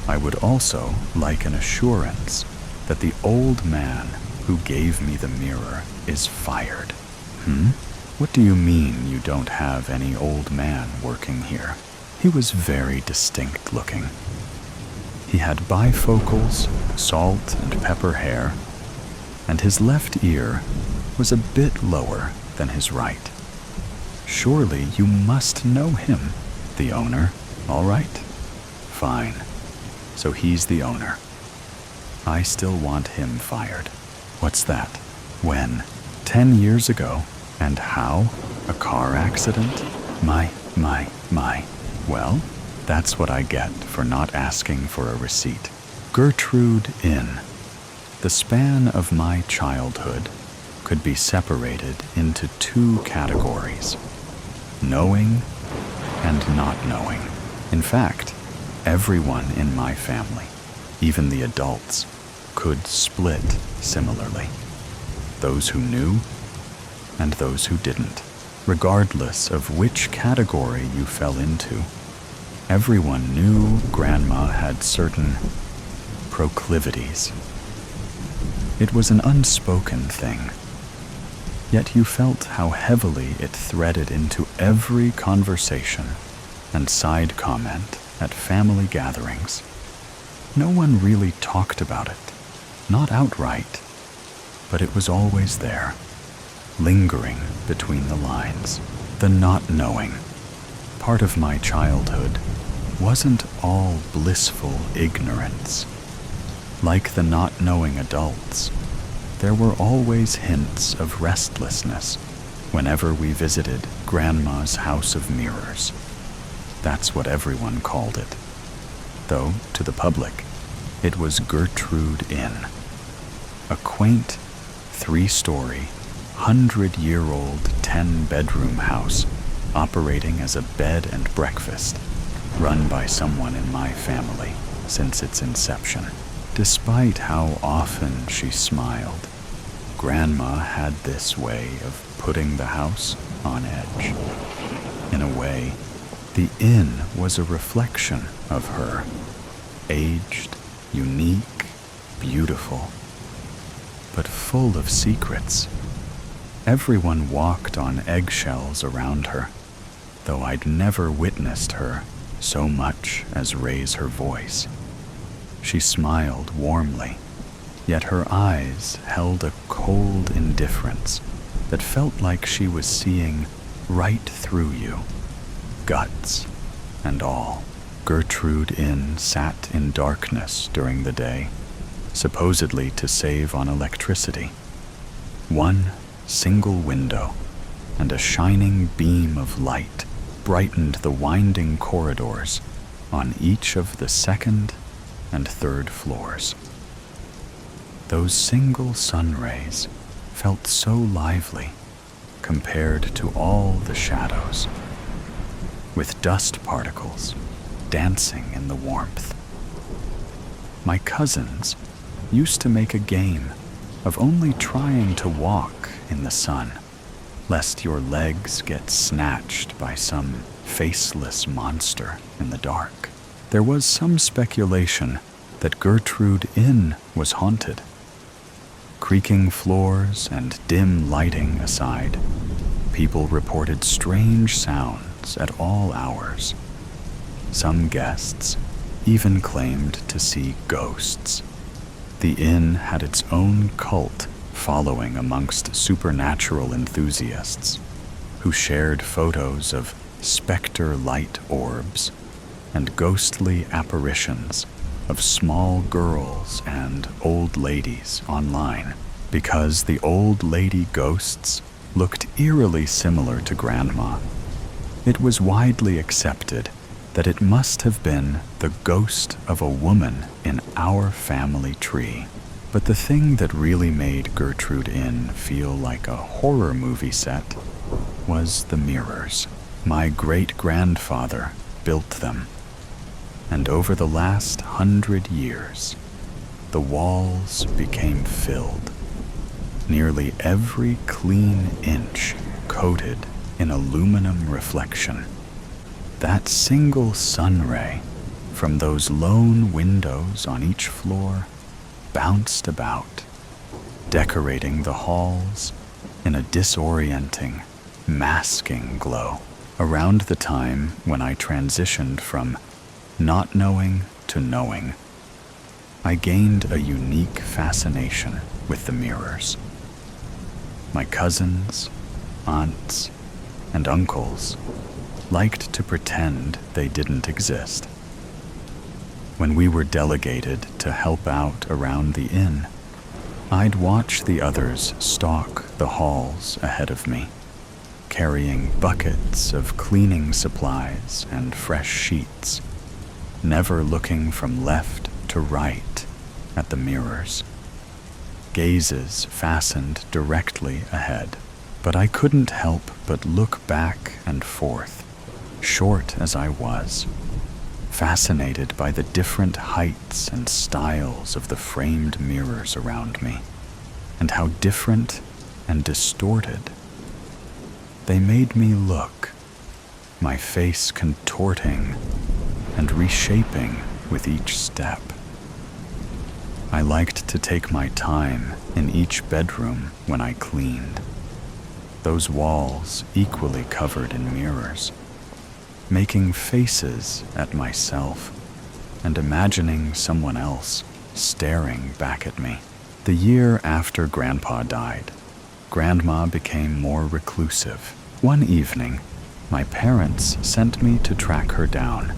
I would also like an assurance that the old man who gave me the mirror is fired. What do you mean you don't have any old man working here? He was very distinct looking. He had bifocals, salt and pepper hair, and his left ear was a bit lower than his right. Surely you must know him, the owner, all right? Fine. So he's the owner. I still want him fired. What's that? When? 10 years ago. And how? A car accident? My. Well, that's what I get for not asking for a receipt. Gertrude Inn. The span of my childhood could be separated into 2 categories: knowing and not knowing. In fact, everyone in my family, even the adults, could split similarly. Those who knew and those who didn't. Regardless of which category you fell into, everyone knew Grandma had certain proclivities. It was an unspoken thing, yet you felt how heavily it threaded into every conversation and side comment at family gatherings. No one really talked about it, not outright, but it was always there, lingering between the lines. The not knowing part of my childhood wasn't all blissful ignorance. Like the not knowing adults, there were always hints of restlessness whenever we visited Grandma's house of mirrors. That's what everyone called it. Though, to the public, it was Gertrude Inn, a quaint 3-story, 100-year-old 10-bedroom house operating as a bed and breakfast, run by someone in my family since its inception. Despite how often she smiled, Grandma had this way of putting the house on edge. In a way, the inn was a reflection of her, aged, unique, beautiful, but full of secrets. Everyone walked on eggshells around her, though I'd never witnessed her so much as raise her voice. She smiled warmly, yet her eyes held a cold indifference that felt like she was seeing right through you, guts and all. Gertrude sat in darkness during the day, supposedly to save on electricity. One single window and a shining beam of light brightened the winding corridors on each of the second and third floors. Those single sun rays felt so lively compared to all the shadows, with dust particles dancing in the warmth. My cousins used to make a game of only trying to walk in the sun, lest your legs get snatched by some faceless monster in the dark. There was some speculation that Gertrude Inn was haunted. Creaking floors and dim lighting aside, people reported strange sounds at all hours. Some guests even claimed to see ghosts. The inn had its own cult following amongst supernatural enthusiasts who shared photos of specter light orbs and ghostly apparitions of small girls and old ladies online, because the old lady ghosts looked eerily similar to Grandma. It was widely accepted that it must have been the ghost of a woman in our family tree. But the thing that really made Gertrude Inn feel like a horror movie set was the mirrors. My great-grandfather built them, and over the last 100 years, the walls became filled, nearly every clean inch coated in aluminum reflection. That single sun ray from those lone windows on each floor bounced about, decorating the halls in a disorienting, masking glow. Around the time when I transitioned from not knowing to knowing, I gained a unique fascination with the mirrors. My cousins, aunts, and uncles liked to pretend they didn't exist. When we were delegated to help out around the inn, I'd watch the others stalk the halls ahead of me, carrying buckets of cleaning supplies and fresh sheets, never looking from left to right at the mirrors, gazes fastened directly ahead. But I couldn't help but look back and forth, short as I was, fascinated by the different heights and styles of the framed mirrors around me, and how different and distorted they made me look, my face contorting and reshaping with each step. I liked to take my time in each bedroom when I cleaned, those walls equally covered in mirrors, making faces at myself and imagining someone else staring back at me. The year after Grandpa died, Grandma became more reclusive. One evening, my parents sent me to track her down,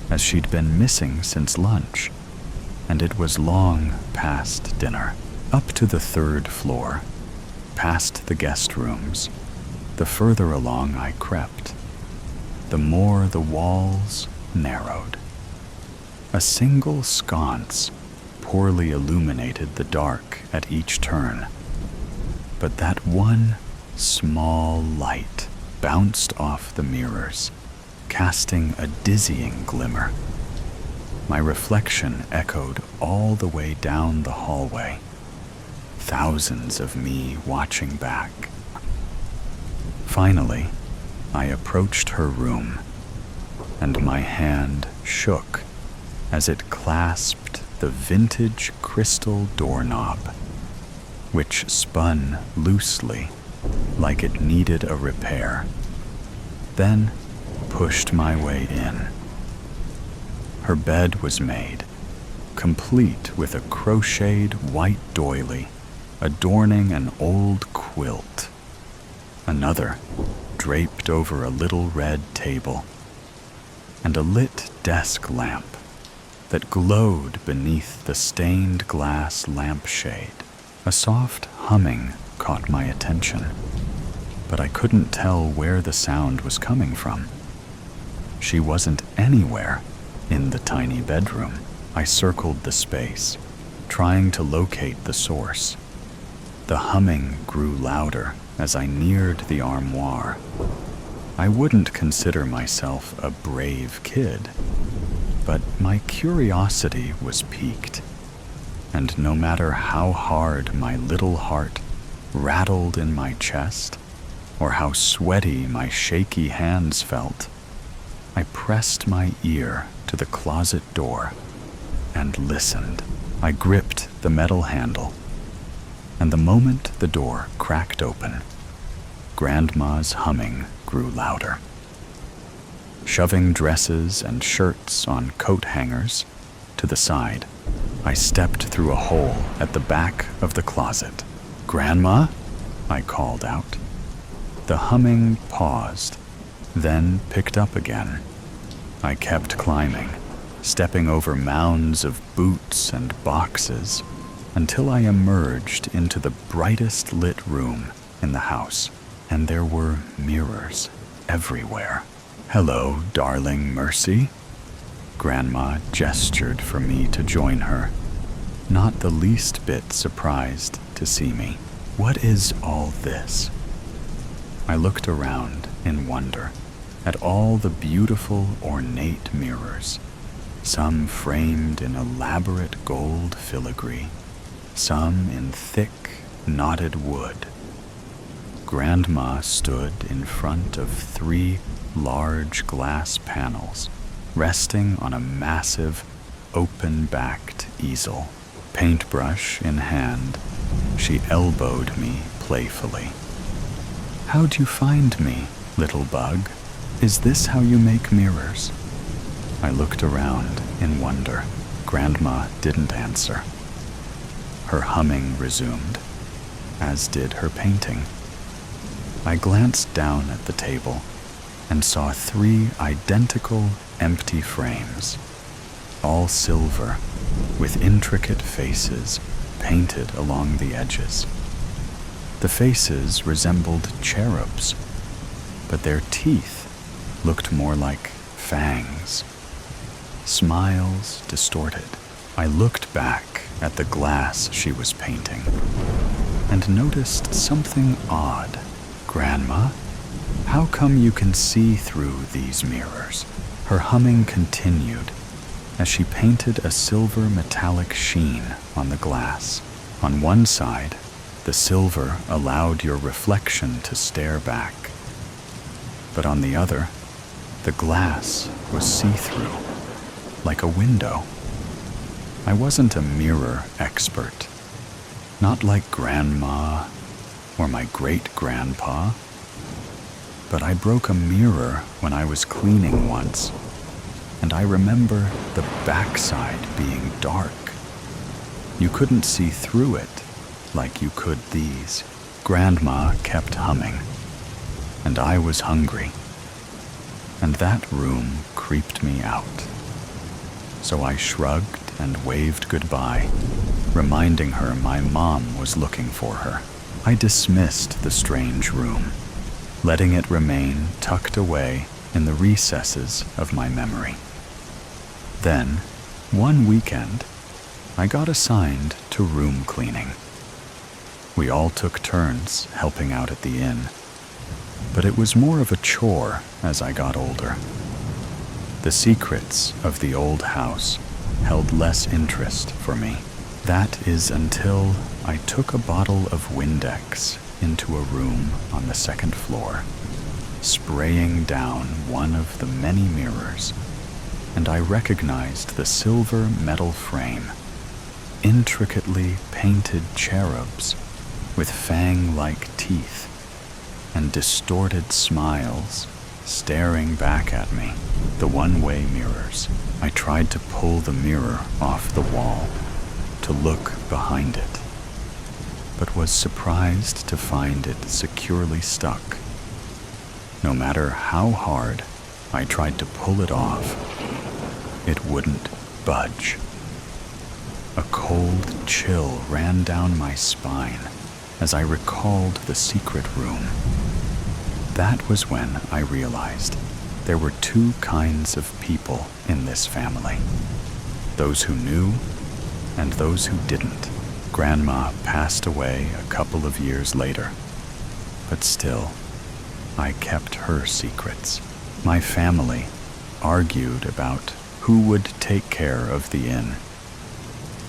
as she'd been missing since lunch, and it was long past dinner. Up to the 3rd floor, past the guest rooms, the further along I crept, the more the walls narrowed. A single sconce poorly illuminated the dark at each turn, but that one small light bounced off the mirrors, casting a dizzying glimmer. My reflection echoed all the way down the hallway, thousands of me watching back. Finally, I approached her room, and my hand shook as it clasped the vintage crystal doorknob, which spun loosely like it needed a repair. Then pushed my way in. Her bed was made, complete with a crocheted white doily adorning an old quilt. Another draped over a little red table, and a lit desk lamp that glowed beneath the stained glass lampshade. A soft humming caught my attention, but I couldn't tell where the sound was coming from. She wasn't anywhere in the tiny bedroom. I circled the space, trying to locate the source. The humming grew louder as I neared the armoire. I wouldn't consider myself a brave kid, but my curiosity was piqued, and no matter how hard my little heart rattled in my chest, or how sweaty my shaky hands felt, I pressed my ear to the closet door and listened. I gripped the metal handle, and the moment the door cracked open, Grandma's humming grew louder. Shoving dresses and shirts on coat hangers to the side, I stepped through a hole at the back of the closet. "Grandma?" I called out. The humming paused, then picked up again. I kept climbing, stepping over mounds of boots and boxes until I emerged into the brightest lit room in the house, and there were mirrors everywhere. "Hello, darling Mercy." Grandma gestured for me to join her, not the least bit surprised to see me. "What is all this?" I looked around in wonder at all the beautiful, ornate mirrors, some framed in elaborate gold filigree, some in thick, knotted wood. Grandma stood in front of 3 large glass panels, resting on a massive, open-backed easel. Paintbrush in hand, she elbowed me playfully. "How'd you find me, little bug? Is this how you make mirrors?" I looked around in wonder. Grandma didn't answer. Her humming resumed, as did her painting. I glanced down at the table and saw 3 identical empty frames, all silver, with intricate faces painted along the edges. The faces resembled cherubs, but their teeth looked more like fangs. Smiles distorted. I looked back at the glass she was painting and noticed something odd. "Grandma, how come you can see through these mirrors?" Her humming continued as she painted a silver metallic sheen on the glass. On one side, the silver allowed your reflection to stare back, but on the other, the glass was see-through, like a window. I wasn't a mirror expert, not like Grandma or my great-grandpa, but I broke a mirror when I was cleaning once, and I remember the backside being dark. You couldn't see through it like you could these. Grandma kept humming, and I was hungry, and that room creeped me out. So I shrugged and waved goodbye, reminding her my mom was looking for her. I dismissed the strange room, letting it remain tucked away in the recesses of my memory. Then, one weekend, I got assigned to room cleaning. We all took turns helping out at the inn, but it was more of a chore as I got older. The secrets of the old house held less interest for me. That is until I took a bottle of Windex into a room on the 2nd floor, spraying down one of the many mirrors, and I recognized the silver metal frame, intricately painted cherubs with fang-like teeth and distorted smiles staring back at me, the one-way mirrors. I tried to pull the mirror off the wall, to look behind it, but was surprised to find it securely stuck. No matter how hard I tried to pull it off, it wouldn't budge. A cold chill ran down my spine as I recalled the secret room. That was when I realized there were two kinds of people in this family: those who knew and those who didn't. Grandma passed away a couple of years later, but still, I kept her secrets. My family argued about who would take care of the inn.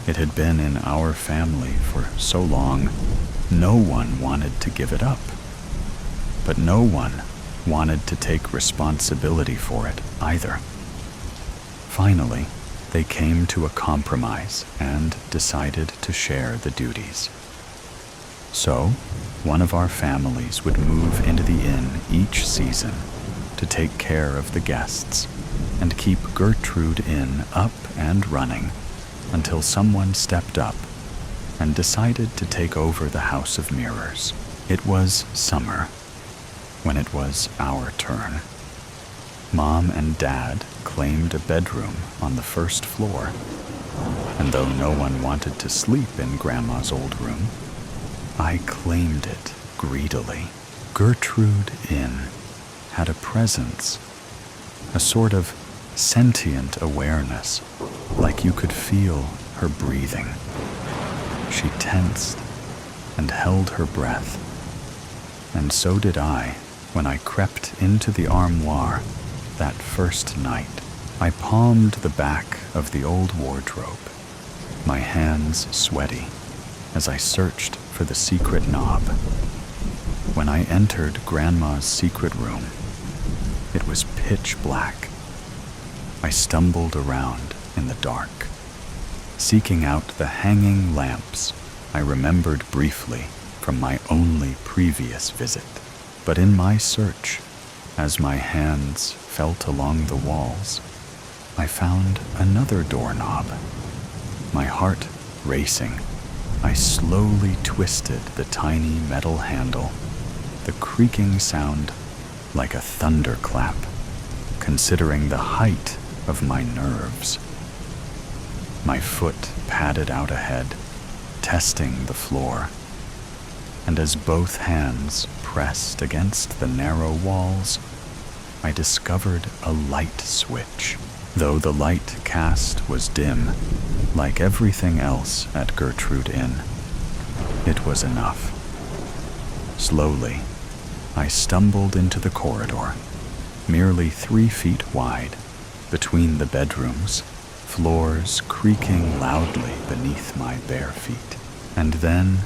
It had been in our family for so long, no one wanted to give it up. But no one wanted to take responsibility for it either. Finally, they came to a compromise and decided to share the duties. So, one of our families would move into the inn each season to take care of the guests and keep Gertrude Inn up and running until someone stepped up and decided to take over the House of Mirrors. It was summer when it was our turn. Mom and Dad claimed a bedroom on the first floor, and though no one wanted to sleep in Grandma's old room, I claimed it greedily. Gertrude Inn had a presence, a sort of sentient awareness, like you could feel her breathing. She tensed and held her breath, and so did I when I crept into the armoire that first night. I palmed the back of the old wardrobe, my hands sweaty as I searched for the secret knob. When I entered Grandma's secret room, it was pitch black. I stumbled around in the dark, seeking out the hanging lamps I remembered briefly from my only previous visit. But in my search, as my hands felt along the walls, I found another doorknob. My heart racing, I slowly twisted the tiny metal handle, the creaking sound like a thunderclap, considering the height of my nerves. My foot padded out ahead, testing the floor, and as both hands pressed against the narrow walls, I discovered a light switch. Though the light cast was dim, like everything else at Gertrude Inn, it was enough. Slowly, I stumbled into the corridor, merely 3 feet wide, between the bedrooms, floors creaking loudly beneath my bare feet. And then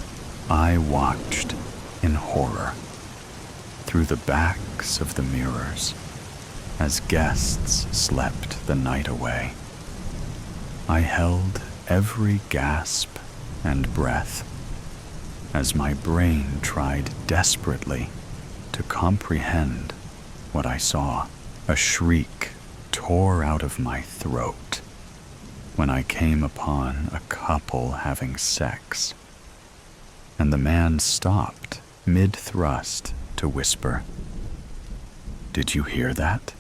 I watched in horror through the backs of the mirrors as guests slept the night away. I held every gasp and breath as my brain tried desperately to comprehend what I saw. A shriek tore out of my throat when I came upon a couple having sex, and the man stopped mid-thrust to whisper, "Did you hear that?"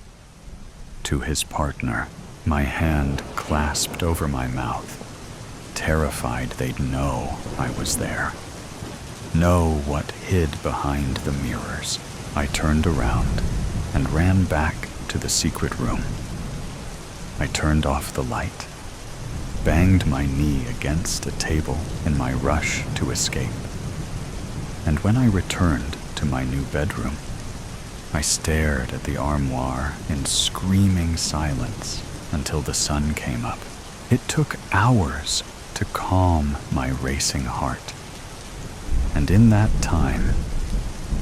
To his partner, my hand clasped over my mouth, terrified they'd know I was there, know what hid behind the mirrors. I turned around and ran back to the secret room. I turned off the light, banged my knee against a table in my rush to escape, and when I returned to my new bedroom, I stared at the armoire in screaming silence until the sun came up. It took hours to calm my racing heart, and in that time,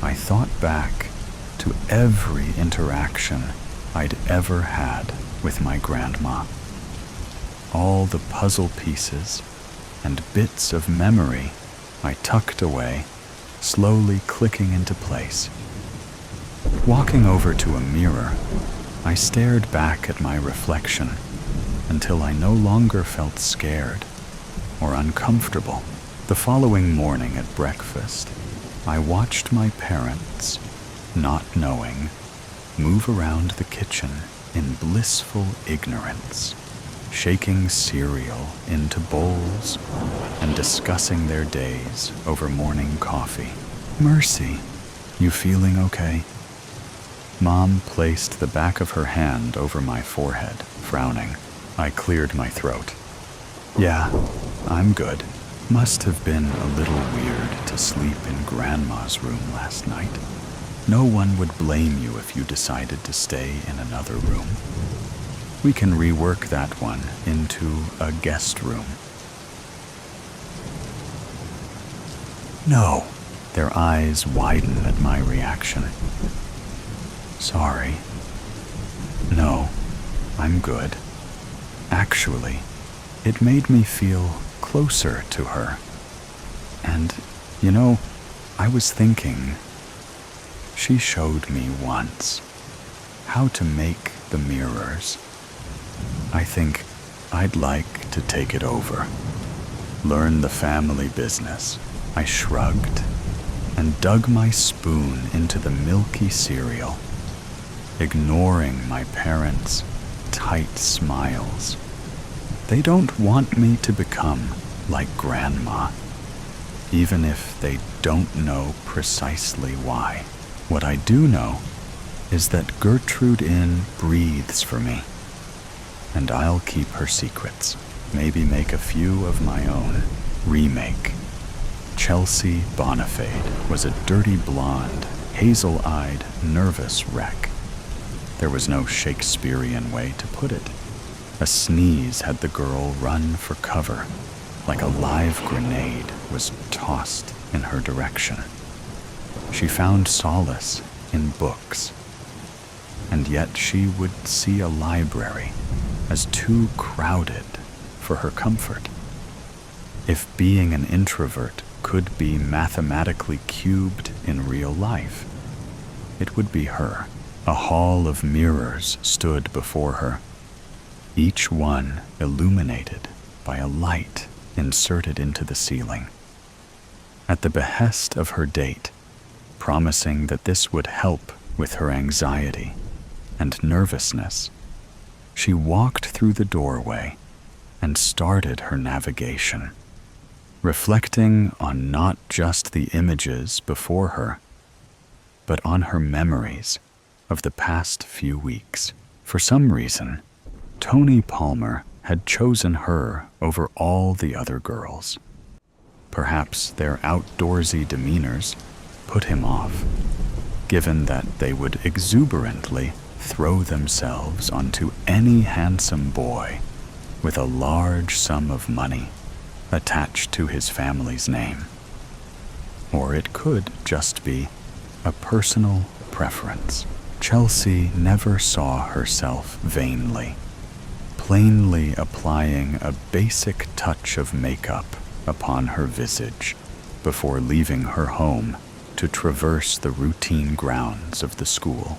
I thought back to every interaction I'd ever had with my grandma. All the puzzle pieces and bits of memory I tucked away, slowly clicking into place. Walking over to a mirror, I stared back at my reflection until I no longer felt scared or uncomfortable. The following morning at breakfast, I watched my parents, not knowing, move around the kitchen in blissful ignorance, shaking cereal into bowls and discussing their days over morning coffee. "Mercy, you feeling okay?" Mom placed the back of her hand over my forehead, frowning. I cleared my throat. "Yeah, I'm good. Must have been a little weird to sleep in Grandma's room last night. No one would blame you if you decided to stay in another room. We can rework that one into a guest room." "No." Their eyes widen at my reaction. "Sorry. No, I'm good. Actually, it made me feel closer to her. And, I was thinking, she showed me once how to make the mirrors. I think I'd like to take it over. Learn the family business." I shrugged and dug my spoon into the milky cereal, ignoring my parents' tight smiles. They don't want me to become like Grandma, even if they don't know precisely why. What I do know is that Gertrude Inn breathes for me, and I'll keep her secrets, maybe make a few of my own. Remake. Chelsea Bonifade was a dirty blonde, hazel-eyed, nervous wreck. There was no Shakespearean way to put it. A sneeze had the girl run for cover, like a live grenade was tossed in her direction. She found solace in books, and yet she would see a library as too crowded for her comfort. If being an introvert could be mathematically cubed in real life, it would be her. A hall of mirrors stood before her, each one illuminated by a light inserted into the ceiling. At the behest of her date, promising that this would help with her anxiety and nervousness, she walked through the doorway and started her navigation, reflecting on not just the images before her, but on her memories of the past few weeks. For some reason, Tony Palmer had chosen her over all the other girls. Perhaps their outdoorsy demeanors put him off, given that they would exuberantly throw themselves onto any handsome boy with a large sum of money attached to his family's name. Or it could just be a personal preference. Chelsea never saw herself vainly, plainly applying a basic touch of makeup upon her visage before leaving her home to traverse the routine grounds of the school.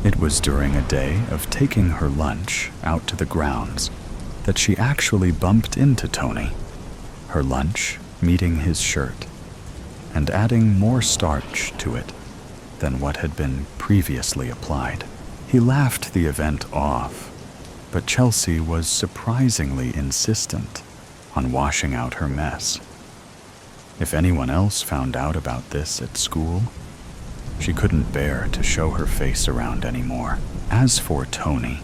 It was during a day of taking her lunch out to the grounds that she actually bumped into Tony, her lunch meeting his shirt and adding more starch to it than what had been previously applied. He laughed the event off, but Chelsea was surprisingly insistent on washing out her mess. If anyone else found out about this at school, she couldn't bear to show her face around anymore. As for Tony,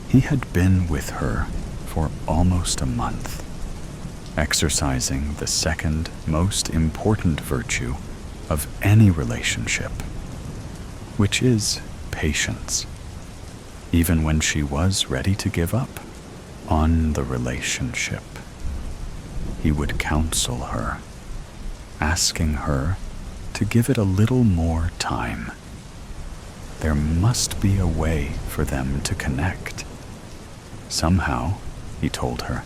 he had been with her for almost a month, exercising the second most important virtue of any relationship, which is patience, even when she was ready to give up on the relationship. He would counsel her, asking her to give it a little more time. There must be a way for them to connect. Somehow, he told her,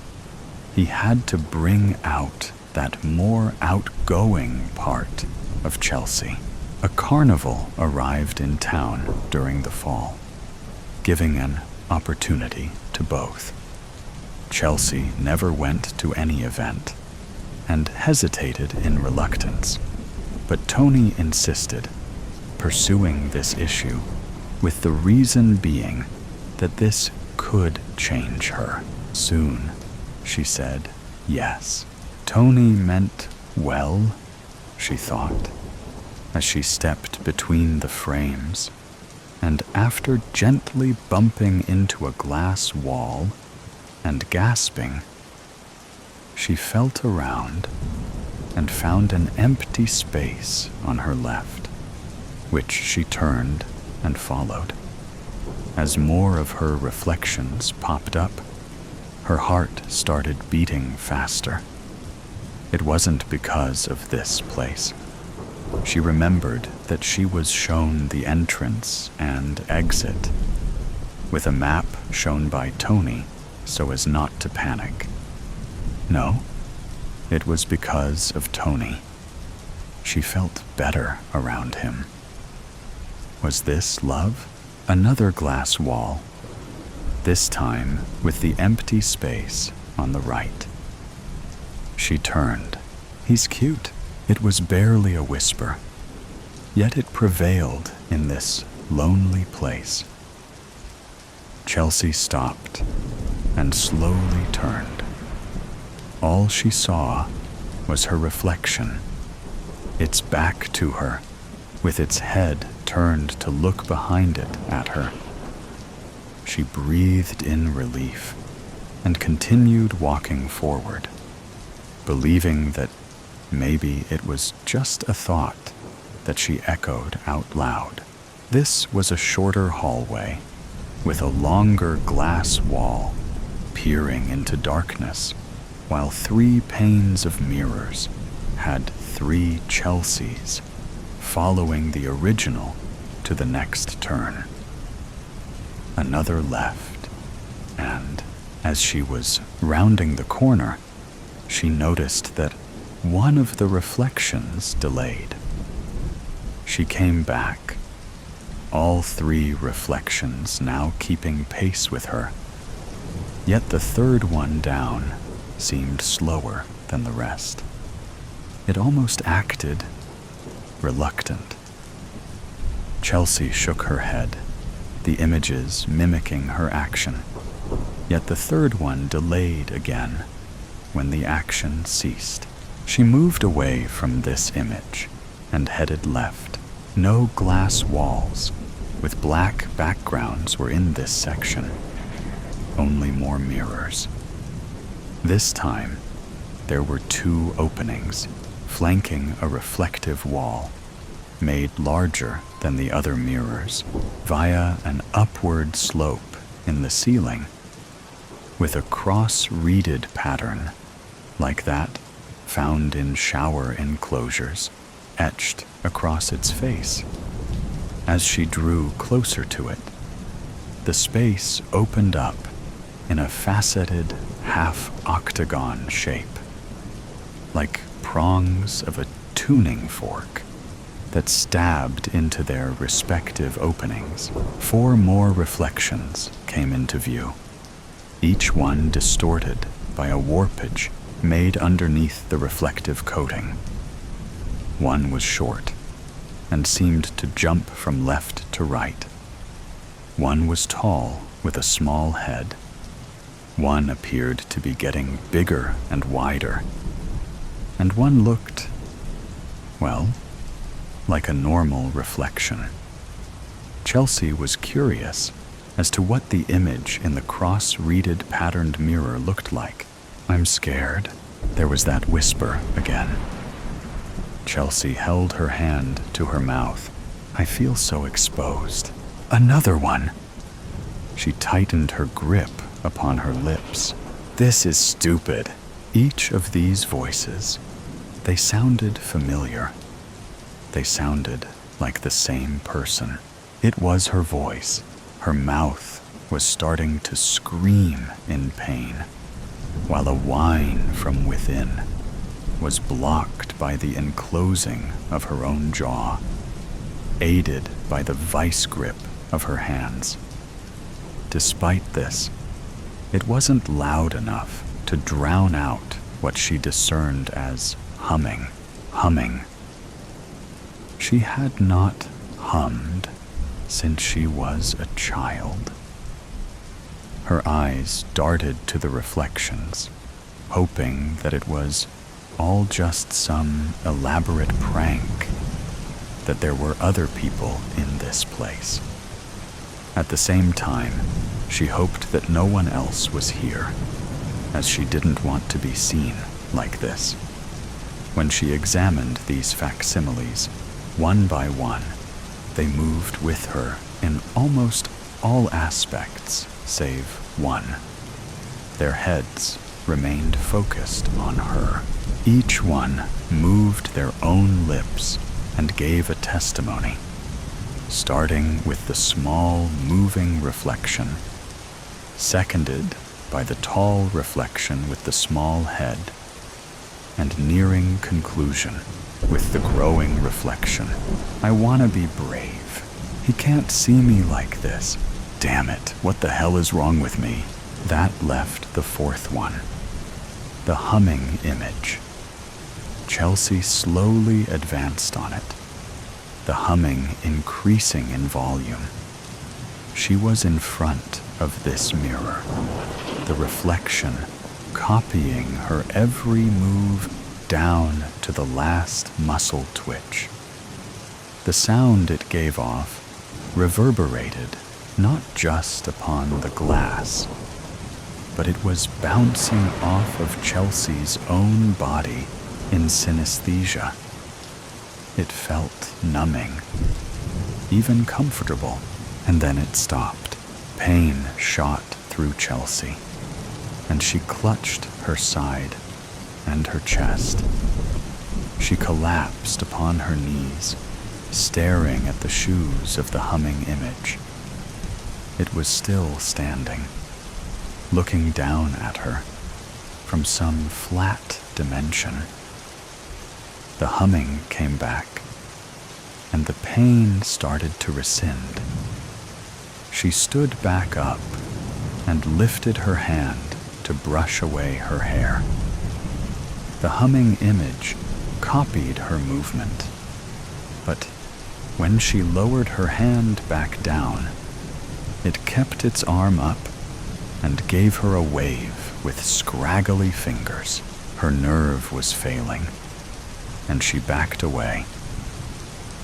he had to bring out that more outgoing part of Chelsea. A carnival arrived in town during the fall, giving an opportunity to both. Chelsea never went to any event and hesitated in reluctance, but Tony insisted, pursuing this issue with the reason being that this could change her. Soon, she said yes. Tony meant well, she thought, as she stepped between the frames, and after gently bumping into a glass wall and gasping, she felt around and found an empty space on her left, which she turned and followed. As more of her reflections popped up, her heart started beating faster. It wasn't because of this place. She remembered that she was shown the entrance and exit, with a map shown by Tony so as not to panic. No, it was because of Tony. She felt better around him. Was this love? Another glass wall, this time with the empty space on the right. She turned. He's cute. It was barely a whisper, yet it prevailed in this lonely place. Chelsea stopped and slowly turned. All she saw was her reflection, its back to her, with its head turned to look behind it at her. She breathed in relief and continued walking forward, believing that maybe it was just a thought that she echoed out loud. This was a shorter hallway with a longer glass wall peering into darkness, while 3 panes of mirrors had 3 Chelseas following the original to the next turn. Another left, and as she was rounding the corner, she noticed that one of the reflections delayed. She came back, all 3 reflections now keeping pace with her, yet the third one down seemed slower than the rest. It almost acted reluctant. Chelsea shook her head, the images mimicking her action, yet the third one delayed again when the action ceased. She moved away from this image and headed left. No glass walls with black backgrounds were in this section, only more mirrors. This time, there were 2 openings flanking a reflective wall, made larger than the other mirrors via an upward slope in the ceiling, with a cross-reeded pattern like that found in shower enclosures etched across its face. As she drew closer to it, the space opened up in a faceted half-octagon shape, like prongs of a tuning fork that stabbed into their respective openings. 4 more reflections came into view, each one distorted by a warpage made underneath the reflective coating. One was short and seemed to jump from left to right. One was tall with a small head. One appeared to be getting bigger and wider. And one looked, well, like a normal reflection. Chelsea was curious as to what the image in the cross-reeded patterned mirror looked like. "I'm scared." There was that whisper again. Chelsea held her hand to her mouth. "I feel so exposed." Another one! She tightened her grip upon her lips. "This is stupid." Each of these voices, they sounded familiar. They sounded like the same person. It was her voice. Her mouth was starting to scream in pain, while a whine from within was blocked by the enclosing of her own jaw. aided by the vice grip of her hands. Despite this, it wasn't loud enough to drown out what she discerned as humming. She had not hummed since she was a child. Her eyes darted to the reflections, hoping that it was all just some elaborate prank, that there were other people in this place. At the same time, she hoped that no one else was here, as she didn't want to be seen like this. When she examined these facsimiles, one by one, they moved with her in almost all aspects save one. Their heads remained focused on her. Each one moved their own lips and gave a testimony, starting with the small moving reflection, seconded by the tall reflection with the small head, and nearing conclusion with the growing reflection. I want to be brave. He can't see me like this. Damn it, what the hell is wrong with me? That left the fourth one, the humming image. Chelsea slowly advanced on it, the humming increasing in volume. She was in front of this mirror, the reflection copying her every move down to the last muscle twitch. The sound it gave off reverberated not just upon the glass, but it was bouncing off of Chelsea's own body in synesthesia. It felt numbing, even comfortable, and then it stopped. Pain shot through Chelsea, and she clutched her side and her chest. She collapsed upon her knees, staring at the shoes of the humming image. It was still standing, looking down at her from some flat dimension. The humming came back, and the pain started to rescind. She stood back up and lifted her hand to brush away her hair. The humming image copied her movement, but when she lowered her hand back down, it kept its arm up and gave her a wave with scraggly fingers. Her nerve was failing, and she backed away.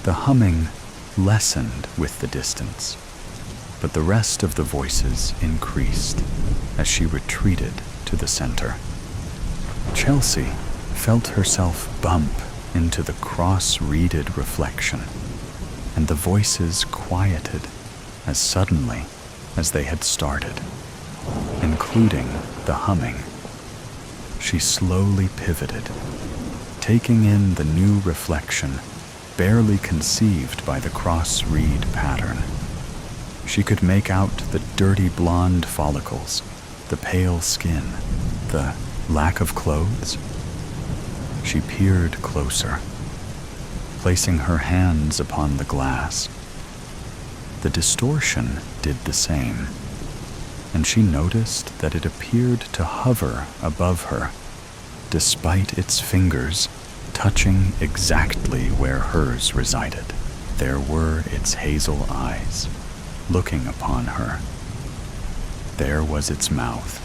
The humming lessened with the distance, but the rest of the voices increased as she retreated to the center. Chelsea felt herself bump into the cross-reeded reflection, and the voices quieted as suddenly as they had started, including the humming. She slowly pivoted, taking in the new reflection barely conceived by the cross-reed pattern. She could make out the dirty blonde follicles, the pale skin, the lack of clothes. She peered closer, placing her hands upon the glass. The distortion did the same, and she noticed that it appeared to hover above her, despite its fingers touching exactly where hers resided. There were its hazel eyes, looking upon her. There was its mouth,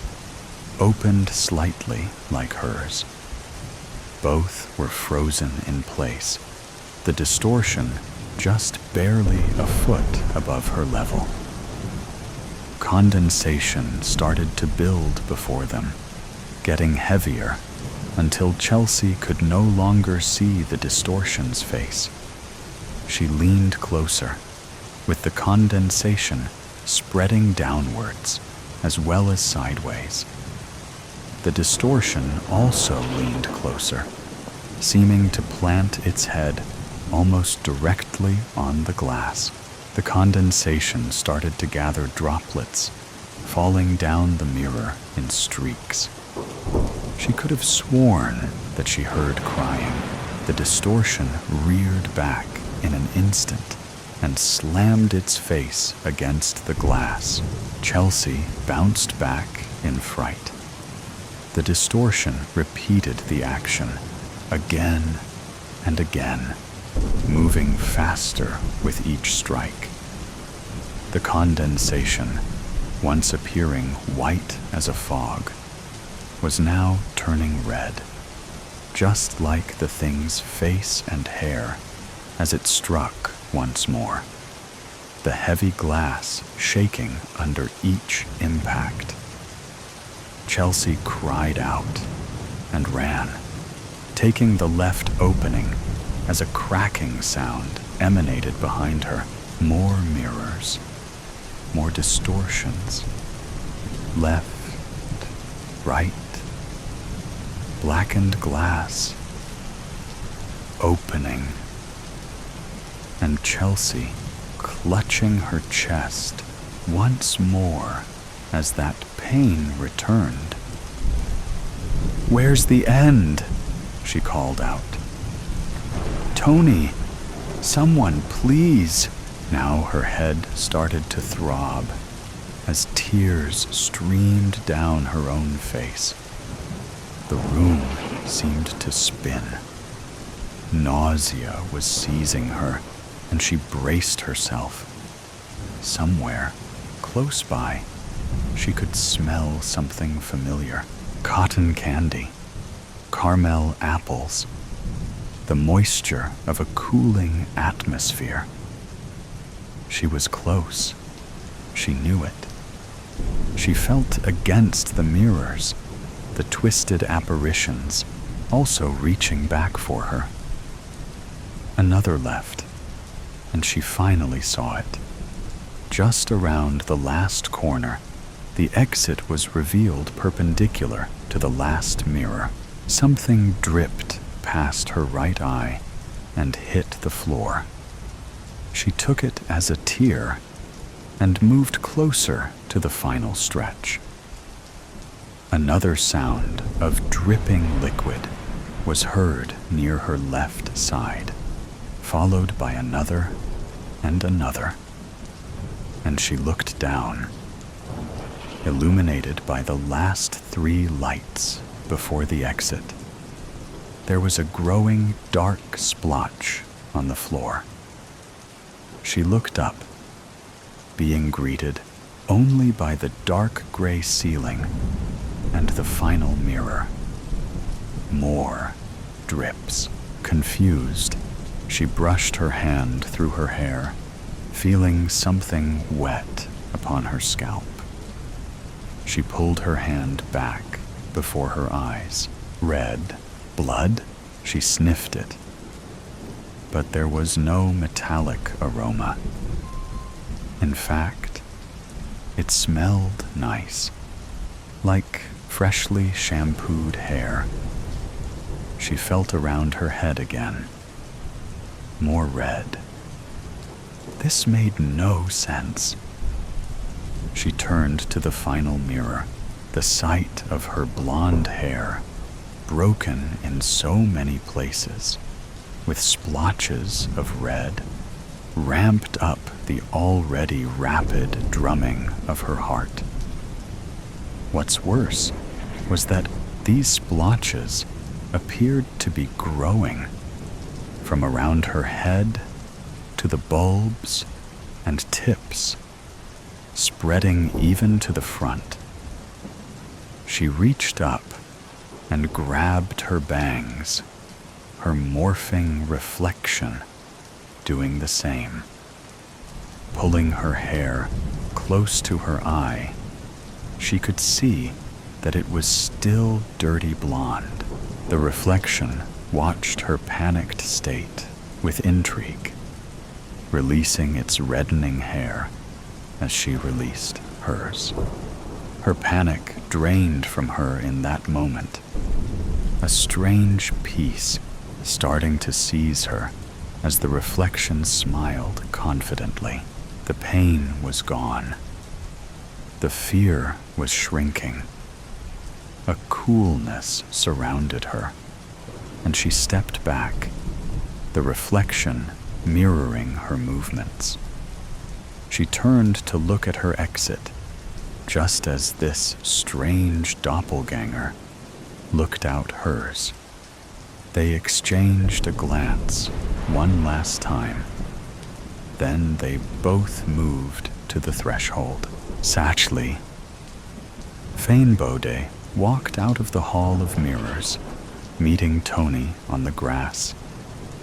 opened slightly like hers. Both were frozen in place, the distortion just barely a foot above her level. Condensation started to build before them, getting heavier until Chelsea could no longer see the distortion's face. She leaned closer, with the condensation spreading downwards as well as sideways. The distortion also leaned closer, seeming to plant its head almost directly on the glass. The condensation started to gather droplets, falling down the mirror in streaks. She could have sworn that she heard crying. The distortion reared back in an instant, and slammed its face against the glass. Chelsea bounced back in fright. The distortion repeated the action again and again, moving faster with each strike. The condensation, once appearing white as a fog, was now turning red, just like the thing's face and hair as it struck once more, the heavy glass shaking under each impact. Chelsea cried out and ran, taking the left opening as a cracking sound emanated behind her. More mirrors, more distortions, left, right, blackened glass, opening, and Chelsea clutching her chest once more as that pain returned. "Where's the end?" she called out. "Tony, someone, please." Now her head started to throb as tears streamed down her own face. The room seemed to spin. Nausea was seizing her, and she braced herself. Somewhere, close by, she could smell something familiar. Cotton candy, caramel apples, the moisture of a cooling atmosphere. She was close. She knew it. She felt against the mirrors, the twisted apparitions also reaching back for her. Another left, and she finally saw it. Just around the last corner, the exit was revealed perpendicular to the last mirror. Something dripped past her right eye and hit the floor. She took it as a tear and moved closer to the final stretch. Another sound of dripping liquid was heard near her left side, followed by another and another. And she looked down, illuminated by the last 3 lights before the exit. There was a growing dark splotch on the floor. She looked up, being greeted only by the dark gray ceiling and the final mirror. More drips. Confused, she brushed her hand through her hair, feeling something wet upon her scalp. She pulled her hand back before her eyes. Red. Blood? She sniffed it. But there was no metallic aroma. In fact, it smelled nice, like freshly shampooed hair. She felt around her head again. More red. This made no sense. She turned to the final mirror. The sight of her blonde hair, broken in so many places, with splotches of red, ramped up the already rapid drumming of her heart. What's worse was that these splotches appeared to be growing from around her head to the bulbs and tips, spreading even to the front. She reached up and grabbed her bangs, her morphing reflection doing the same. Pulling her hair close to her eye, she could see that it was still dirty blonde. The reflection watched her panicked state with intrigue, releasing its reddening hair as she released hers. Her panic drained from her in that moment, a strange peace starting to seize her as the reflection smiled confidently. The pain was gone. The fear was shrinking. A coolness surrounded her, and she stepped back, the reflection mirroring her movements. She turned to look at her exit, just as this strange doppelganger looked out hers. They exchanged a glance one last time. Then they both moved to the threshold. Satchly. Fane Bode walked out of the Hall of Mirrors, meeting Tony on the grass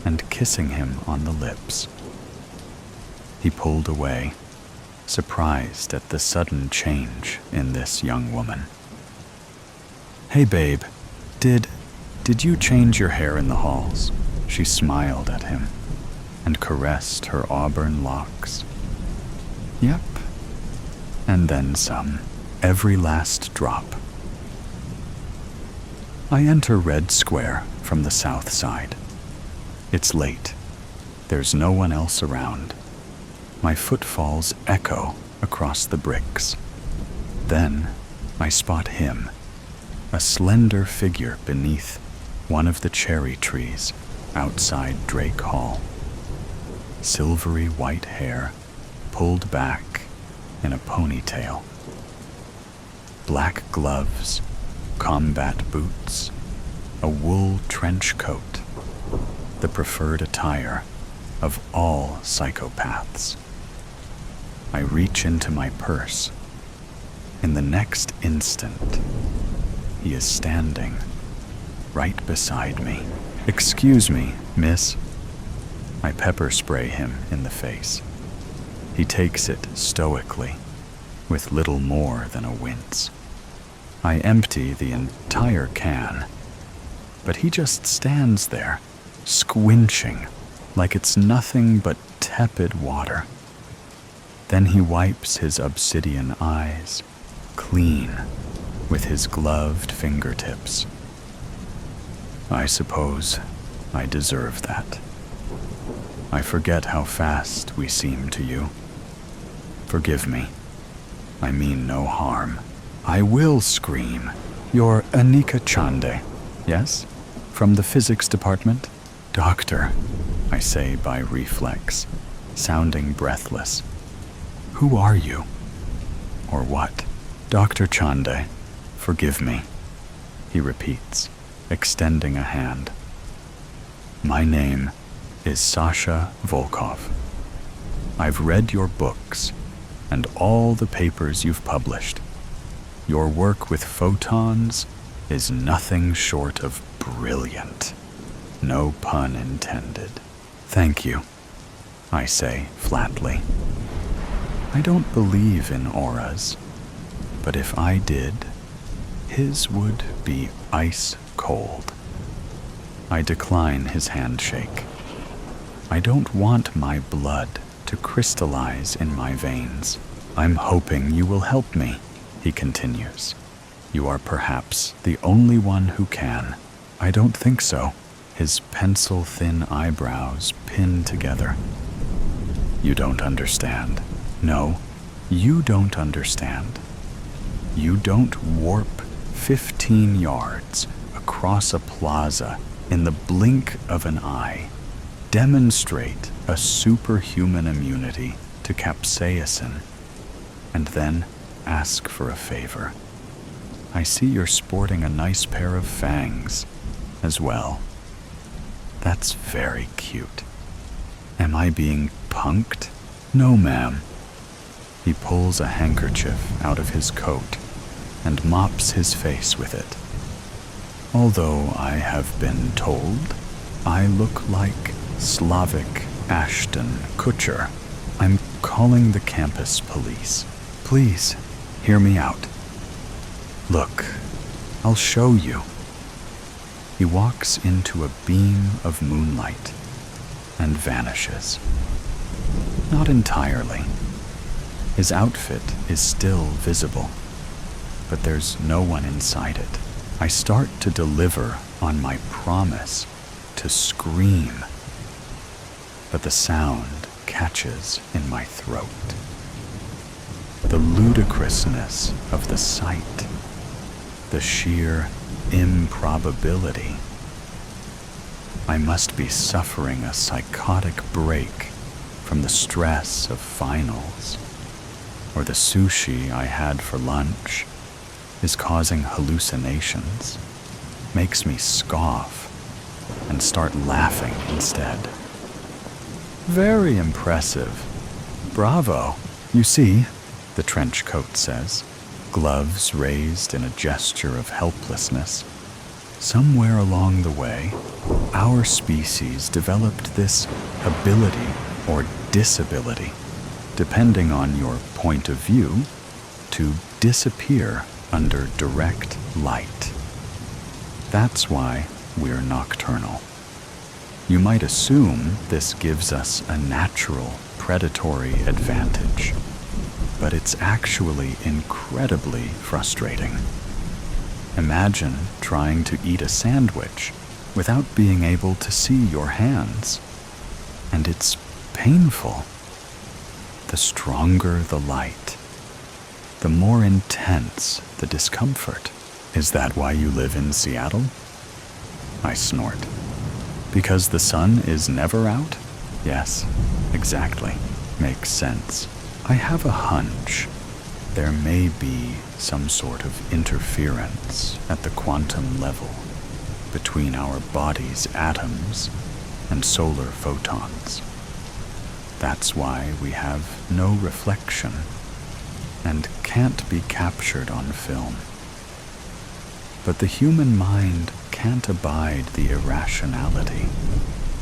and kissing him on the lips. He pulled away, surprised at the sudden change in this young woman. "Hey babe, did you change your hair in the halls?" She smiled at him and caressed her auburn locks. "Yep. And then some, every last drop." I enter Red Square from the south side. It's late. There's no one else around. My footfalls echo across the bricks. Then I spot him, a slender figure beneath one of the cherry trees outside Drake Hall. Silvery white hair pulled back in a ponytail. Black gloves, combat boots, a wool trench coat, the preferred attire of all psychopaths. I reach into my purse. In the next instant, he is standing right beside me. "Excuse me, miss." I pepper spray him in the face. He takes it stoically, with little more than a wince. I empty the entire can, but he just stands there, squinching like it's nothing but tepid water. Then he wipes his obsidian eyes clean with his gloved fingertips. I suppose I deserve that. I forget how fast we seem to you. Forgive me. I mean no harm. I will scream. "You're Anika Chande, yes? From the physics department?" "Doctor," I say by reflex, sounding breathless. "Who are you? Or what?" "Dr. Chande, forgive me," he repeats, extending a hand. "My name is Sasha Volkov. I've read your books and all the papers you've published. Your work with photons is nothing short of brilliant. No pun intended." "Thank you," I say flatly. I don't believe in auras, but if I did, his would be ice cold. I decline his handshake. I don't want my blood to crystallize in my veins. "I'm hoping you will help me," he continues. "You are perhaps the only one who can." "I don't think so." His pencil-thin eyebrows pin together. "You don't understand." "No, you don't understand. You don't warp 15 yards across a plaza in the blink of an eye, demonstrate a superhuman immunity to capsaicin, and then ask for a favor. I see you're sporting a nice pair of fangs as well. That's very cute. Am I being punked?" "No, ma'am." He pulls a handkerchief out of his coat and mops his face with it. "Although I have been told I look like Slavic Ashton Kutcher, I'm calling the campus police. Please, hear me out. Look, I'll show you." He walks into a beam of moonlight and vanishes. Not entirely. His outfit is still visible, but there's no one inside it. I start to deliver on my promise to scream, but the sound catches in my throat. The ludicrousness of the sight, the sheer improbability. I must be suffering a psychotic break from the stress of finals, or the sushi I had for lunch is causing hallucinations, makes me scoff and start laughing instead. Very impressive. Bravo. You see, the trench coat says, gloves raised in a gesture of helplessness. Somewhere along the way, our species developed this ability or disability, depending on your point of view, to disappear under direct light. That's why we're nocturnal. You might assume this gives us a natural predatory advantage, but it's actually incredibly frustrating. Imagine trying to eat a sandwich without being able to see your hands. And it's painful. The stronger the light, the more intense the discomfort. Is that why you live in Seattle? I snort. Because the sun is never out? Yes, exactly. Makes sense. I have a hunch. There may be some sort of interference at the quantum level between our body's atoms and solar photons. That's why we have no reflection and can't be captured on film. But the human mind can't abide the irrationality,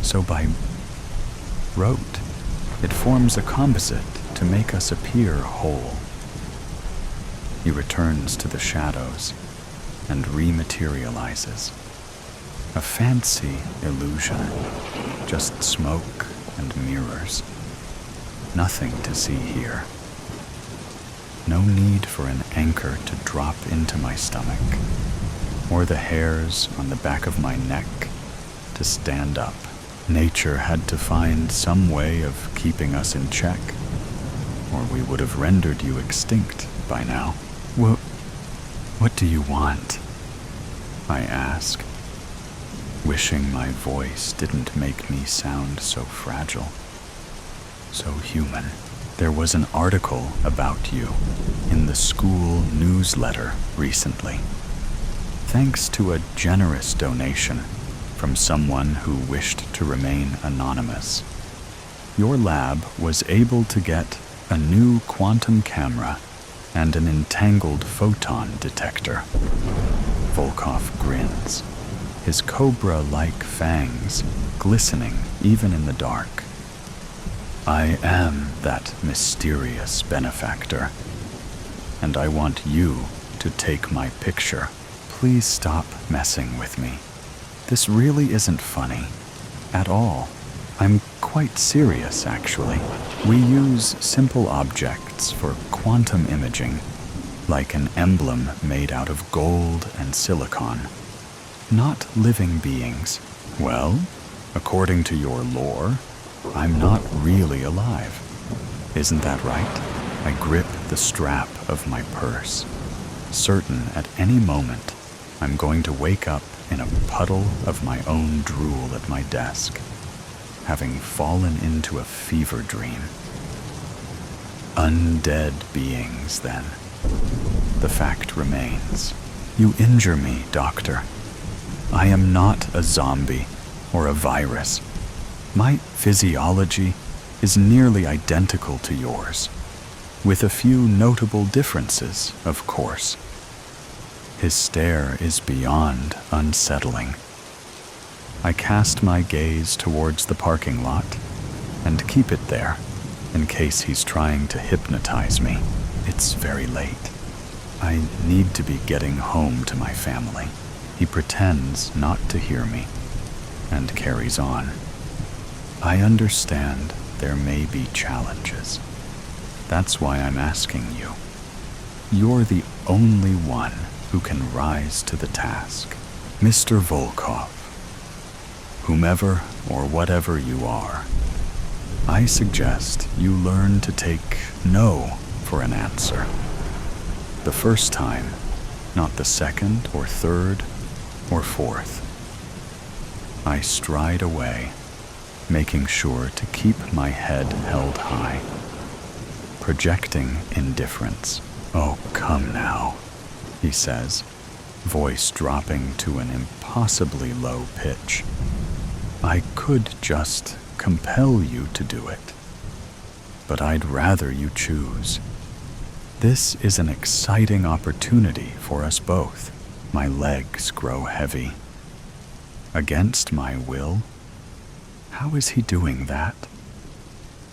so by rote, it forms a composite to make us appear whole. He returns to the shadows and rematerializes. A fancy illusion, just smoke and mirrors. Nothing to see here. No need for an anchor to drop into my stomach, or the hairs on the back of my neck to stand up. Nature had to find some way of keeping us in check, or we would have rendered you extinct by now. What do you want? I ask, wishing my voice didn't make me sound so fragile, so human. There was an article about you in the school newsletter recently. Thanks to a generous donation from someone who wished to remain anonymous, your lab was able to get a new quantum camera and an entangled photon detector. Volkov grins, his cobra-like fangs glistening even in the dark. I am that mysterious benefactor, and I want you to take my picture. Please stop messing with me. This really isn't funny at all. I'm quite serious, actually. We use simple objects for quantum imaging, like an emblem made out of gold and silicon. Not living beings. Well, according to your lore, I'm not really alive. Isn't that right? I grip the strap of my purse, certain at any moment I'm going to wake up in a puddle of my own drool at my desk, having fallen into a fever dream. Undead beings, then. The fact remains. You injure me, Doctor. I am not a zombie or a virus. My physiology is nearly identical to yours, with a few notable differences, of course. His stare is beyond unsettling. I cast my gaze towards the parking lot and keep it there in case he's trying to hypnotize me. It's very late. I need to be getting home to my family. He pretends not to hear me and carries on. I understand there may be challenges. That's why I'm asking you. You're the only one who can rise to the task. Mr. Volkov, whomever or whatever you are, I suggest you learn to take no for an answer. The first time, not the second or third or fourth. I stride away, making sure to keep my head held high, projecting indifference. "Oh, come now," he says, voice dropping to an impossibly low pitch. "I could just compel you to do it, but I'd rather you choose. This is an exciting opportunity for us both." My legs grow heavy. Against my will? How is he doing that?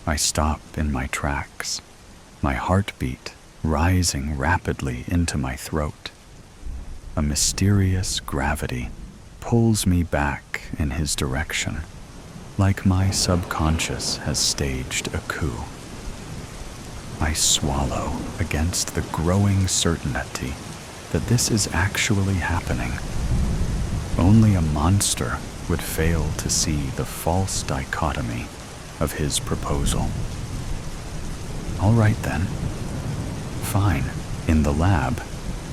I stop in my tracks, my heartbeat rising rapidly into my throat. A mysterious gravity pulls me back in his direction, like my subconscious has staged a coup. I swallow against the growing certainty that this is actually happening. Only a monster would fail to see the false dichotomy of his proposal. All right then. Fine. In the lab,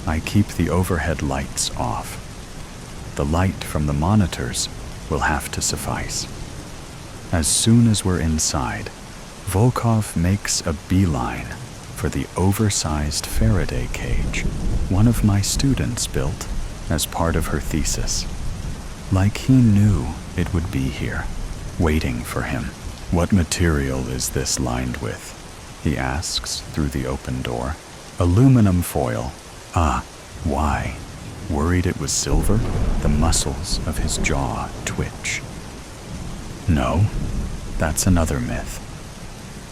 I keep the overhead lights off. The light from the monitors will have to suffice. As soon as we're inside, Volkov makes a beeline for the oversized Faraday cage one of my students built as part of her thesis. Like he knew it would be here, waiting for him. "What material is this lined with?" he asks through the open door. "Aluminum foil." "Ah, why? Worried it was silver?" The muscles of his jaw twitch. "No, that's another myth.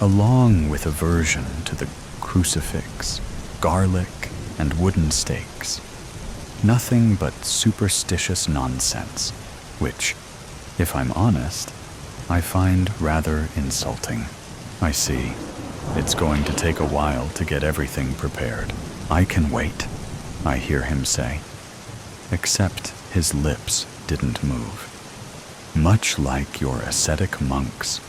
Along with aversion to the crucifix, garlic, and wooden stakes. Nothing but superstitious nonsense, which, if I'm honest, I find rather insulting." "I see. It's going to take a while to get everything prepared." "I can wait," I hear him say, except his lips didn't move. Much like your ascetic monks,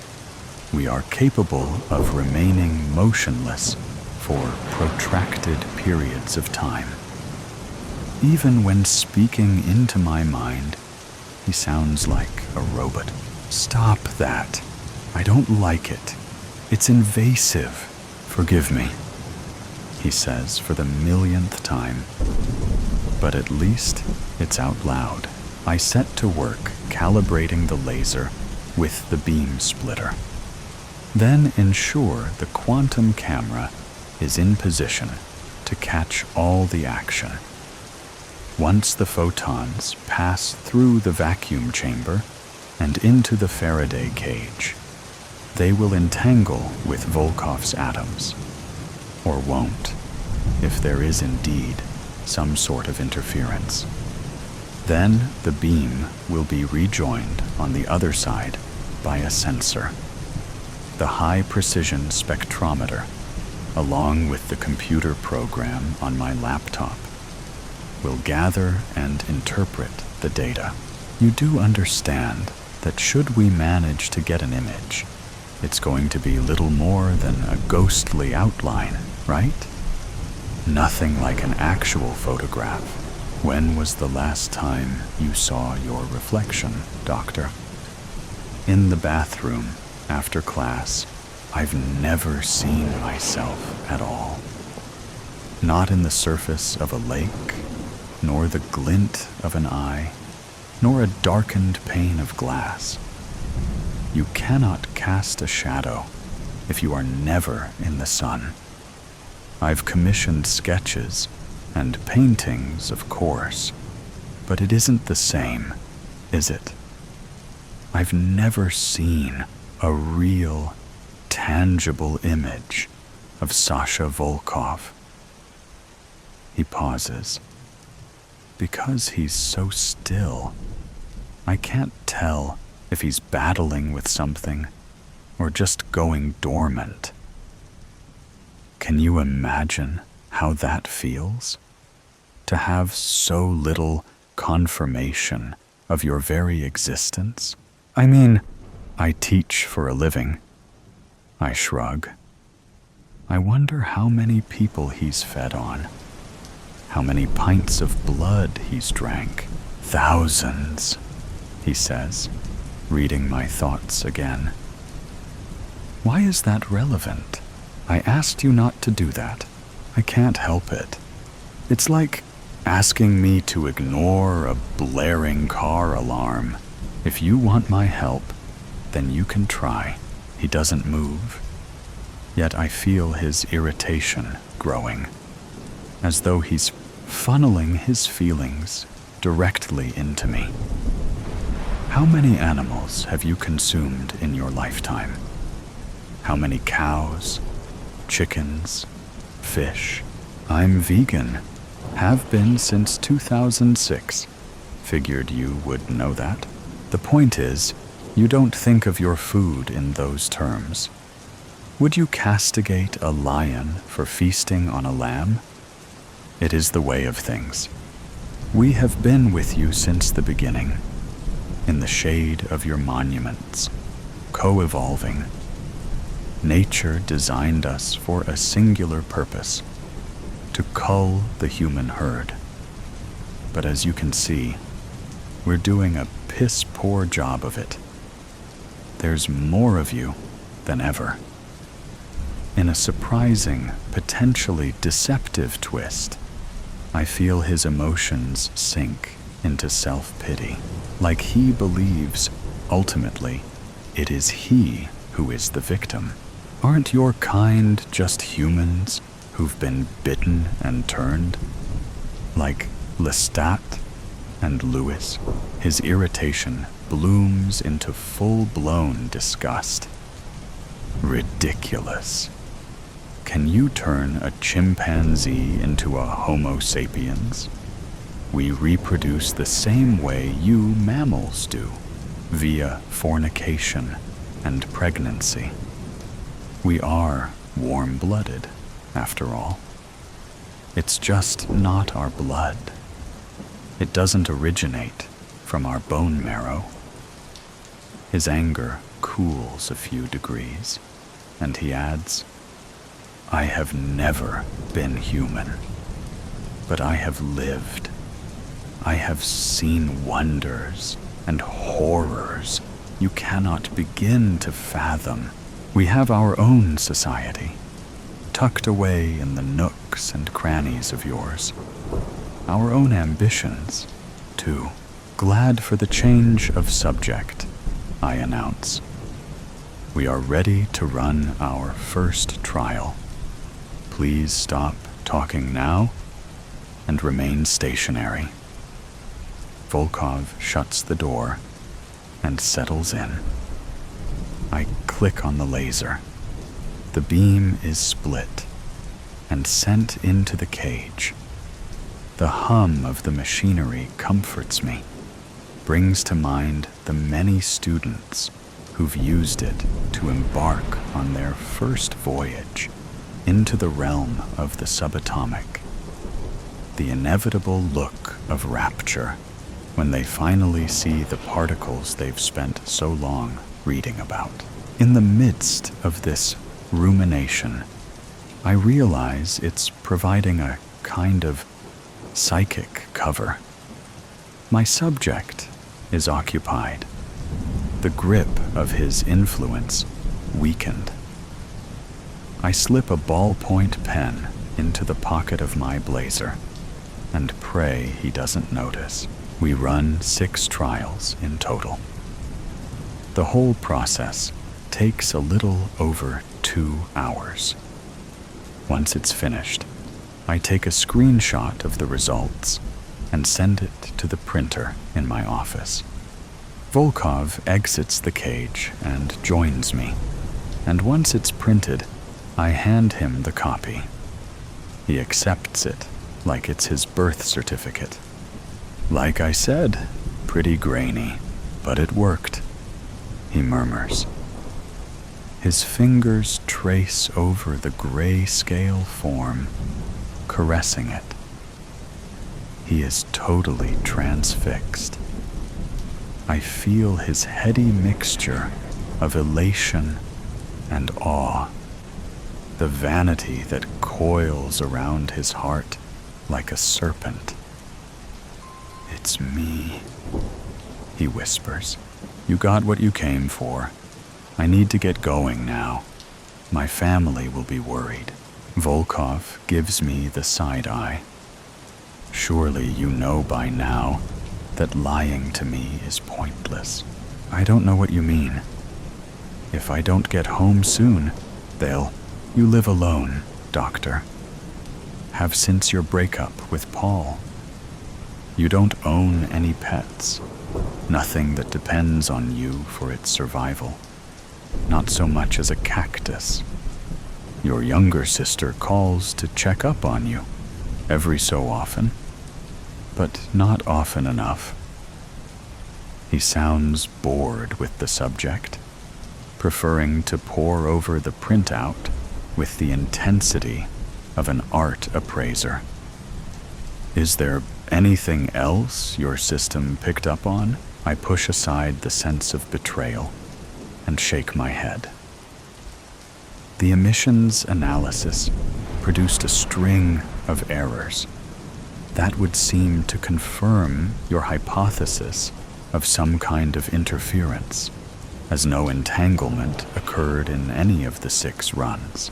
we are capable of remaining motionless for protracted periods of time. Even when speaking into my mind, he sounds like a robot. "Stop that. I don't like it. It's invasive. Forgive me," he says for the millionth time. But at least it's out loud. I set to work calibrating the laser with the beam splitter. Then ensure the quantum camera is in position to catch all the action. Once the photons pass through the vacuum chamber and into the Faraday cage, they will entangle with Volkov's atoms, or won't, if there is indeed some sort of interference. Then the beam will be rejoined on the other side by a sensor. The high-precision spectrometer, along with the computer program on my laptop, will gather and interpret the data. You do understand that should we manage to get an image, it's going to be little more than a ghostly outline, right? Nothing like an actual photograph. When was the last time you saw your reflection, Doctor? In the bathroom, after class. I've never seen myself at all. Not in the surface of a lake, nor the glint of an eye, nor a darkened pane of glass. You cannot cast a shadow if you are never in the sun. I've commissioned sketches and paintings, of course, but it isn't the same, is it? I've never seen a real, tangible image of Sasha Volkov. He pauses. Because he's so still, I can't tell if he's battling with something or just going dormant. Can you imagine how that feels? To have so little confirmation of your very existence? I mean, I teach for a living. I shrug. I wonder how many people he's fed on. How many pints of blood he's drank. Thousands. he says, reading my thoughts again. Why is that relevant? I asked you not to do that. I can't help it. It's like asking me to ignore a blaring car alarm. If you want my help, then you can try. He doesn't move. Yet I feel his irritation growing, as though he's funneling his feelings directly into me. How many animals have you consumed in your lifetime? How many cows, chickens, fish? I'm vegan. Have been since 2006. Figured you would know that. The point is, you don't think of your food in those terms. Would you castigate a lion for feasting on a lamb? It is the way of things. We have been with you since the beginning, in the shade of your monuments, co-evolving. Nature designed us for a singular purpose, to cull the human herd. But as you can see, we're doing a piss-poor job of it. There's more of you than ever. In a surprising, potentially deceptive twist, I feel his emotions sink into self-pity, like he believes, ultimately, it is he who is the victim. Aren't your kind just humans who've been bitten and turned? Like Lestat and Lewis, his irritation blooms into full-blown disgust. Ridiculous. Can you turn a chimpanzee into a Homo sapiens? We reproduce the same way you mammals do, via fornication and pregnancy. We are warm-blooded, after all. It's just not our blood. It doesn't originate from our bone marrow. His anger cools a few degrees, and he adds, I have never been human, but I have lived. I have seen wonders and horrors you cannot begin to fathom. We have our own society, tucked away in the nooks and crannies of yours. Our own ambitions, too. Glad for the change of subject, I announce. We are ready to run our first trial. Please stop talking now and remain stationary. Volkov shuts the door and settles in. I click on the laser. The beam is split and sent into the cage. The hum of the machinery comforts me, brings to mind the many students who've used it to embark on their first voyage into the realm of the subatomic. The inevitable look of rapture when they finally see the particles they've spent so long reading about. In the midst of this rumination, I realize it's providing a kind of psychic cover. My subject is occupied, the grip of his influence weakened. I slip a ballpoint pen into the pocket of my blazer and pray he doesn't notice. We run 6 trials in total. The whole process takes a little over 2 hours. Once it's finished, I take a screenshot of the results and send it to the printer in my office. Volkov exits the cage and joins me, and once it's printed, I hand him the copy. He accepts it like it's his birth certificate. Like I said, pretty grainy, but it worked, he murmurs. His fingers trace over the grayscale form, caressing it. He is totally transfixed. I feel his heady mixture of elation and awe, the vanity that coils around his heart like a serpent. It's me, he whispers. You got what you came for. I need to get going now. My family will be worried. Volkov gives me the side eye. Surely you know by now that lying to me is pointless. I don't know what you mean. If I don't get home soon, You live alone, Doctor. Have since your breakup with Paul. You don't own any pets. Nothing that depends on you for its survival. Not so much as a cactus. Your younger sister calls to check up on you every so often, but not often enough. He sounds bored with the subject, preferring to pore over the printout with the intensity of an art appraiser. Is there anything else your system picked up on? I push aside the sense of betrayal and shake my head. The emissions analysis produced a string of errors. That would seem to confirm your hypothesis of some kind of interference, as no entanglement occurred in any of the 6 runs.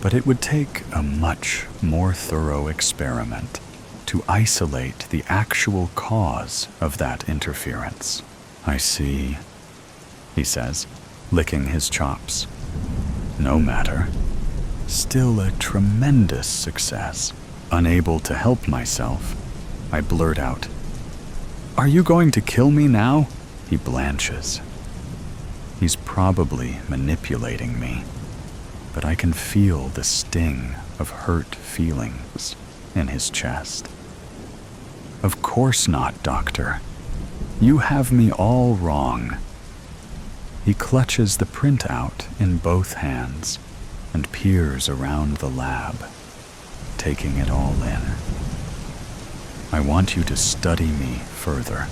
But it would take a much more thorough experiment to isolate the actual cause of that interference. I see, he says, licking his chops. No matter. Still a tremendous success. Unable to help myself, I blurt out, "Are you going to kill me now?" He blanches. He's probably manipulating me, but I can feel the sting of hurt feelings in his chest. Of course not, Doctor. You have me all wrong. He clutches the printout in both hands and peers around the lab, taking it all in. I want you to study me further.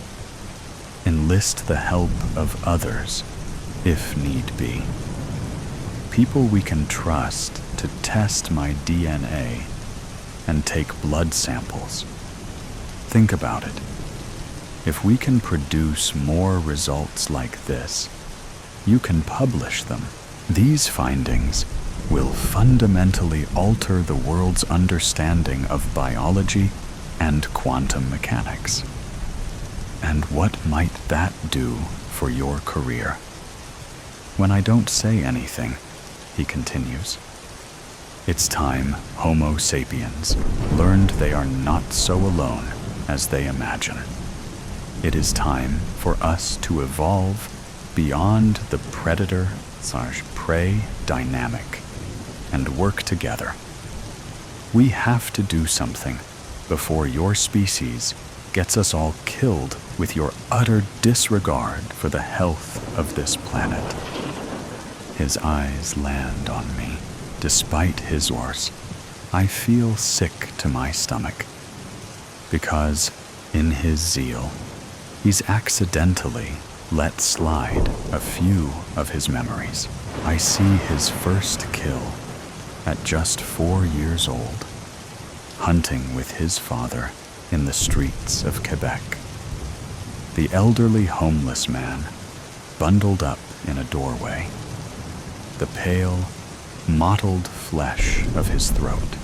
Enlist the help of others, if need be. People we can trust to test my DNA and take blood samples. Think about it. If we can produce more results like this, you can publish them. These findings will fundamentally alter the world's understanding of biology and quantum mechanics. And what might that do for your career? When I don't say anything, he continues, it's time Homo sapiens learned they are not so alone as they imagine. It is time for us to evolve beyond the predator/prey dynamic and work together. We have to do something before your species gets us all killed with your utter disregard for the health of this planet. His eyes land on me. Despite his words, I feel sick to my stomach, because in his zeal, he's accidentally let slide a few of his memories. I see his first kill at just 4 years old, hunting with his father in the streets of Quebec. The elderly homeless man bundled up in a doorway, the pale, mottled flesh of his throat,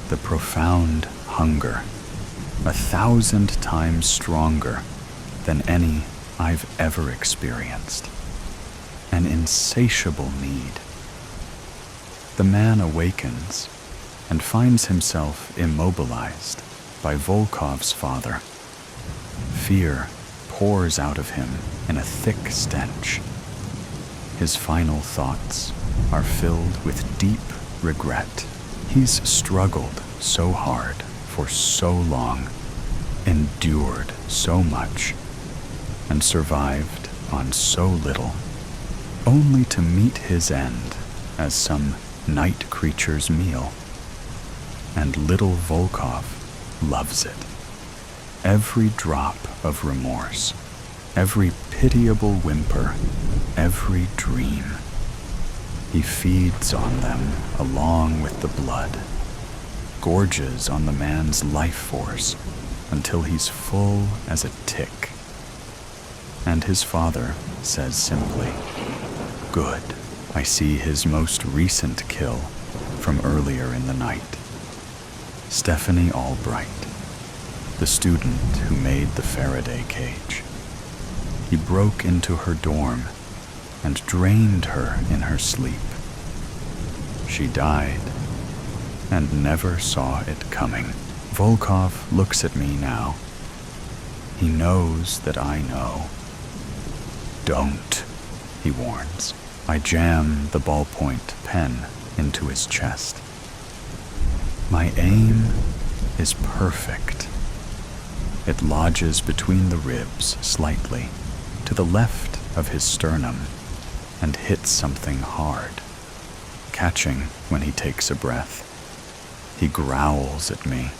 the profound hunger, 1,000 times stronger than any I've ever experienced, an insatiable need. The man awakens and finds himself immobilized by Volkov's father. Fear pours out of him in a thick stench. His final thoughts are filled with deep regret. He's struggled so hard for so long, endured so much, and survived on so little, only to meet his end as some night creature's meal. And little Volkov loves it. Every drop of remorse, every pitiable whimper, every dream. He feeds on them along with the blood, gorges on the man's life force until he's full as a tick, And his father says simply, "Good. I see his most recent kill from earlier in the night. Stephanie Albright, the student who made the Faraday cage. He broke into her dorm and drained her in her sleep. She died and never saw it coming." Volkov looks at me now. He knows that I know. "Don't," he warns. I jam the ballpoint pen into his chest. My aim is perfect. It lodges between the ribs slightly, to the left of his sternum, and hits something hard, catching when he takes a breath. He growls at me.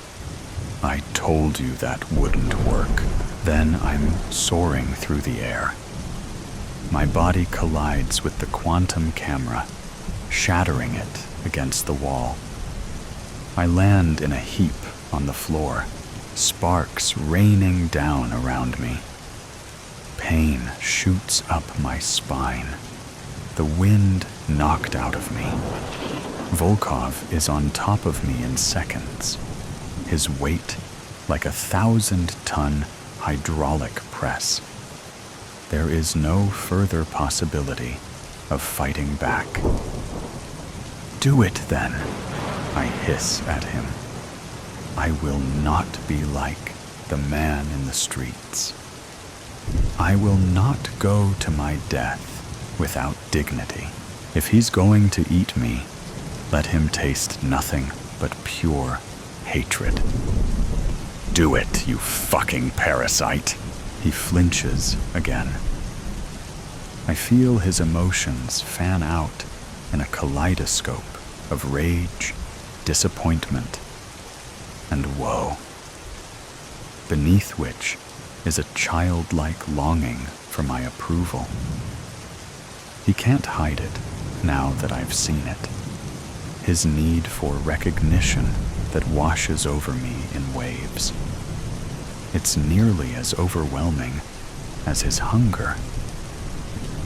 "I told you that wouldn't work." Then I'm soaring through the air. My body collides with the quantum camera, shattering it against the wall. I land in a heap on the floor, sparks raining down around me. Pain shoots up my spine. The wind knocked out of me. Volkov is on top of me in seconds, his weight like a 1,000-ton hydraulic press. There is no further possibility of fighting back. "Do it then," I hiss at him. "I will not be like the man in the streets. I will not go to my death without dignity. If he's going to eat me, let him taste nothing but pure hatred." "Do it, you fucking parasite!" He flinches again. I feel his emotions fan out in a kaleidoscope of rage, disappointment, and woe, beneath which is a childlike longing for my approval. He can't hide it now that I've seen it. His need for recognition that washes over me in waves. It's nearly as overwhelming as his hunger,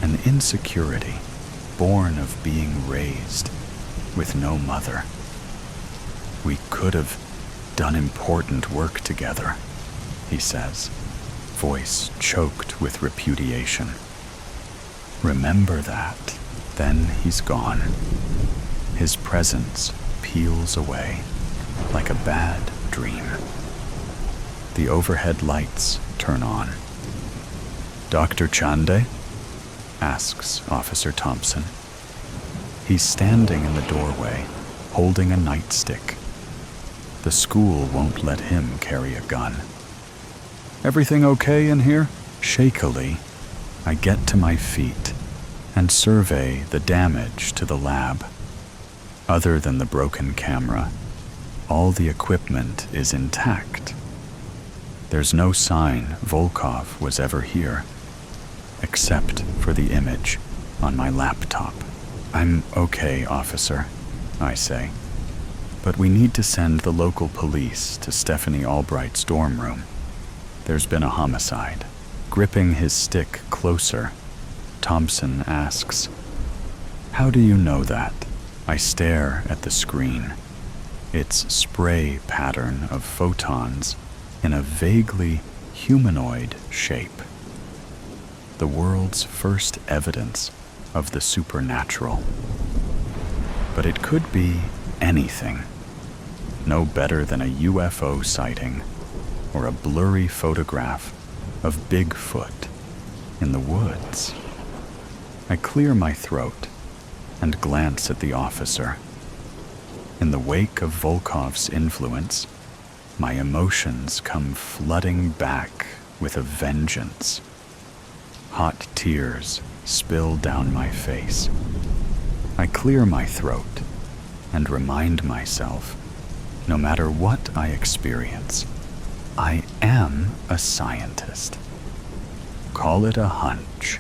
an insecurity born of being raised with no mother. "We could have done important work together," he says, voice choked with repudiation. Remember that. Then he's gone. His presence peels away like a bad dream. The overhead lights turn on. "Dr. Chande?" asks Officer Thompson. He's standing in the doorway, holding a nightstick. The school won't let him carry a gun. "Everything okay in here?" Shakily, I get to my feet and survey the damage to the lab. Other than the broken camera, all the equipment is intact. There's no sign Volkov was ever here, except for the image on my laptop. "I'm okay, officer," I say, "but we need to send the local police to Stephanie Albright's dorm room. There's been a homicide." Gripping his stick closer, Thompson asks, "How do you know that?" I stare at the screen, its spray pattern of photons in a vaguely humanoid shape. The world's first evidence of the supernatural. But it could be anything, no better than a UFO sighting or a blurry photograph of Bigfoot in the woods. I clear my throat and glance at the officer. In the wake of Volkov's influence, my emotions come flooding back with a vengeance. Hot tears spill down my face. I clear my throat and remind myself, no matter what I experience, I am a scientist. Call it a hunch,